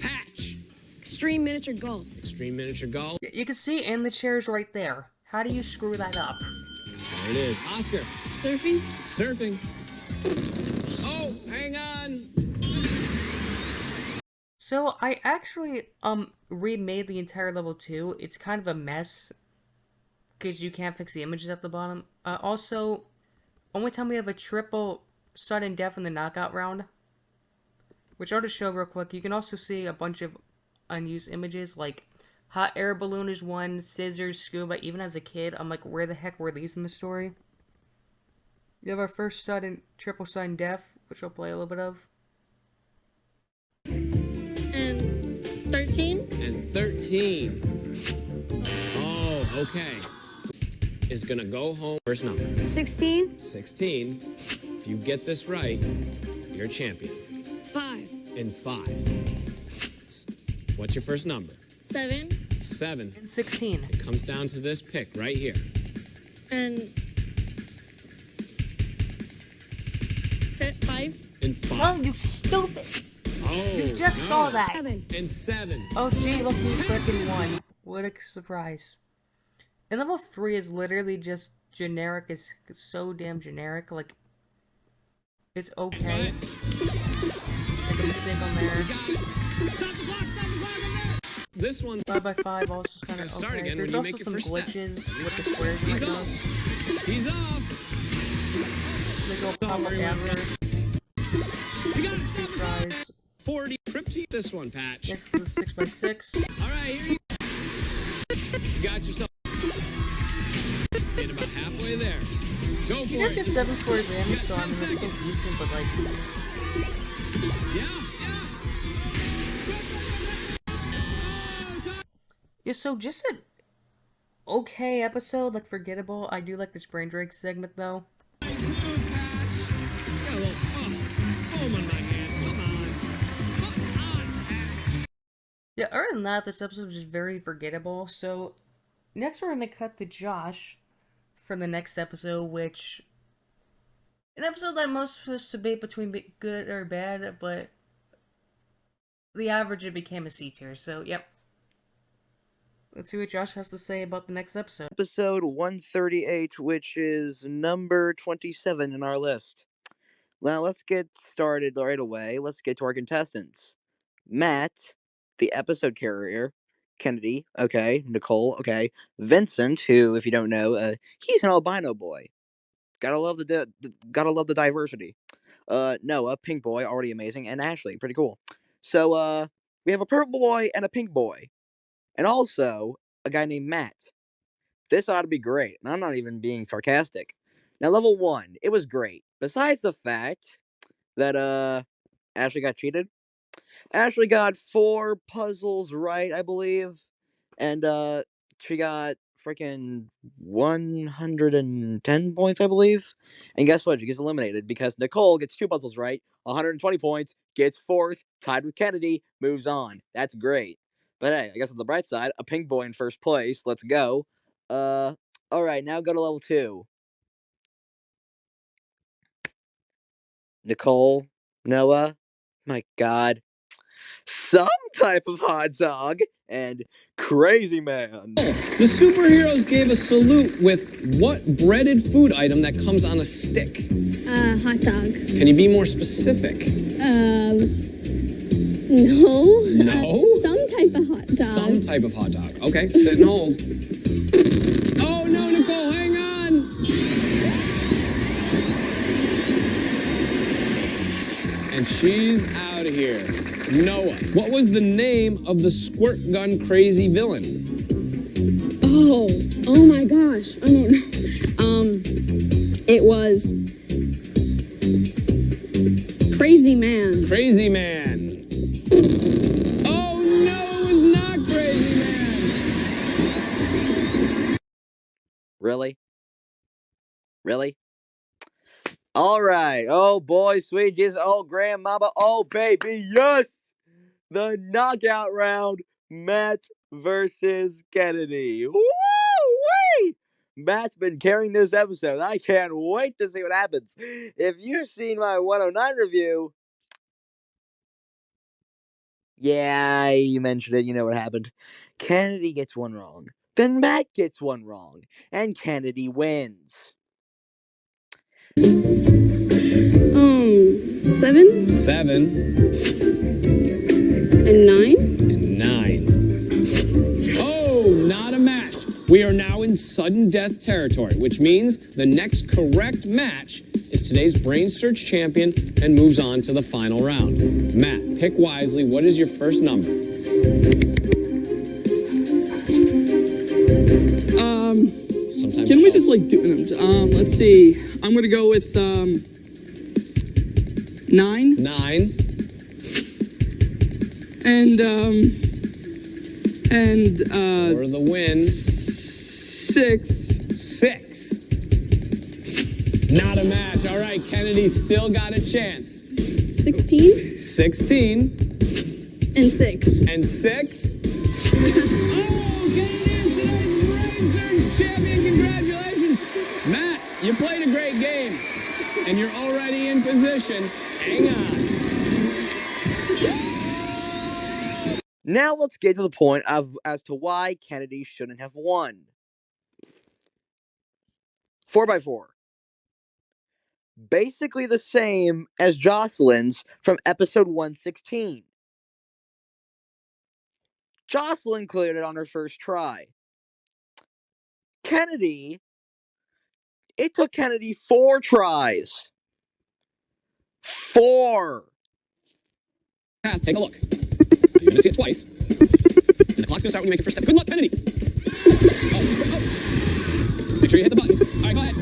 Patch. Extreme miniature golf. Extreme miniature golf. You can see, and the chair's right there. How do you screw that up? There it is. Oscar. Surfing. Surfing. Oh, hang on. So, I actually, remade the entire level 2. It's kind of a mess, because you can't fix the images at the bottom. Also, only time we have a triple sudden death in the knockout round, which I'll just show real quick. You can also see a bunch of unused images, like hot air balloon is one, scissors, scuba. Even as a kid, I'm like, where the heck were these in the story? You have our first triple sudden death, which I'll play a little bit of. And 13? And 13. Oh, okay. Is gonna go home. First number. 16? 16. If you get this right, you're a champion. 5. And 5. What's your first number? 7. 7. And 16. It comes down to this pick right here. And 5. And 5. Oh, you stupid! Oh, you just saw that. 7. And 7. Oh, gee, look who's freaking 1. What a surprise. And level 3 is literally just generic. It's so damn generic. Like, it's okay. Make a mistake on there. Stop the clock, stop the clock on there! This one 5x5 also is kind of start okay. again There's when you also make your some first glitches step. with the squares. He's right off. He's off. They go pop up after. We got to stop Tries. 40. Trip to this one, Patch. Next to the 6x6. All right, here you got yourself. Get about halfway there. Go for You guys it. get 7 square damage, so I mean, that's still decent, but like. Yeah, so just an okay episode, like forgettable. I do like this brain drake segment though. Yeah, other than that, this episode was just very forgettable. So, next we're gonna cut to Josh for the next episode, which an episode that most of us debate between good or bad, but the average it became a C tier. So, yep. Let's see what Josh has to say about the next episode. Episode 138, which is number 27 in our list. Now let's get started right away. Let's get to our contestants. Matt, the episode carrier. Kennedy, okay. Nicole, okay. Vincent, who, if you don't know, he's an albino boy. Gotta love the diversity. Noah, pink boy, already amazing, and Ashley, pretty cool. So, we have a purple boy and a pink boy, and also a guy named Matt. This ought to be great, and I'm not even being sarcastic. Now, level 1, it was great. Besides the fact that, Ashley got cheated. Ashley got 4 puzzles right, I believe. And, she got freaking 110 points, I believe. And guess what? She gets eliminated because Nicole gets 2 puzzles right, 120 points, gets 4th, tied with Kennedy, moves on. That's great. But hey, I guess on the bright side, a pink boy in first place. Let's go. Alright, now go to level 2. Nicole, Noah, my god. Some type of hot dog and Crazy Man. The superheroes gave a salute with what breaded food item that comes on a stick? Hot dog. Can you be more specific? No. No? Some type of hot dog. Some type of hot dog. Okay, sit and hold. Oh no, Nicole, hang on! And she's out of here. Noah, what was the name of the squirt gun crazy villain? Oh my gosh. I don't know. It was Crazy Man. Crazy Man. Oh no, it was not Crazy Man. Really? Really? Alright. Oh boy, sweet Jesus. Oh grandmama. Oh baby. Yes! The knockout round. Matt versus Kennedy. Woo-wee! Matt's been carrying this episode. I can't wait to see what happens. If you've seen my 109 review, yeah, you mentioned it. You know what happened. Kennedy gets one wrong. Then Matt gets one wrong. And Kennedy wins. 7? 7. And 9? And 9. Oh, not a match. We are now in sudden death territory, which means the next correct match is today's Brainsurge champion and moves on to the final round. Matt, pick wisely. What is your first number? Sometimes Can we just like do let's see. I'm gonna go with 9. 9. And for the win. 6. 6. Not a match. All right, Kennedy still got a chance. 16? 16. And 6. And 6. Champion, congratulations. Matt, you played a great game, and you're already in position. Hang on. Now let's get to the point as to why Kennedy shouldn't have won. 4x4. Basically the same as Jocelyn's from episode 116. Jocelyn cleared it on her first try. Kennedy, it took Kennedy 4 tries. 4. Take a look. You're going to see it twice. And the clock's going to start when you make your first step. Good luck, Kennedy. Oh. Make sure you hit the buttons. All right, go ahead.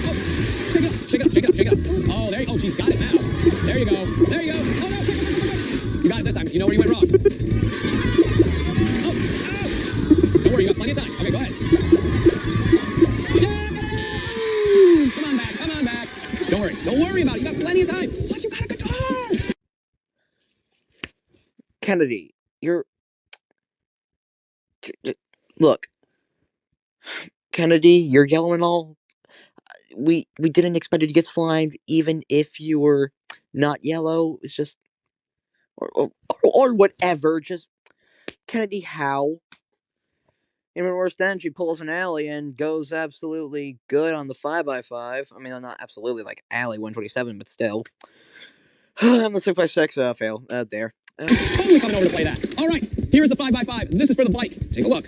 Oh, shake it up. Oh, there you go. Oh, she's got it now. There you go. Oh, no. You got it this time. You know where you went wrong. Oh. Don't worry, you got plenty of time. Okay, go ahead. Come on back. Don't worry about it. You got plenty of time. Plus, you got a guitar. Kennedy, you're... Look. Kennedy, you're yellow and all. We didn't expect you to get slimed, even if you were not yellow. It's just... Or whatever. Just... Kennedy, how? Even worse then, she pulls an Allie and goes absolutely good on the 5x5. I mean, not absolutely like Allie 127, but still. And the 6x6 fail. There. Totally coming over to play that. All right, here's the 5x5. This is for the bike. Take a look.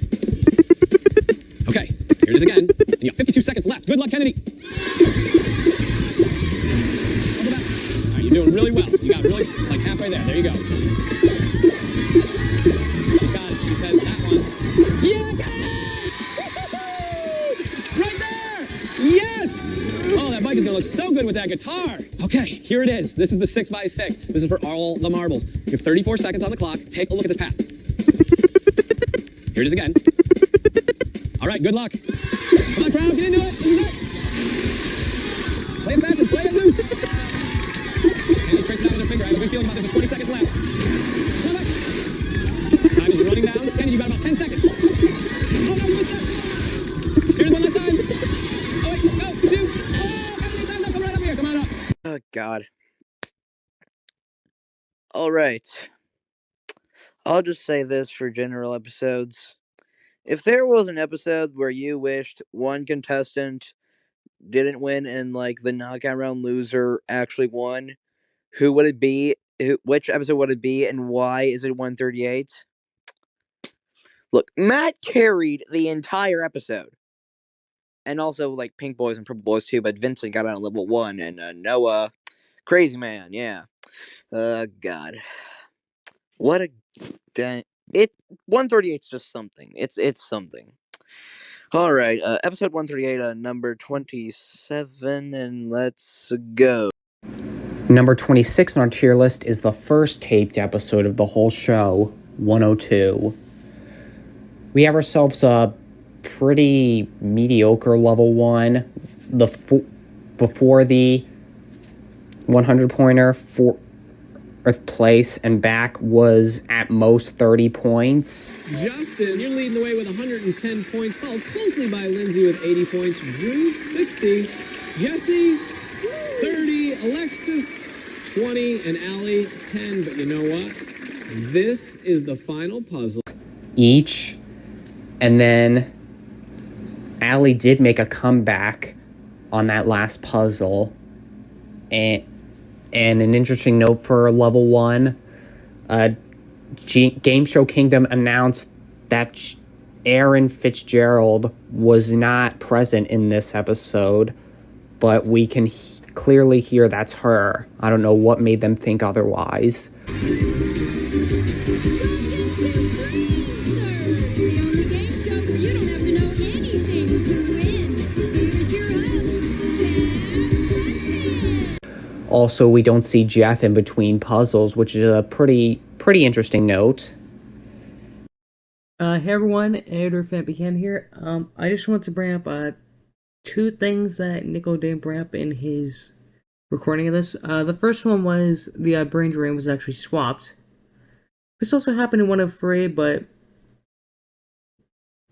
Okay, here it is again. And you have 52 seconds left. Good luck, Kennedy. All right, you're doing really well. You got really, like, halfway there. There you go. She's got it. She says that one. Yeah, got it! Right there! Yes! Oh, that bike is going to look so good with that guitar. Okay, here it is. This is the 6x6. This is for all the marbles. You have 34 seconds on the clock. Take a look at this path. Here it is again. All right, good luck. Come on, crowd, get into it. This is it. Play it fast and play it loose. And you trace it out with your finger. I have a good feeling about this. There's 20 seconds left. Come on. Time is running down. Kenny, you got about 10 seconds. Oh, no, you missed it. Here's one last time. Oh, wait, go, do. Oh, Kenny, time's up. Come right up here. Come on up. Oh, God. All right. I'll just say this for general episodes. If there was an episode where you wished one contestant didn't win and, like, the knockout round loser actually won, who would it be? Which episode would it be, and why is it 138? Look, Matt carried the entire episode. And also, like, Pink Boys and Purple Boys, too, but Vincent got out on level 1, and Noah, crazy man, yeah. God. What a... 138's just something. It's something. All right, episode 138, number 27, and let's go. Number 26 on our tier list is the first taped episode of the whole show, 102. We have ourselves a pretty mediocre level 1. Before the 100-pointer, 4th place and back was at most 30 points. Justin, you're leading the way with 110 points, followed closely by Lindsay with 80 points, Drew 60, Jesse 30, Alexis 20, and Allie 10. But you know what? This is the final puzzle. Each. And then Allie did make a comeback on that last puzzle. And an interesting note for level 1, Game Show Kingdom announced that Aaron Fitzgerald was not present in this episode, but we can clearly hear that's her. I don't know what made them think otherwise. Also, we don't see Jeff in between puzzles, which is a pretty interesting note. Hey everyone, Editor Fan Began here. I just want to bring up two things that Nico didn't bring up in his recording of this. The first one was the brain drain was actually swapped. This also happened in 103, but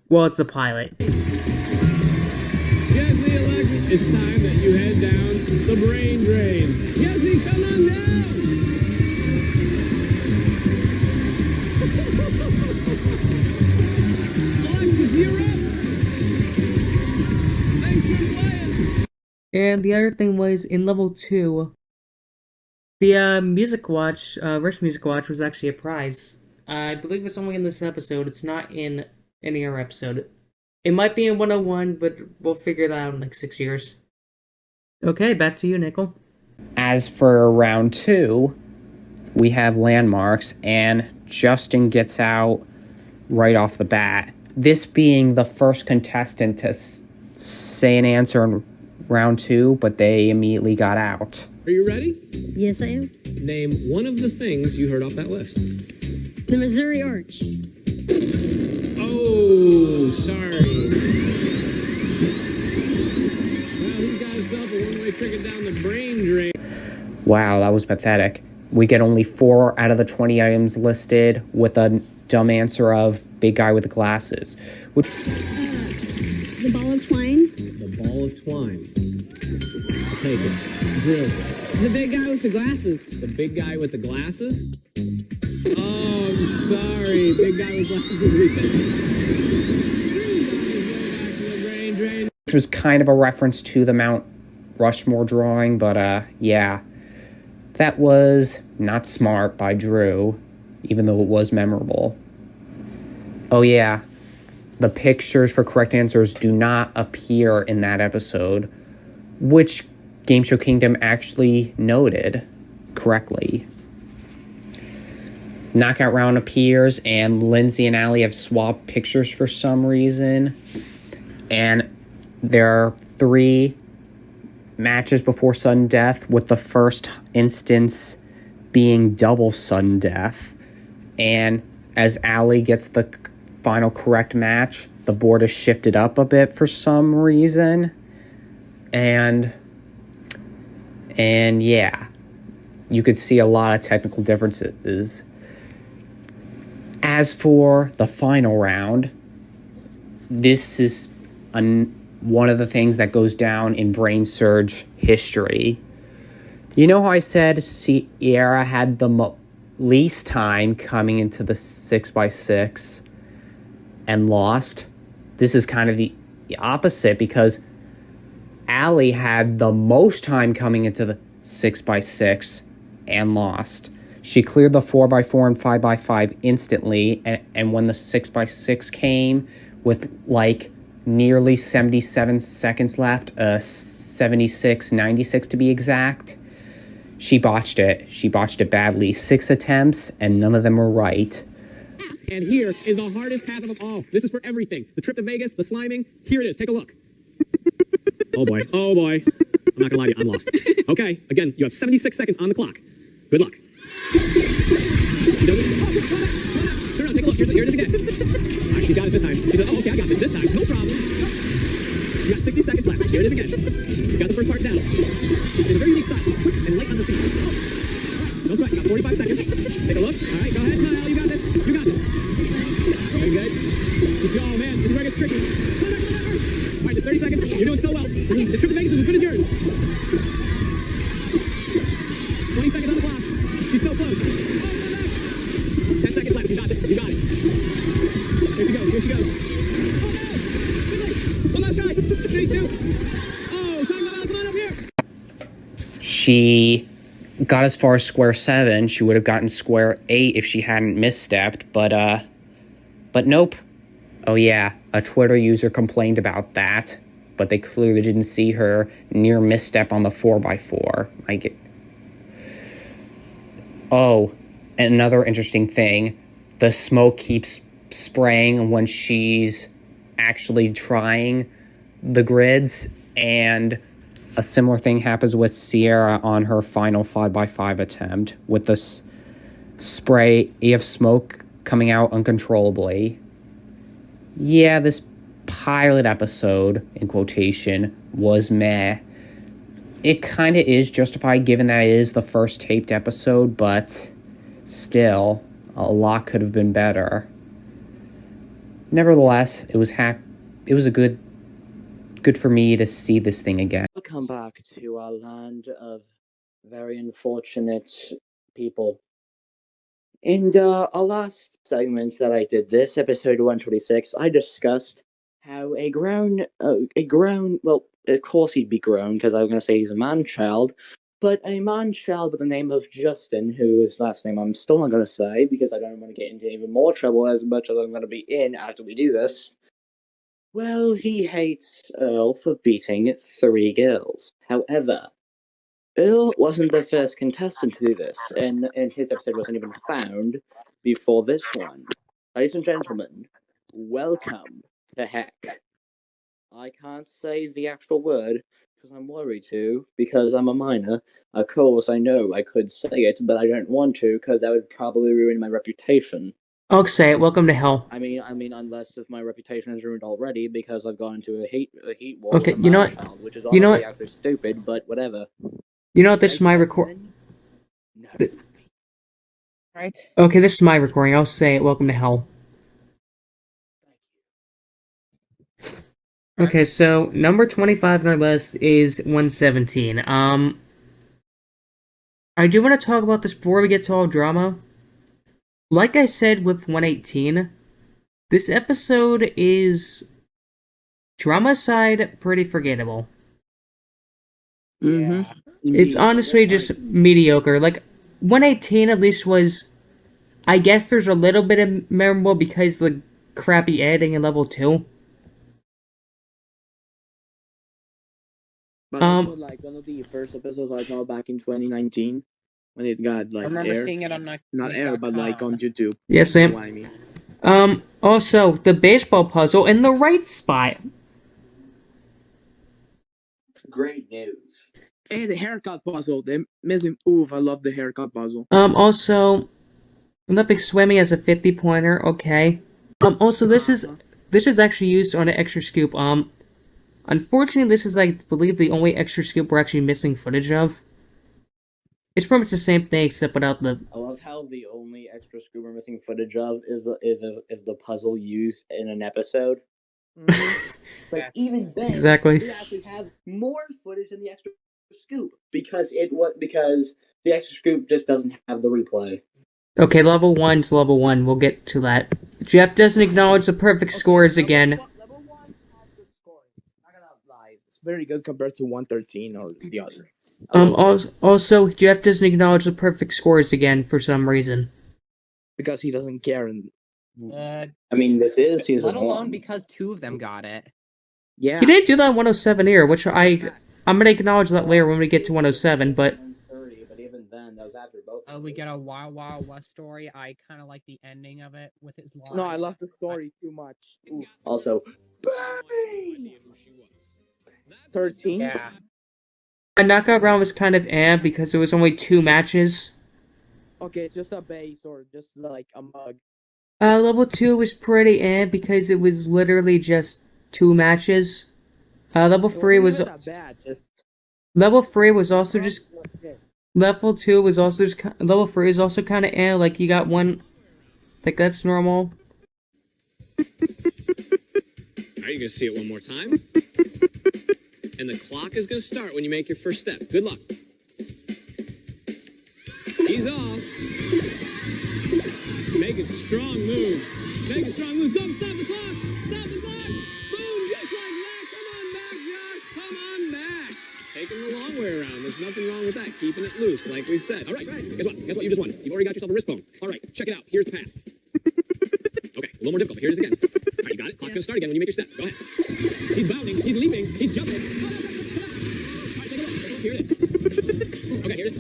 well, it's the pilot. Jesse, Alexis, it's time that you head down the brain drain. Jesse, come on down! Alexis, you're up! Thanks for playing! And the other thing was, in level 2, the music watch, Verse Music Watch was actually a prize. I believe it's only in this episode, it's not in any other episode. It might be in 101, but we'll figure it out in like 6 years. Okay, back to you, Nickel. As for round 2, we have landmarks, and Justin gets out right off the bat. This being the first contestant to say an answer in round 2, but they immediately got out. Are you ready? Yes, I am. Name one of the things you heard off that list. The Missouri Arch. Oh, sorry. Well, he's got himself a one-way ticket down the brain drain. Wow, that was pathetic. We get only 4 out of the 20 items listed with a dumb answer of big guy with the glasses. The ball of twine. The ball of twine. I'll take it. Drew. The big guy with the glasses. The big guy with the glasses? Oh, I'm sorry. Big guy with glasses. which was kind of a reference to the Mount Rushmore drawing, but yeah. That was not smart by Drew, even though it was memorable. Oh yeah, the pictures for correct answers do not appear in that episode, which Game Show Kingdom actually noted correctly. Knockout round appears, and Lindsay and Allie have swapped pictures for some reason. And there are 3 matches before sudden death, with the first instance being double sudden death. And as Allie gets the final correct match, the board is shifted up a bit for some reason. And yeah, you could see a lot of technical differences. As for the final round, this is one of the things that goes down in Brainsurge history. You know how I said Sierra had the least time coming into the 6x6 and lost? This is kind of the opposite, because Allie had the most time coming into the 6x6 and lost. She cleared the 4x4 and 5x5 instantly, and when the 6x6 came with like nearly 77 seconds left, 96 to be exact, she botched it. She botched it badly. 6 attempts, and none of them were right. And here is the hardest path of them all. This is for everything. The trip to Vegas, the sliming. Here it is. Take a look. Oh boy. Oh boy. I'm not gonna lie to you. I'm lost. Okay. Again, you have 76 seconds on the clock. Good luck. She does it. Oh, come on back. Turn around. Take a look. Here it is again. All right, she's got it this time. She's like, oh, okay, I got this time. No problem. You got 60 seconds left. Here it is again. You got the first part down. She's a very unique style. She's quick and light on her feet. No sweat. You got 45 seconds. Take a look. All right, go ahead. No, you got this. You got this. Very good. She's going, oh man, this is where it gets tricky. Come on back. All right, there's 30 seconds. You're doing so well. The trip to Vegas is as good as yours. 20 seconds on the clock. She's so close. Oh, come back. 10 seconds left. You got this. You got it. Here she goes. Here she goes. Oh no! One last try. 3, 2. Oh, time out. Come on up here. She got as far as square 7. She would have gotten square 8 if she hadn't misstepped, but nope. Oh yeah, a Twitter user complained about that, but they clearly didn't see her near misstep on the 4x4. Oh, and another interesting thing, the smoke keeps spraying when she's actually trying the grids, and a similar thing happens with Sierra on her final 5x5 attempt with the spray of smoke coming out uncontrollably. Yeah, this pilot episode, in quotation, was meh. It kind of is justified given that it is the first taped episode, but still, a lot could have been better. Nevertheless, it was a good for me to see this thing again. Welcome back to our land of very unfortunate people. In our last segment that I did, this episode 126, I discussed how a grown, well, of course he'd be grown, because I was going to say he's a man-child, but a man-child by the name of Justin, whose last name I'm still not going to say, because I don't want to get into even more trouble as much as I'm going to be in after we do this. Well, he hates Earl for beating 3 girls. However, Earl wasn't the first contestant to do this, and his episode wasn't even found before this one. Ladies and gentlemen, welcome to Heck. I can't say the actual word, because I'm worried to, because I'm a minor. Of course, I know I could say it, but I don't want to, because that would probably ruin my reputation. I'll say it. Welcome to hell. I mean, unless if my reputation is ruined already because I've gone into a heat war okay, with a you know what? child, which is honestly actually stupid, but whatever. You know what? This is my recording. Right? Okay, this is my recording. I'll say it. Welcome to hell. Okay, so number 25 on our list is 117. I do want to talk about this before we get to all drama. Like I said with 118, this episode is Drama side, pretty forgettable. Mm-hmm. It's honestly just mediocre. Like 118 at least was. I guess there's a little bit of memorable because the crappy editing in level 2. But also, like, one of the first episodes I saw back in 2019 when it got like I remember air. seeing it on Not air, but like on YouTube. Yeah, same. You know what I mean? Also, the baseball puzzle in the right spot. Great news. And the haircut puzzle. The missing. Oof, I love the haircut puzzle. Also, Olympic swimming as a 50-pointer. Okay. Also, this is actually used on an extra scoop. Unfortunately, this is, I believe, the only extra scoop we're actually missing footage of. It's pretty much the same thing except without the. I love how the only extra scoop we're missing footage of is the puzzle used in an episode. But even then, Exactly. we actually have more footage in the extra scoop because the extra scoop just doesn't have the replay. Okay, level 1's level 1. We'll get to that. Jeff doesn't acknowledge the perfect scores again. Level 1 has good scoring. Not gonna lie, it's very good compared to 113 or the other. Also, Jeff doesn't acknowledge the perfect scores again for some reason. Because he doesn't care. And I mean, this is season let alone 1. because 2 of them got it. Yeah. He didn't do that in 107 here, which I'm gonna acknowledge that later when we get to 107, but. But even then, that was after both. We get a Wild Wild West story. I kind of like the ending of it with his line. No, I love the story too much. Ooh. Also, 13? Yeah. My knockout round was kind of because there was only 2 matches. Okay, it's just a base or just like a mug. Level 2 was pretty because it was literally just 2 matches. Level 3 was. Not bad, just... Level 3 was also just. Level 2 was also just. Level 3 is also kind of like you got one. Like that's normal. Are you gonna see it one more time? And the clock is gonna start when you make your first step. Good luck. He's off. Making strong moves. Making strong moves. Go, stop the clock. Stop the clock. Boom, just like that. Come on back, Josh. Come on back. Taking the long way around. There's nothing wrong with that. Keeping it loose, like we said. All right. Guess what? Guess what? You just won. You've already got yourself a wrist bone. All right. Check it out. Here's the path. Okay. A little more difficult, but here it is again. All right. You got it. Clock's going to start again when you make your step. Go ahead. He's bounding. He's leaping. He's jumping. All right. Take a look. Take a look. Here it is. Okay. Here it is.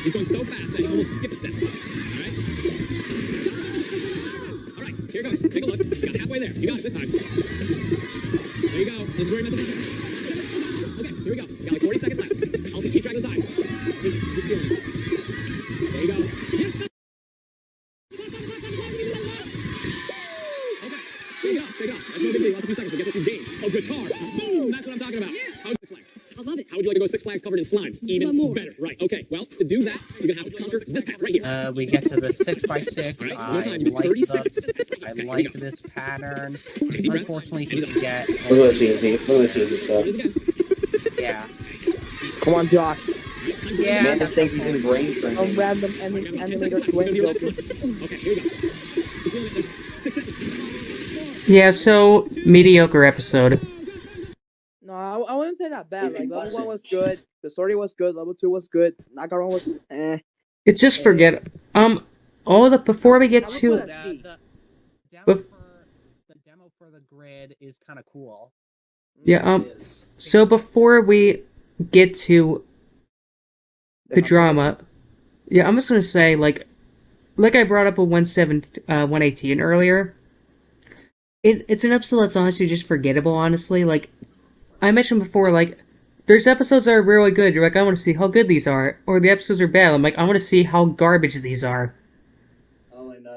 He's going so fast that he almost skipped a step. All right. All right. Here it goes. Take a look. You got halfway there. You got it this time. There you go. This is where he messes up. Okay, here we go. You got like 40 seconds left. I'll keep track of the time. Just feeling it. There you go. Yes! Okay, shake it off, shake it off. That's no big deal. That's a few seconds, but guess what you gained? A guitar. Boom! That's what I'm talking about. How's Six Flags? I love it. How would you like to go Six Flags covered in slime? Even better. Right, okay. Well, to do that, you're going to have to conquer this path right here. We get to the 6x6. All right, one more time. You get 30 seconds. I like this pattern. Unfortunately, he can get. Look at this stuff. Yeah. Come on, Josh. Yeah. Man, this thinks he's in Brainsurge. Some random animator twin. Okay, here we go. You're feeling it. There's 6 seconds. Yeah, so mediocre episode. No, I wouldn't say that bad. Like, level 1 was good. The story was good. Level 2 was good. Knockout round was It's just forget. Before we get to. The demo for the grid is kind of cool. Yeah, so before we get to the drama, yeah, I'm just gonna say, like I brought up a 118 earlier, it's an episode that's honestly just forgettable, honestly. Like, I mentioned before, like, there's episodes that are really good, you're like, I want to see how good these are, or the episodes are bad, I'm like, I want to see how garbage these are. Oh, and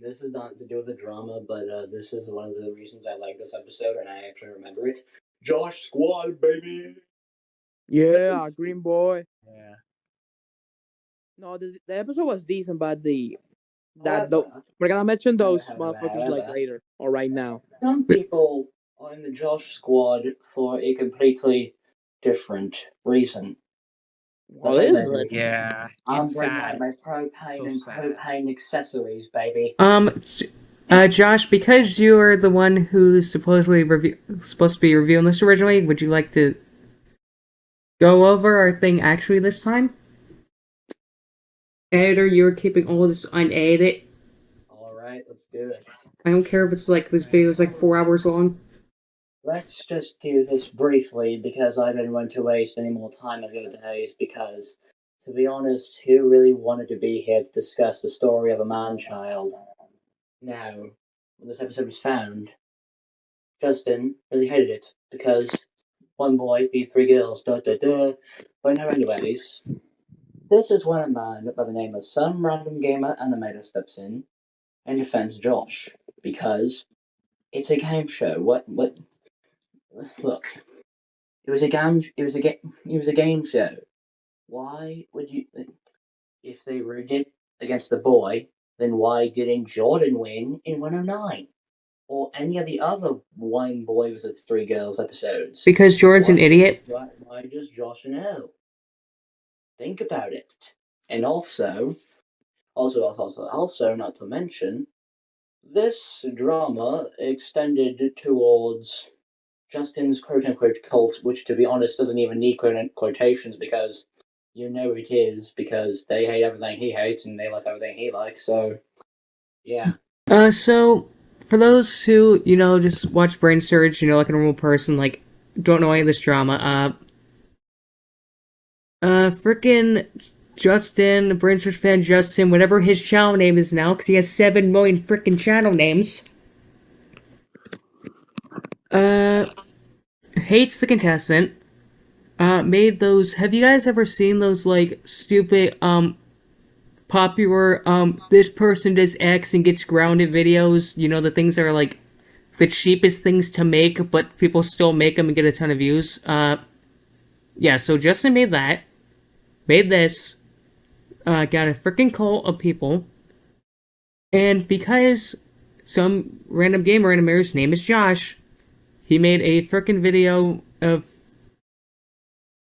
this is not to do with the drama, but this is one of the reasons I like this episode, and I actually remember it. Josh Squad, baby! Yeah, Green Boy. Yeah. No, the episode was decent, but we're gonna mention those motherfuckers like later or right now. Some people are in the Josh Squad for a completely different reason. What is it? Yeah. I'm It's bringing sad. out my propane So and sad. propane accessories, baby. Josh, because you are the one who's supposedly supposed to be reviewing this originally, would you like to go over our thing actually this time? Editor, you're keeping all this unedited. Alright, let's do it. I don't care if it's like this video is like 4 hours long. Let's just do this briefly because I didn't want to waste any more time of your days because, to be honest, who really wanted to be here to discuss the story of a man-child? Now, when this episode was found, Justin really hated it because one boy beat 3 girls, But no, anyways, this is when a man by the name of some random gamer animator steps in and defends Josh because it's a game show. What? Look, it was a game. It was a game show. Why would you? If they rigged it against the boy, then why didn't Jordan win in 109? Or any of the other one boy was at 3 girls episodes? Because Jordan's an idiot. Why just Josh and Elle? Think about it. And also, not to mention, this drama extended towards Justin's quote-unquote cult, which, to be honest, doesn't even need quotations because you know it is, because they hate everything he hates and they like everything he likes, so, yeah. So, for those who, just watch Brainsurge, like a normal person, like, don't know any of this drama, frickin' Justin, Brainsurge fan Justin, whatever his channel name is now, because he has 7 million frickin' channel names, hates the contestant, made those, have you guys ever seen those, like, stupid, popular, this person does X and gets grounded videos, the things that are, like, the cheapest things to make, but people still make them and get a ton of views, yeah, so Justin made that, made this, got a freaking cult of people, and because some random gamer animator's name is Josh, he made a freaking video of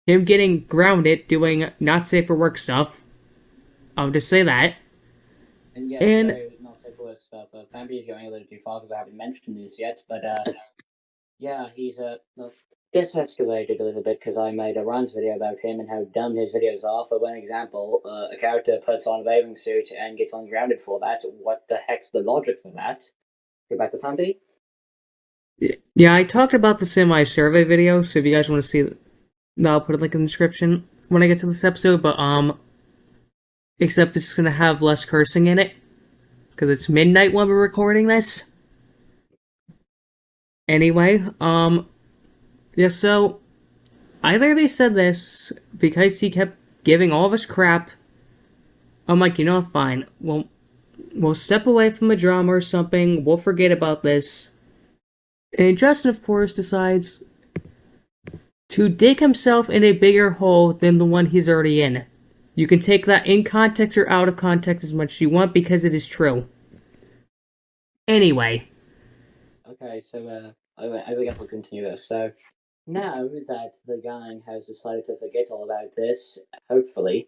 him getting grounded doing not safe for work stuff. I'll just say that. And yeah, not safe for work stuff. Fambi is going a little too far because I haven't mentioned this yet, but yeah, he's gets escalated a little bit because I made a Rant video about him and how dumb his videos are. For one example, a character puts on a bathing suit and gets ungrounded for that. What the heck's the logic for that? Go back to Fambi? Yeah, I talked about this in my survey video, so if you guys want to see it, I'll put a link in the description when I get to this episode, but, except it's gonna have less cursing in it, because it's midnight when we're recording this. Anyway, yeah, so, I literally said this because he kept giving all of us crap. I'm like, fine, we'll step away from the drama or something, we'll forget about this. And Justin, of course, decides to dig himself in a bigger hole than the one he's already in. You can take that in context or out of context as much as you want because it is true. Anyway. Okay, so I guess we'll continue this. So, now that the gang has decided to forget all about this, hopefully,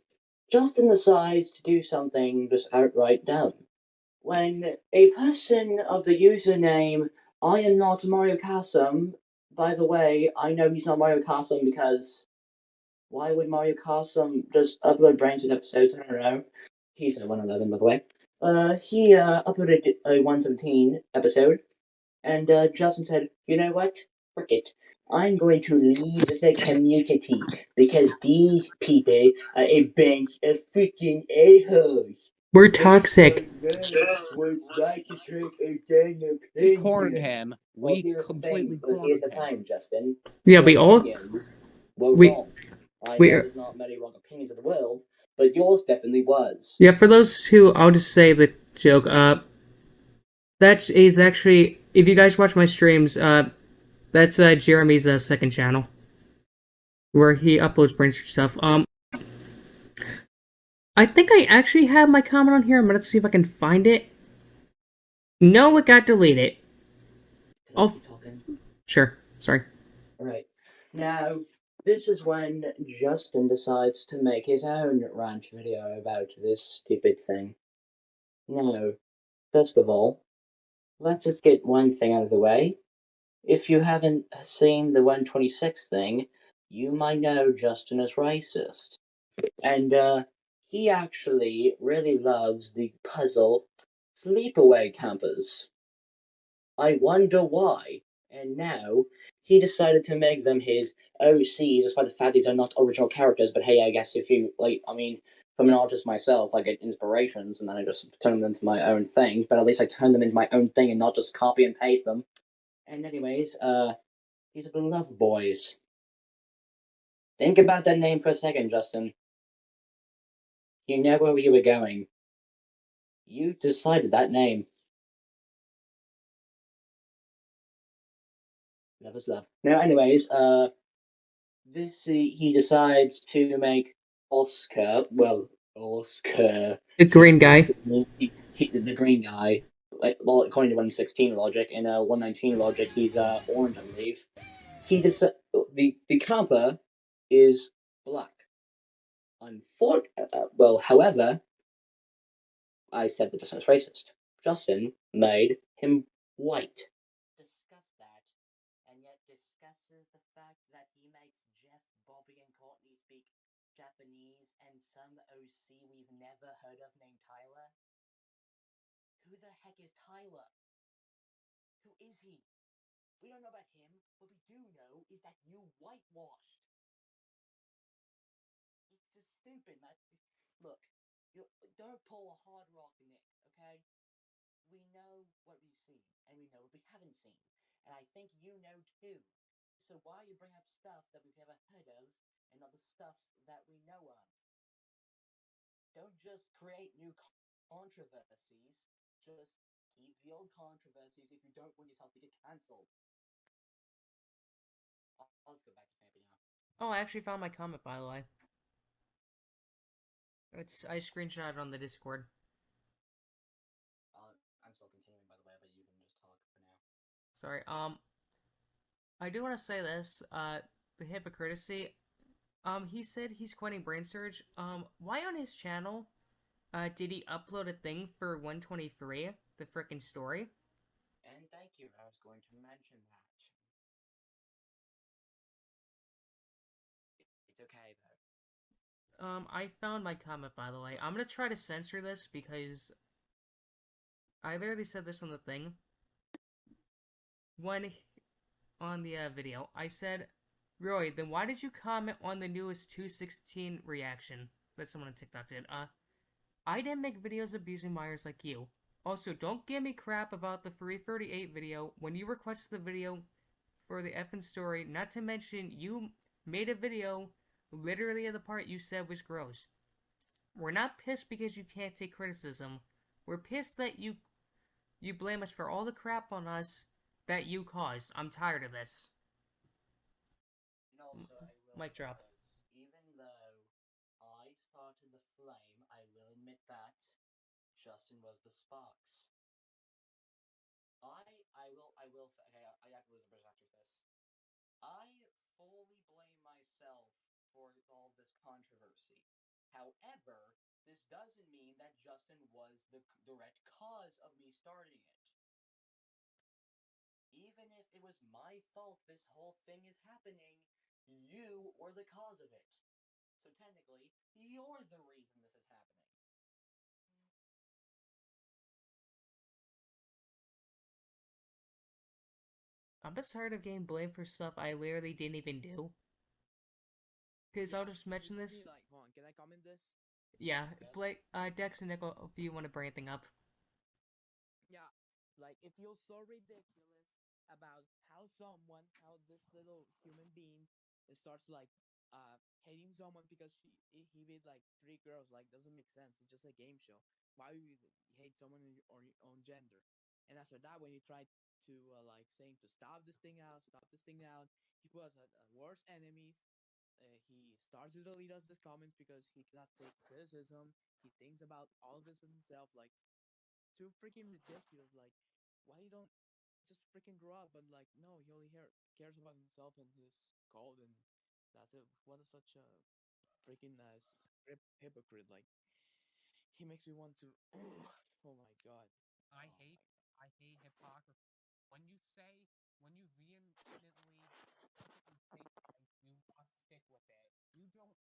Justin decides to do something just outright dumb. When a person of the username I am not Mario Kasum, by the way, I know he's not Mario Kasum because why would Mario Kasum just upload Brainsurge episodes? I don't know. He's a 111, by the way. He uploaded a 117 episode, and Justin said, you know what? Frick it. I'm going to leave the community because these people are a bunch of freaking a-holes. We're toxic. We cornered him. We completely cornered him. Here's the thing, Justin. Yeah, we all... were wrong. I know there's not many wrong opinions of the world, but yours definitely was. Yeah, for those who... I'll just say the joke. That is actually... If you guys watch my streams, that's Jeremy's second channel. Where he uploads Brainsurge stuff. I think I actually have my comment on here. I'm gonna see if I can find it. No, it got deleted. Oh, sure. Sorry. Alright. Now, this is when Justin decides to make his own Rant video about this stupid thing. Now, first of all, let's just get one thing out of the way. If you haven't seen the 126 thing, you might know Justin is racist. And he actually really loves the puzzle Sleepaway Campers. I wonder why. And now he decided to make them his OCs, despite the fact these are not original characters. But hey, I guess if you like, I mean, if I'm an artist myself, I get inspirations and then I just turn them into my own thing. But at least I turn them into my own thing and not just copy and paste them. And anyways, these are the Love Boys. Think about that name for a second, Justin. You know where you were going. You decided that name. Love is love. No, anyways, this he decides to make Oscar. Well, Oscar. The green guy. The green guy. Like, well, according to 116 logic, in 119 logic, he's orange, I believe. He the camper is black. However, I said that Justin is racist. Justin made him white. Discuss that, and yet discusses the fact that he makes Jeff, Bobby, and Courtney speak Japanese and some OC we've never heard of named Tyler. Who the heck is Tyler? Who is he? We don't know about him. What we do know is that you whitewashed. It's just stupid, man. Look, don't pull a hard rock, Nick, okay? We know what we've seen, and we know what we haven't seen. And I think you know too. So why you bring up stuff that we've never heard of, and not the stuff that we know of? Don't just create new controversies. Just keep the old controversies if you don't want yourself to get cancelled. I'll just go back to Fampy now. Oh, I actually found my comment, by the way. I screenshot it on the Discord. I'm still continuing, by the way, but you can just talk for now. Sorry. I do want to say this. The hypocrisy. He said he's quitting Brainsurge. Why on his channel, did he upload a thing for 123, the frickin' story? And thank you. I was going to mention that. It's okay though. I found my comment, by the way. I'm gonna try to censor this because I literally said this on the thing. On the video, I said, Roy, then why did you comment on the newest 216 reaction that someone on TikTok did? I didn't make videos abusing minors like you. Also, don't give me crap about the 338 video when you requested the video for the effing story, not to mention you made a video literally at the part you said was gross. We're not pissed because you can't take criticism. We're pissed that you blame us for all the crap on us that you caused. I'm tired of this. And also, I will Mic drop. Even though I started the flame, I will admit that Justin was the sparks. I will say, okay, I have to lose a bit after this. I fully blame myself for all this controversy. However, this doesn't mean that Justin was the direct cause of me starting it. Even if it was my fault this whole thing is happening, you were the cause of it. So technically, you're the reason this is happening. I'm just tired of getting blamed for stuff I literally didn't even do. Because I'll just mention this. Like, hold on, can I comment this? Yeah, Blake, Dex and Nickel, if you want to bring anything up. Yeah, like it feels so ridiculous about how this little human being starts like hating someone because he with like 3 girls. Like, doesn't make sense. It's just a game show. Why would you hate someone or your own gender? And after that, when he tried to like saying to stop this thing out, he was at worst enemies. He starts to delete us his comments because he cannot take criticism. He thinks about all of this with himself. Like, too freaking ridiculous. Like, why you don't just freaking grow up? But like, no, he only cares about himself and his code, and that's it. What a such a freaking hypocrite. Like, he makes me want to. Oh my god. I hate hypocrisy when you vehemently think you must stick with it, you don't.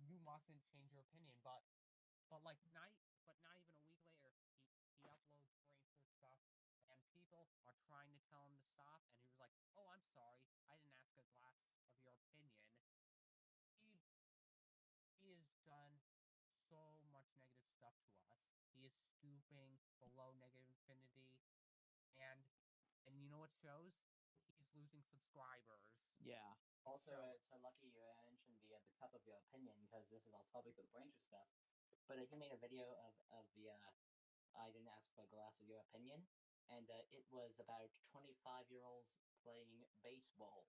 You mustn't change your opinion. But like not even a week later, he uploads Brainsurge stuff, and people are trying to tell him to stop, and he was like, "Oh, I'm sorry, I didn't ask a glass of your opinion." He has done so much negative stuff to us. He is stooping below negative infinity, and you know what shows? He's losing subscribers. Yeah. Also, it's lucky you mentioned the top of your opinion, because this is all topic of the Brainsurge stuff. But he made a video of the I didn't ask for a glass of your opinion, and it was about 25-year-olds playing baseball.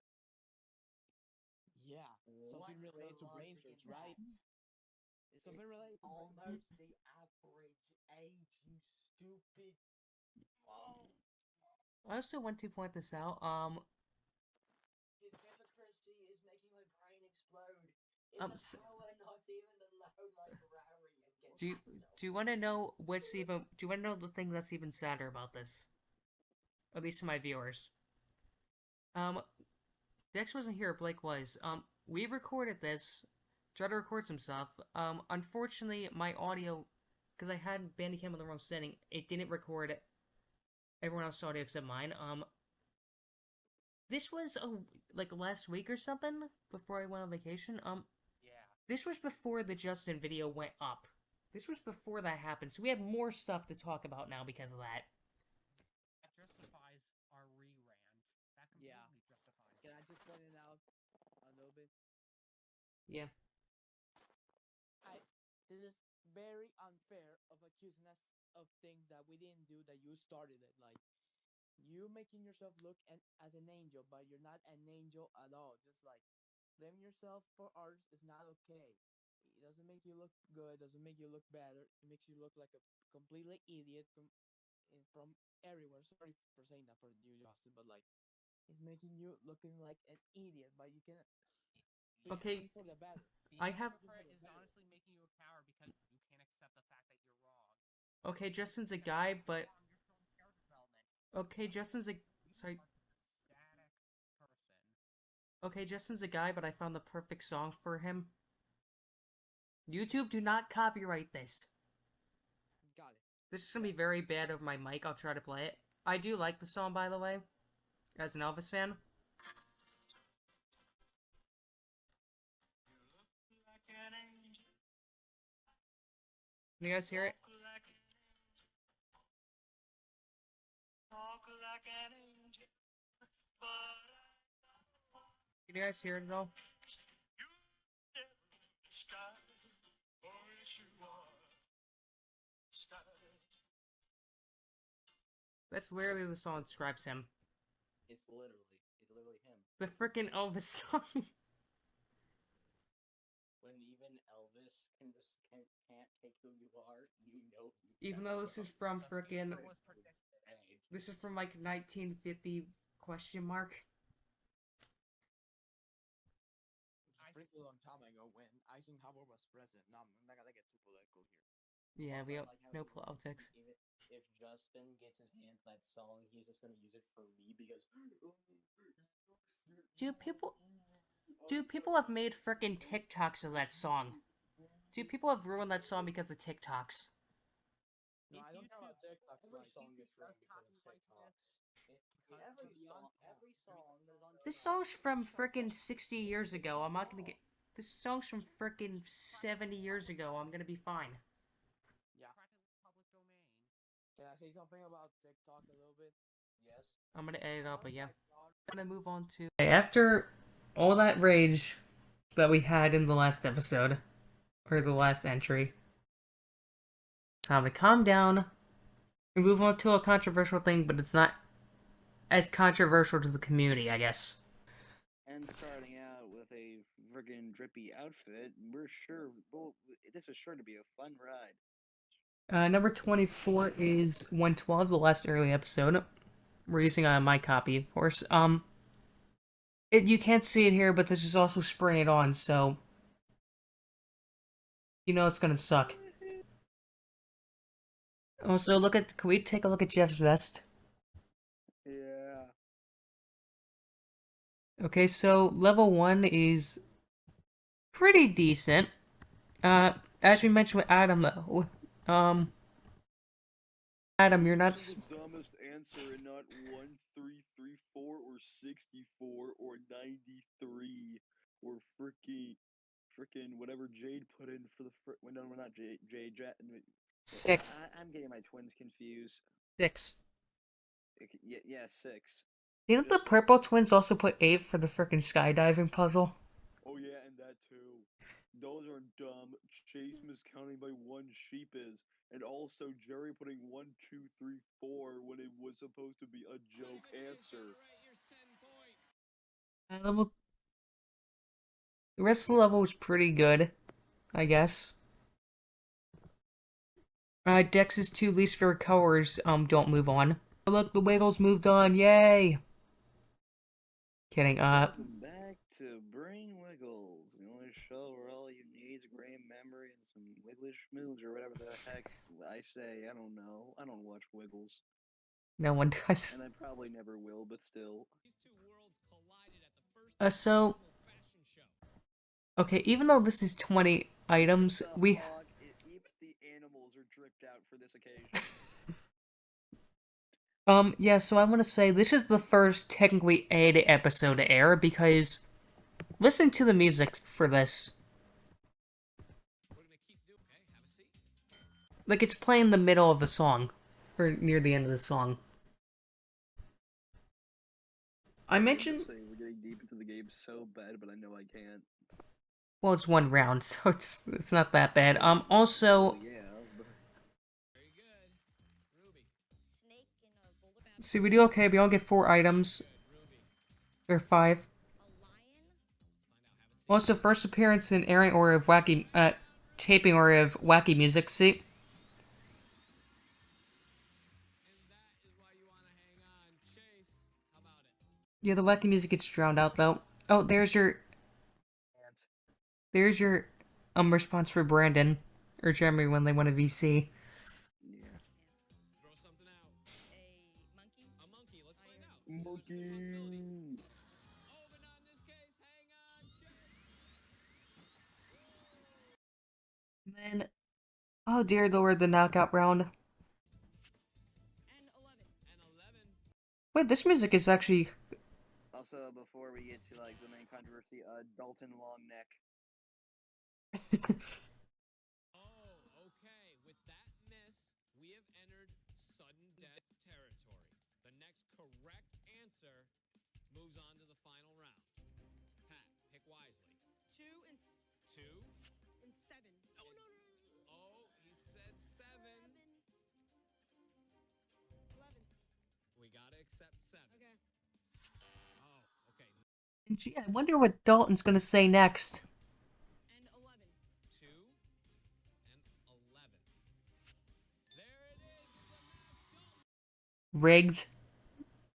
Yeah, something related to Brainsurge, right? It's something related to almost the average age, you stupid. Oh. I also want to point this out. His hypocrisy is making my brain explode. It's not even the loud like Rowry. Do you want to know what's even? Do you want to know the thing that's even sadder about this? At least to my viewers. Dex wasn't here. Blake was. We recorded this. Tried to record some stuff. Unfortunately, my audio, because I had Bandicam on the wrong setting, it didn't record everyone else's audio except mine. This was like last week or something before I went on vacation. Yeah. This was before the Justin video went up. This was before that happened, so we have more stuff to talk about now because of that. That justifies our re-rant. That completely justifies. Can I just point it out a little bit? Yeah. This is very unfair of accusing us of things that we didn't do, that you started it. Like, you making yourself look as an angel, but you're not an angel at all. Just like, blaming yourself for art is not okay. It doesn't make you look good, doesn't make you look better. It makes you look like a completely idiot from everywhere. Sorry for saying that for you, Justin, but like, it's making you looking like an idiot, but you can. Okay. For the better. I have. Is honestly making you a coward because you can't accept the fact that you're wrong. Okay, Justin's a guy, but. Okay, Justin's a. Sorry. Okay, Justin's a guy, but I found the perfect song for him. YouTube, do not copyright this. Got it. This is gonna be very bad over my mic. I'll try to play it. I do like the song, by the way, as an Elvis fan. Can you guys hear it? Can you guys hear it at all? That's literally the song that describes him. It's literally him. The frickin' Elvis song. When even Elvis can't take who you are, you know. Even though this is from frickin'. This is from like 1950 question mark. It's a pretty long time ago when Eisenhower was president. No, I'm not gonna get too political here. Yeah, Also, we have like no politics. Even if Justin gets his hands on that song, he's just gonna use it for me because. Dude, people have made frickin' TikToks of that song. Dude, people have ruined that song because of TikToks. No, I don't know how TikToks Every like. song gets ruined because of TikToks. Every song is on. This song's from frickin' 60 years ago. I'm not gonna get. This song's from frickin' 70 years ago. I'm gonna be fine. Yeah. Can I say something about TikTok a little bit? Yes. I'm gonna edit up, but yeah. I'm gonna move on to. After all that rage that we had in the last episode, or the last entry, time to calm down and move on to a controversial thing, but it's not as controversial to the community, I guess. And starting out with a friggin' drippy outfit, this is sure to be a fun ride. Number 24 is 112, the last early episode. We're using my copy, of course. You can't see it here, but this is also spraying it on, so you know it's gonna suck. Also, can we take a look at Jeff's vest? Okay, so level 1 is pretty decent. As we mentioned with Adam, though, Adam, you're not. The dumbest answer and not 1334 or 64 or 93 or frickin' whatever Jade put in for the no, we're not Jade. 6. I'm getting my twins confused. 6. Yeah, 6. Didn't the purple twins also put 8 for the frickin' skydiving puzzle? Oh yeah, and that too. Those are dumb. Chase miscounting by 1 sheep is, and also Jerry putting 1, 2, 3, 4 when it was supposed to be a joke answer. The rest of the level was pretty good, I guess. Dex's 2 least favorite colors, don't move on. Oh, look, the Wiggles moved on, yay! Kidding, Welcome back to Brain Wiggles, the only show where all you need is great memory and some wigglish moves or whatever the heck I say. I don't know. I don't watch Wiggles. No one does. And I probably never will, but still. So... Okay, even though this is 20 items, we... The animals are tricked out for this occasion. Yeah, so I want to say this is the first technically aired episode to air because listen to the music for this. Like it's playing the middle of the song, or near the end of the song. I mentioned. We're getting deep into the game so bad, but I know I can't. Well, it's 1 round, so it's not that bad. Also. Yeah. See, we do okay. We all get 4 items. Or 5. Also, first appearance in airing or of wacky, taping or of wacky music. See? Yeah, the wacky music gets drowned out though. Oh, there's your response for Brandon or Jeremy when they won a VC. Monkey. And then, oh dear lord, the knockout round. Wait, this music is actually. Also, before we get to like the main controversy, Dalton Longneck. Okay, with that miss, we have entered sudden death territory. The next correct answer moves on to the final round. Pat, pick wisely. 2 and 2 and 7. Oh, no. Oh, he said 7. 11. We gotta accept 7. Okay. Oh, okay. And gee, I wonder what Dalton's gonna say next. And 11. 2 and 11. There it is. Rigged.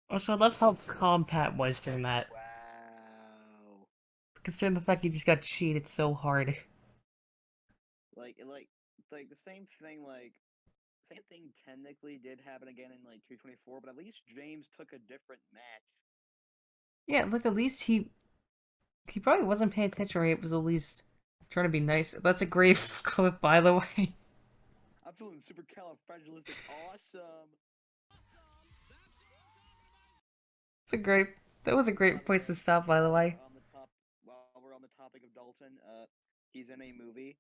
Also, I love how calm Pat was during that. Wow. Considering the fact he just got cheated so hard. Like the same thing technically did happen again in like 224, but at least James took a different match. Yeah, look, at least he probably wasn't paying attention, or he was at least trying to be nice. That's a great clip, by the way. I'm feeling supercalifragilistic awesome. That was a great place to stop, by the way. While we're on the topic of Dalton, he's in a movie.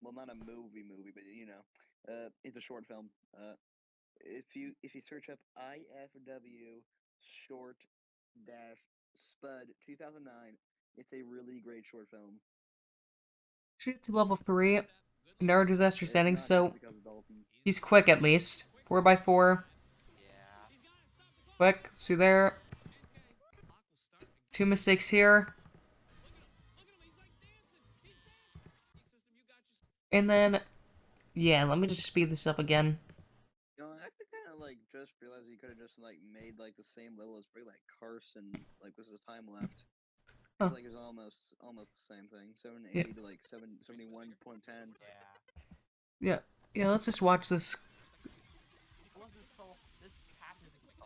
Well, not a movie, but you know, it's a short film. If you search up IFW short dash Spud 2009, it's a really great short film. Shoot to level 3. No disaster settings, so he's quick at least. 4x4. Quick, see there. 2 mistakes here. And then, yeah, let me just speed this up again. You know, I kind of like just realized he could have just like made like the same level as like Carson, like was his time left. It's like it was almost the same thing. 780 to like 71.10. Yeah, let's just watch this.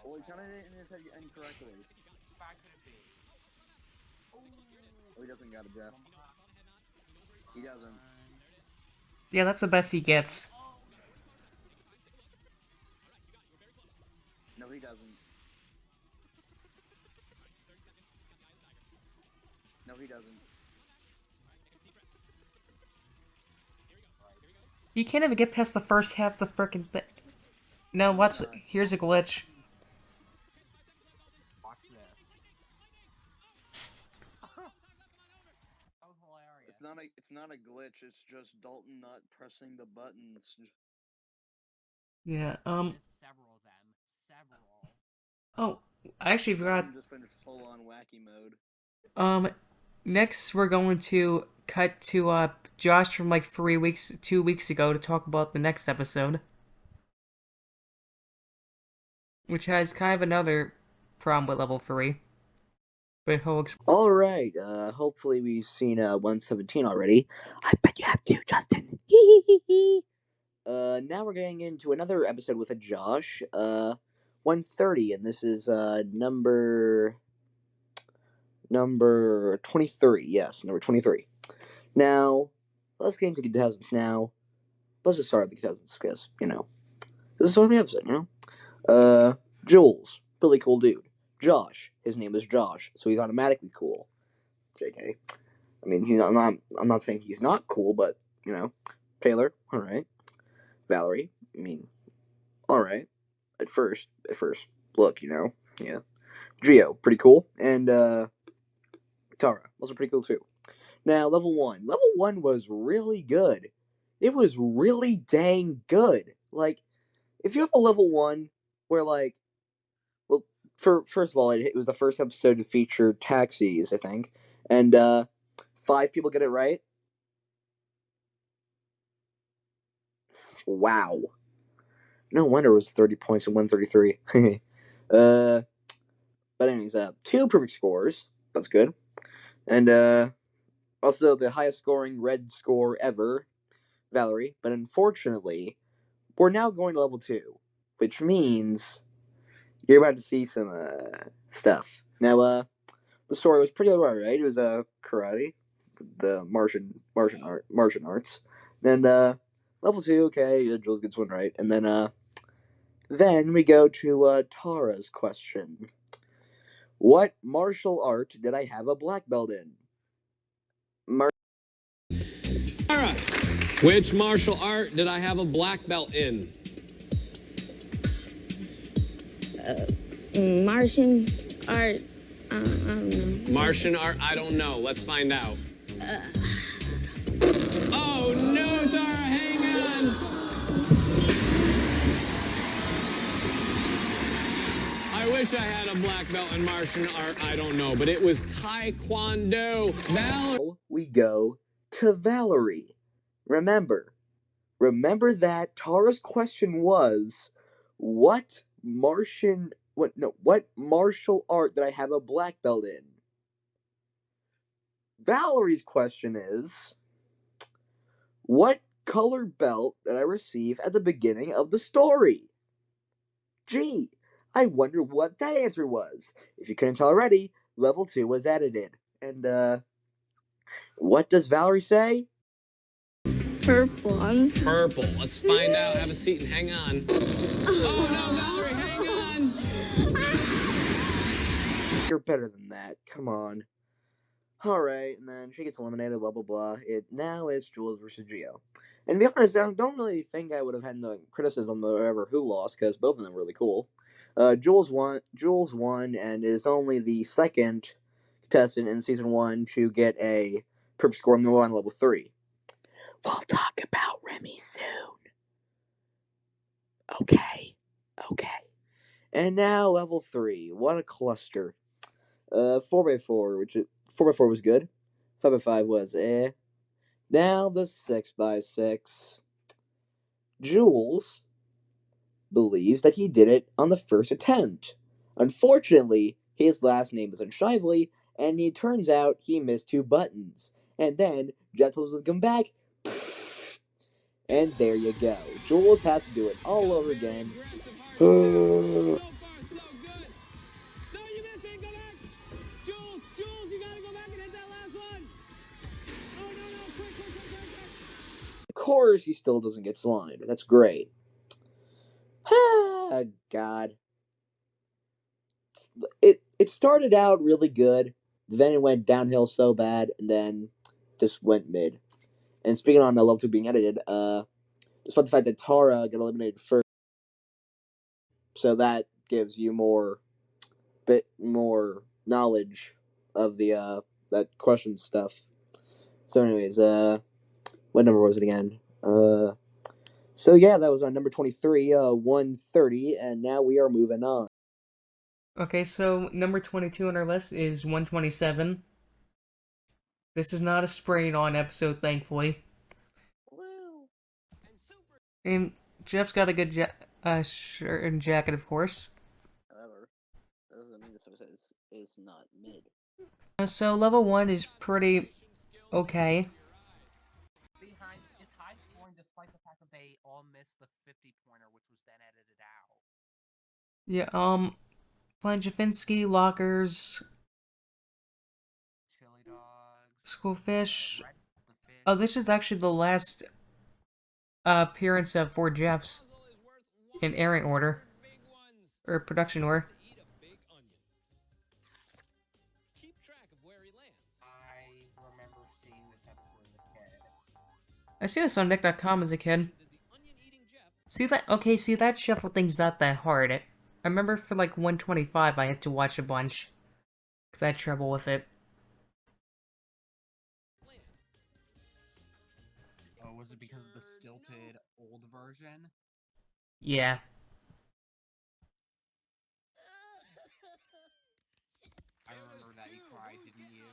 Well, he kind of didn't incorrectly. Oh, he doesn't got it, Jeff. He doesn't. Yeah, that's the best he gets. No, he doesn't. No, he doesn't. You can't even get past the first half of the frickin' thing. No, watch. Here's a glitch. Watch this. That was hilarious. It's not a glitch. It's just Dalton not pressing the buttons. Yeah. There's several of them. Several. Oh, I actually forgot. Dalton just went full on wacky mode. Next we're going to cut to Josh from like 2 weeks ago to talk about the next episode, which has kind of another problem with level 3. But he'll explain. All right. Hopefully we've seen 117 already. I bet you have too, Justin. Now we're getting into another episode with a Josh. 130, and this is number 23. Yes, number 23. Now, let's get into the contestants now. Let's just start with the contestants because, this is the episode, Jules, really cool dude. Josh, his name is Josh, so he's automatically cool. JK. I mean, I'm not saying he's not cool, but, Taylor, alright. Valerie, I mean, alright. At first, look, yeah. Gio, pretty cool. And, Tara, also pretty cool too. Now, level 1. Level 1 was really good. It was really dang good. Like, if you have a level 1 where, like, well, first of all, it was the first episode to feature taxis, I think. And, 5 people get it right. Wow. No wonder it was 30 points and 133. But anyways, 2 perfect scores. That's good. And, also the highest scoring red score ever, Valerie. But unfortunately, we're now going to level 2, which means you're about to see some, stuff. Now, the story was pretty alright. It was, karate, the Martian arts. And, level 2, okay, Jules gets one right. And then we go to, Tara's question. What martial art did I have a black belt in? Tara, which martial art did I have a black belt in? Martian art. I don't know. Martian art? I don't know. Let's find out. Oh no, Tara, hang on! I wish I had a black belt in martial art. I don't know, but it was Taekwondo. Now we go to Valerie. Remember that Tara's question was, what martial art did I have a black belt in? Valerie's question is, what color belt did I receive at the beginning of the story? Gee, I wonder what that answer was. If you couldn't tell already, level 2 was added in. And, what does Valerie say? Purple. Purple. Let's find out. Have a seat and hang on. Oh no, Valerie, hang on! You're better than that. Come on. Alright, and then she gets eliminated, blah, blah, blah. Now it's Jules versus Gio. And to be honest, I don't really think I would have had no criticism over who lost, because both of them were really cool. Jules won, and is only the second contestant in Season 1 to get a perfect score on level 3. We'll talk about Remy soon. Okay. And now level 3. What a cluster. 4x4, which 4x4 was good. 5x5 was eh. Now the 6x6. Jules believes that he did it on the first attempt. Unfortunately, his last name is Unshively, and it turns out he missed 2 buttons. And then Jeff tells him to come back. And there you go. Jules has to do it all over again. course, he still doesn't get slimed. That's great. God. It started out really good, then it went downhill so bad, and then just went mid. And speaking on the level 2 being edited, despite the fact that Tara got eliminated first, so that gives you bit more knowledge of the that question stuff. So anyways, what number was it again? So yeah, that was on number 23, 130, and now we are moving on. Okay, so number 22 on our list is 127. This is not a sprayed on episode, thankfully. And Jeff's got a good shirt and jacket, of course. However, that doesn't mean this episode is not mid. So level 1 is pretty okay. It's high scoring despite the fact that they all missed the 50-pointer, which was then edited out. Yeah, Planjafinski, Lockers, Chili dogs, Schoolfish. Oh, this is actually the last appearance of 4 Jeffs in airing order. Or production order. I remember seeing this episode as a kid. I see this on Nick.com as a kid. See that shuffle thing's not that hard. I remember for like 125 I had to watch a bunch. Because I had trouble with it. Oh, was it because of the stilted old version? Yeah. I remember that you cried, didn't you?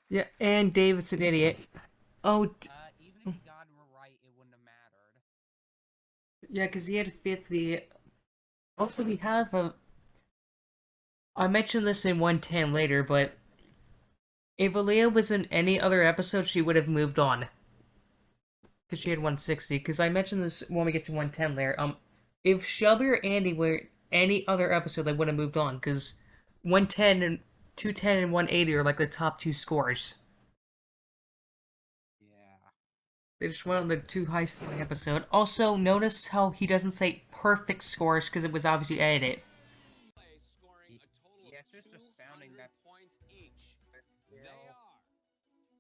Yeah, and David's an idiot. Oh. Even if you got it right, it wouldn't have mattered. Yeah, because he had 50. Also, we have a... I mentioned this in 110 later, but... if Aaliyah was in any other episode, she would have moved on. Because she had 160. Because I mentioned this when we get to 110 later. If Shelby or Andy were any other episode, they would have moved on. Because 110 and 210 and 180 are like the top 2 scores. Yeah. They just went on the 2 high scoring episode. Also, notice how he doesn't say perfect scores because it was obviously edited. Yeah, it's just astounding that points each. But still,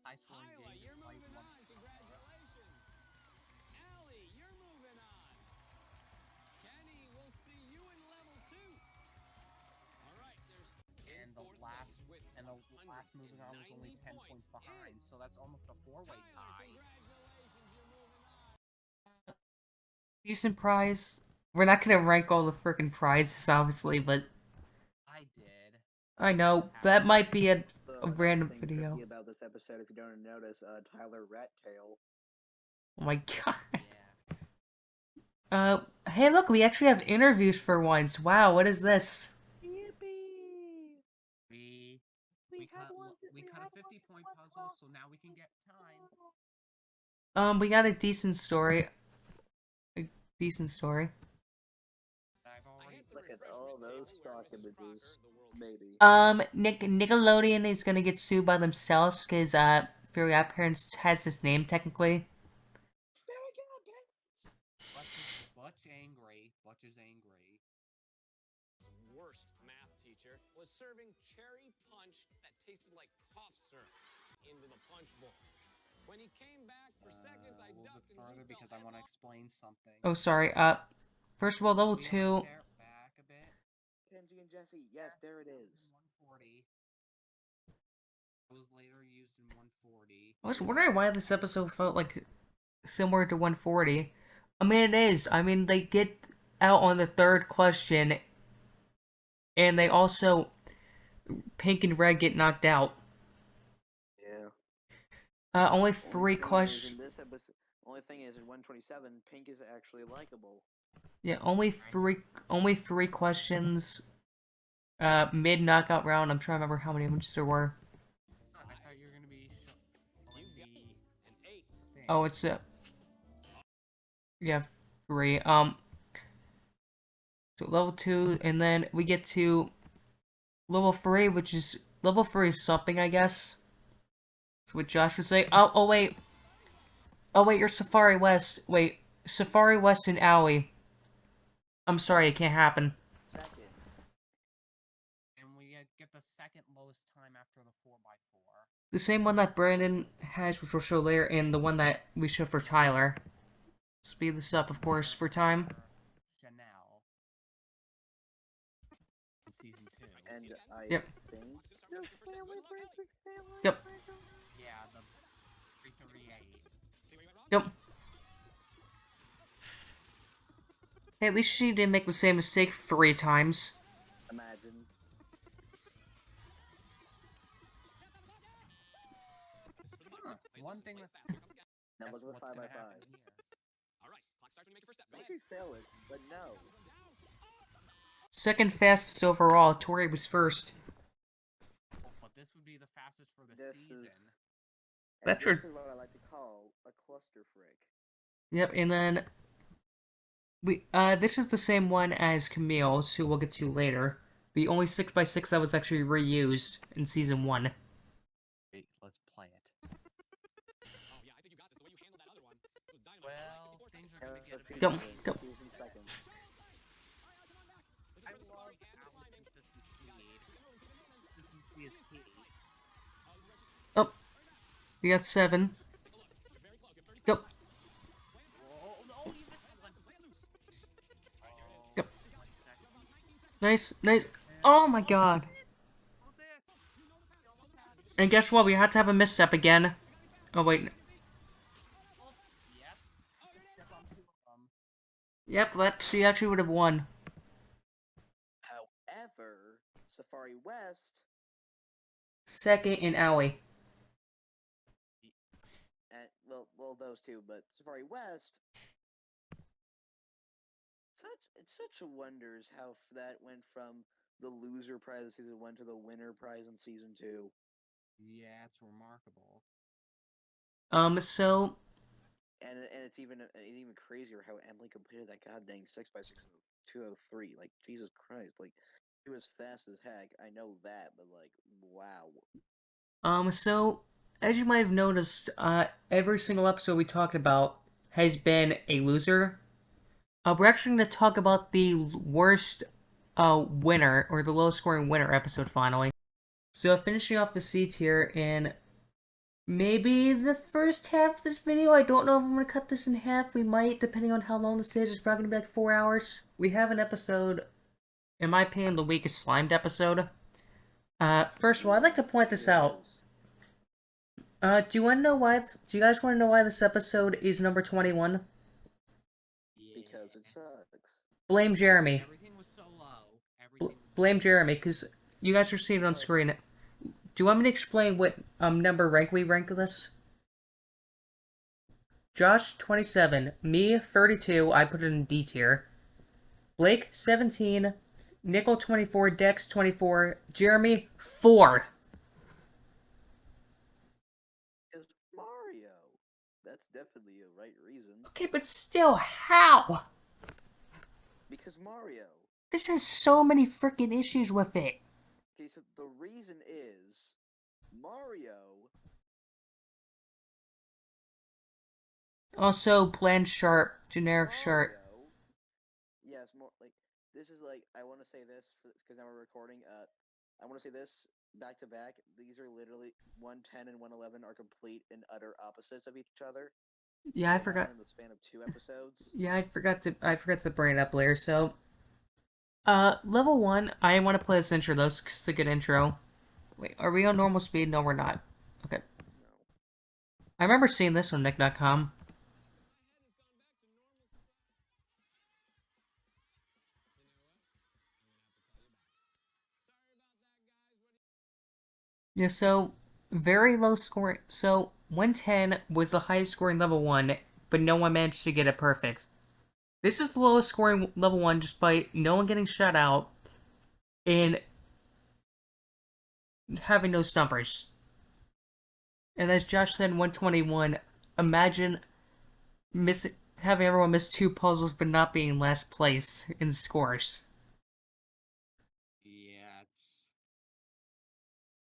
high scoring games despite one score. Allie, you're moving on. Kenny, we'll see you in level 2. All right, there's and the last moving on was only 10 points behind, so that's almost a 4-way tie. Decent prize. We're not gonna rank all the freaking prizes, obviously, but I did. I know that might be a random Thing video. tricky about this episode, if you don't notice, Tyler Rattail. Oh my god. Hey, look, we actually have interviews for once. Wow, what is this? We cut a 50-point puzzle, so now we can get time. We got a decent story. A decent story. Look at all those stock images, maybe. Nickelodeon is gonna get sued by themselves because Fairy Odd Parents has this name technically. Butch is angry. Worst math teacher was serving cherry punch that tasted like cough syrup into the punch bowl. When he came back for seconds, I ducked and further because I want to explain something. Oh, sorry. First of all, level 2. Back a bit. Kenji and Jesse, yes, there it is. 140. It was later used in 140. I was wondering why this episode felt like similar to 140. I mean, it is. I mean, they get out on the 3rd question, and they also Pink and Red get knocked out. Yeah. Only 3 questions. In this episode, only thing is, in 127, Pink is actually likable. Yeah, only three questions. Mid knockout round. I'm trying to remember how many of them there were. I thought you were gonna be Oh, it's yeah, 3. So level 2, and then we get to level 3, which is level 3 is something, I guess. That's what Josh would say. Oh wait. Oh wait, you're Safari West. Wait, Safari West and Owie. I'm sorry, it can't happen. Second. And we get the second lowest time after the 4x4. The same one that Brandon has, which we'll show later, and the one that we showed for Tyler. Speed this up, of course, for time. Chanel. In season 2. And I Yep. think the family Yep. Yeah, the 338. Yep. Hey, at least she didn't make the same mistake 3 times. Imagine. One thing that... Now look at the 5x5. Maybe fail it, but no. Second fastest overall. Tori was first. But this would be the fastest for the season. That's this is what I like to call a cluster frick. Yep, and then this is the same one as Camille's, who we'll get to later. The only 6x6 that was actually reused in season 1. Wait, let's play it. Well, things are gonna get a bit... Go, go. I love Alex's consistency is key. Oh, we got 7. Go. Go. Nice, nice. Oh my god. And guess what? We had to have a misstep again. Oh wait. Yep, she actually would have won. However, Safari West. Second in Owie. Well, those two, but Safari West. It's such a wonders how that went from the loser prize of season 1 to the winner prize in season 2. Yeah, it's remarkable. So. And it's even crazier how Emily completed that goddamn 6x6 in 2:03. Like, Jesus Christ, like, she was fast as heck. I know that, but like, wow. So, as you might have noticed, every single episode we talked about has been a loser. We're actually going to talk about the worst winner, or the lowest scoring winner episode finally. So, finishing off the C tier in maybe the first half of this video. I don't know if I'm going to cut this in half. We might, depending on how long this is. It's probably going to be like 4 hours. We have an episode, in my opinion, the weakest slimed episode. First of all, I'd like to point this out. Do you want to know why? Do you guys want to know why this episode is number 21? Because it sucks. Blame Jeremy. Everything was so low. Blame Jeremy, because you guys are seeing it on screen. Do you want me to explain what number we rank this? Josh 27, me 32. I put it in D tier. Blake 17, Nickel 24, Dex 24, Jeremy 4. That's definitely a right reason. Okay, but still, how? Because Mario. This has so many freaking issues with it. Okay, so the reason is Mario. Also, bland sharp, generic sharp. Yes, more like this is like I want to say this because now we're recording. I want to say this back to back. These are literally 110 and 111 are complete and utter opposites of each other. Yeah, I forgot. In the span of 2 episodes. Yeah, I forgot to bring it up later. So, level 1. I want to play this intro though. It's a good intro. Wait, are we on normal speed? No, we're not. Okay. No. I remember seeing this on Nick.com. Yeah, so very low scoring. So 110 was the highest scoring level 1, but no one managed to get it perfect. This is the lowest scoring level 1 despite no one getting shut out and having no stumpers. And as Josh said, 121, imagine having everyone miss 2 puzzles but not being last place in scores. Yeah, it's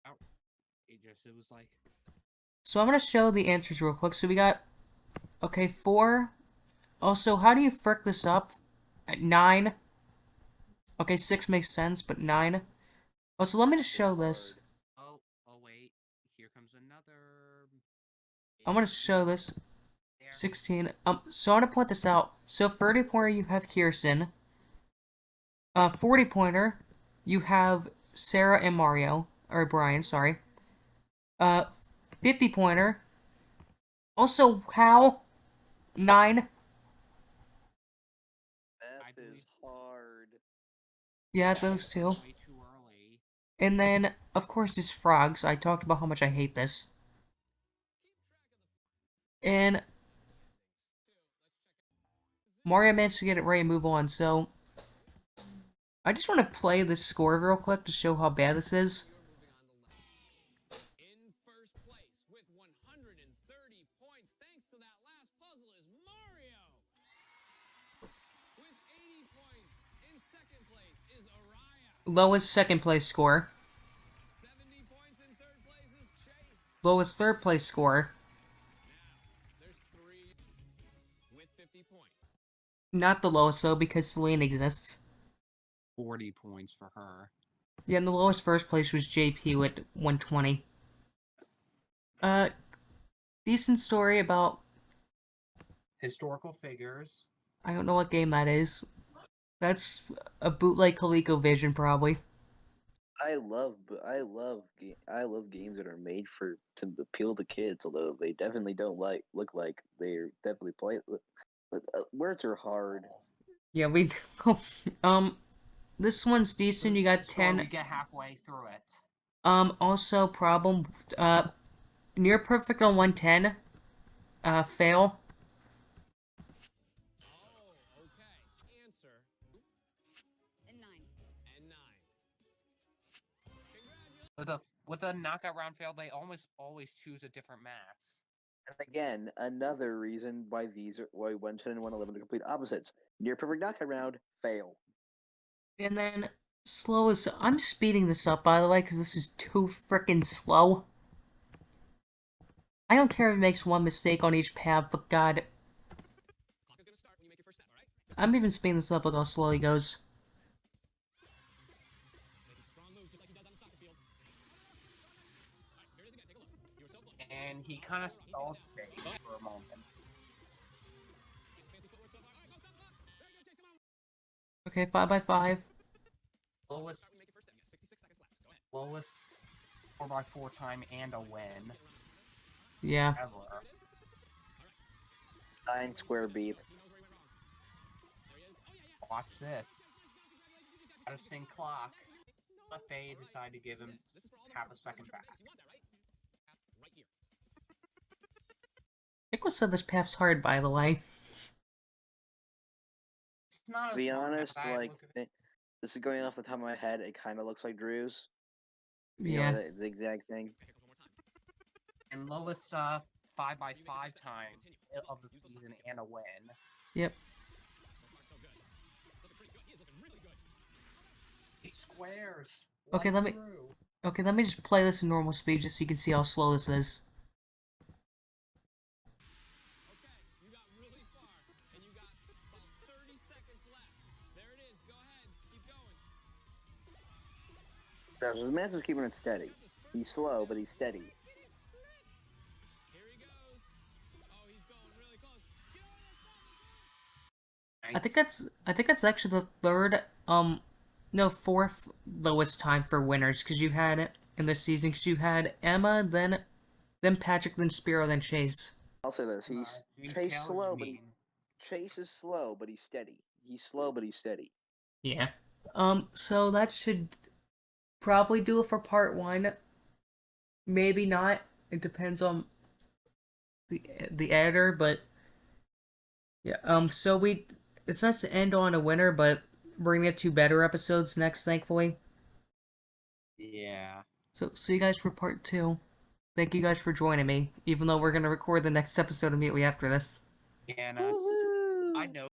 outrageous. It was like... So I'm going to show the answers real quick. So we got Okay, 4. Also, how do you frick this up? At 9. Okay, 6 makes sense, but 9. Also, let me just show this. Oh, wait. Here comes another. I want to show this. 16. So I want to point this out. So 30 pointer, you have Kirsten. 40 pointer, you have Sarah and Mario. Or Brian, sorry. 50 pointer. Also, how? 9. Math is hard. Yeah, those two. Way too early. And then, of course, it's frogs. I talked about how much I hate this. And Mario managed to get it right and move on, so I just want to play this score real quick to show how bad this is. In first place with 130 points, thanks to that last puzzle, is Mario. With 80 points, in second place is Araya. Lowest second place score. 70 points in third place is Chase. Lowest third place score. There's 3 with 50 points. Not the lowest though, because Celine exists. 40 points for her. Yeah, and the lowest first place was JP with 120. Decent story about... Historical figures. I don't know what game that is. That's a bootleg ColecoVision, probably. I love games that are made to appeal to kids, although they definitely don't look like they're definitely play. Words are hard. Yeah, we... This one's decent, you got 10... We get halfway through it. Also, problem, near perfect on 110, fail. Oh, okay. Answer. And 9. And 9. With a knockout round fail, they almost always choose a different math. And again, another reason why 110 and 111 are complete opposites. Near perfect knockout round, fail. And then, slowest... I'm speeding this up, by the way, because this is too frickin' slow. I don't care if it makes one mistake on each path, but god... I'm even speeding this up with how slow he goes. And he kind of stalls space for a moment. Okay, 5x5. Lowest 4x4 time and a win. Yeah. Ever. 9 square beep. Watch this. At a sync clock, they decide to give him half a second back. Nicholas said this path's hard, by the way. It's not To be honest, this is going off the top of my head. It kind of looks like Drew's. Yeah. The zigzag thing. And lowest 5x5 time of the season and a win. Yep. 8 squares. Okay, let me just play this in normal speed just so you can see how slow this is. You got really far, and you got about 30 seconds left. There it is. Go ahead. Keep going. The man's keeping it steady. He's slow, but he's steady. Here he goes. Oh, he's going really close. I think that's actually the third, no, fourth lowest time for winners, because you had it in this season, because you had Emma, then Patrick, then Spiro, then Chase. I'll say this: Chase is slow, but he's steady. He's slow, but he's steady. Yeah. So that should probably do it for part 1. Maybe not. It depends on the editor, but yeah. So it's nice to end on a winner, but we're gonna get 2 better episodes next, thankfully. Yeah. So see you guys for part 2. Thank you guys for joining me, even though we're gonna record the next episode immediately after this. And I know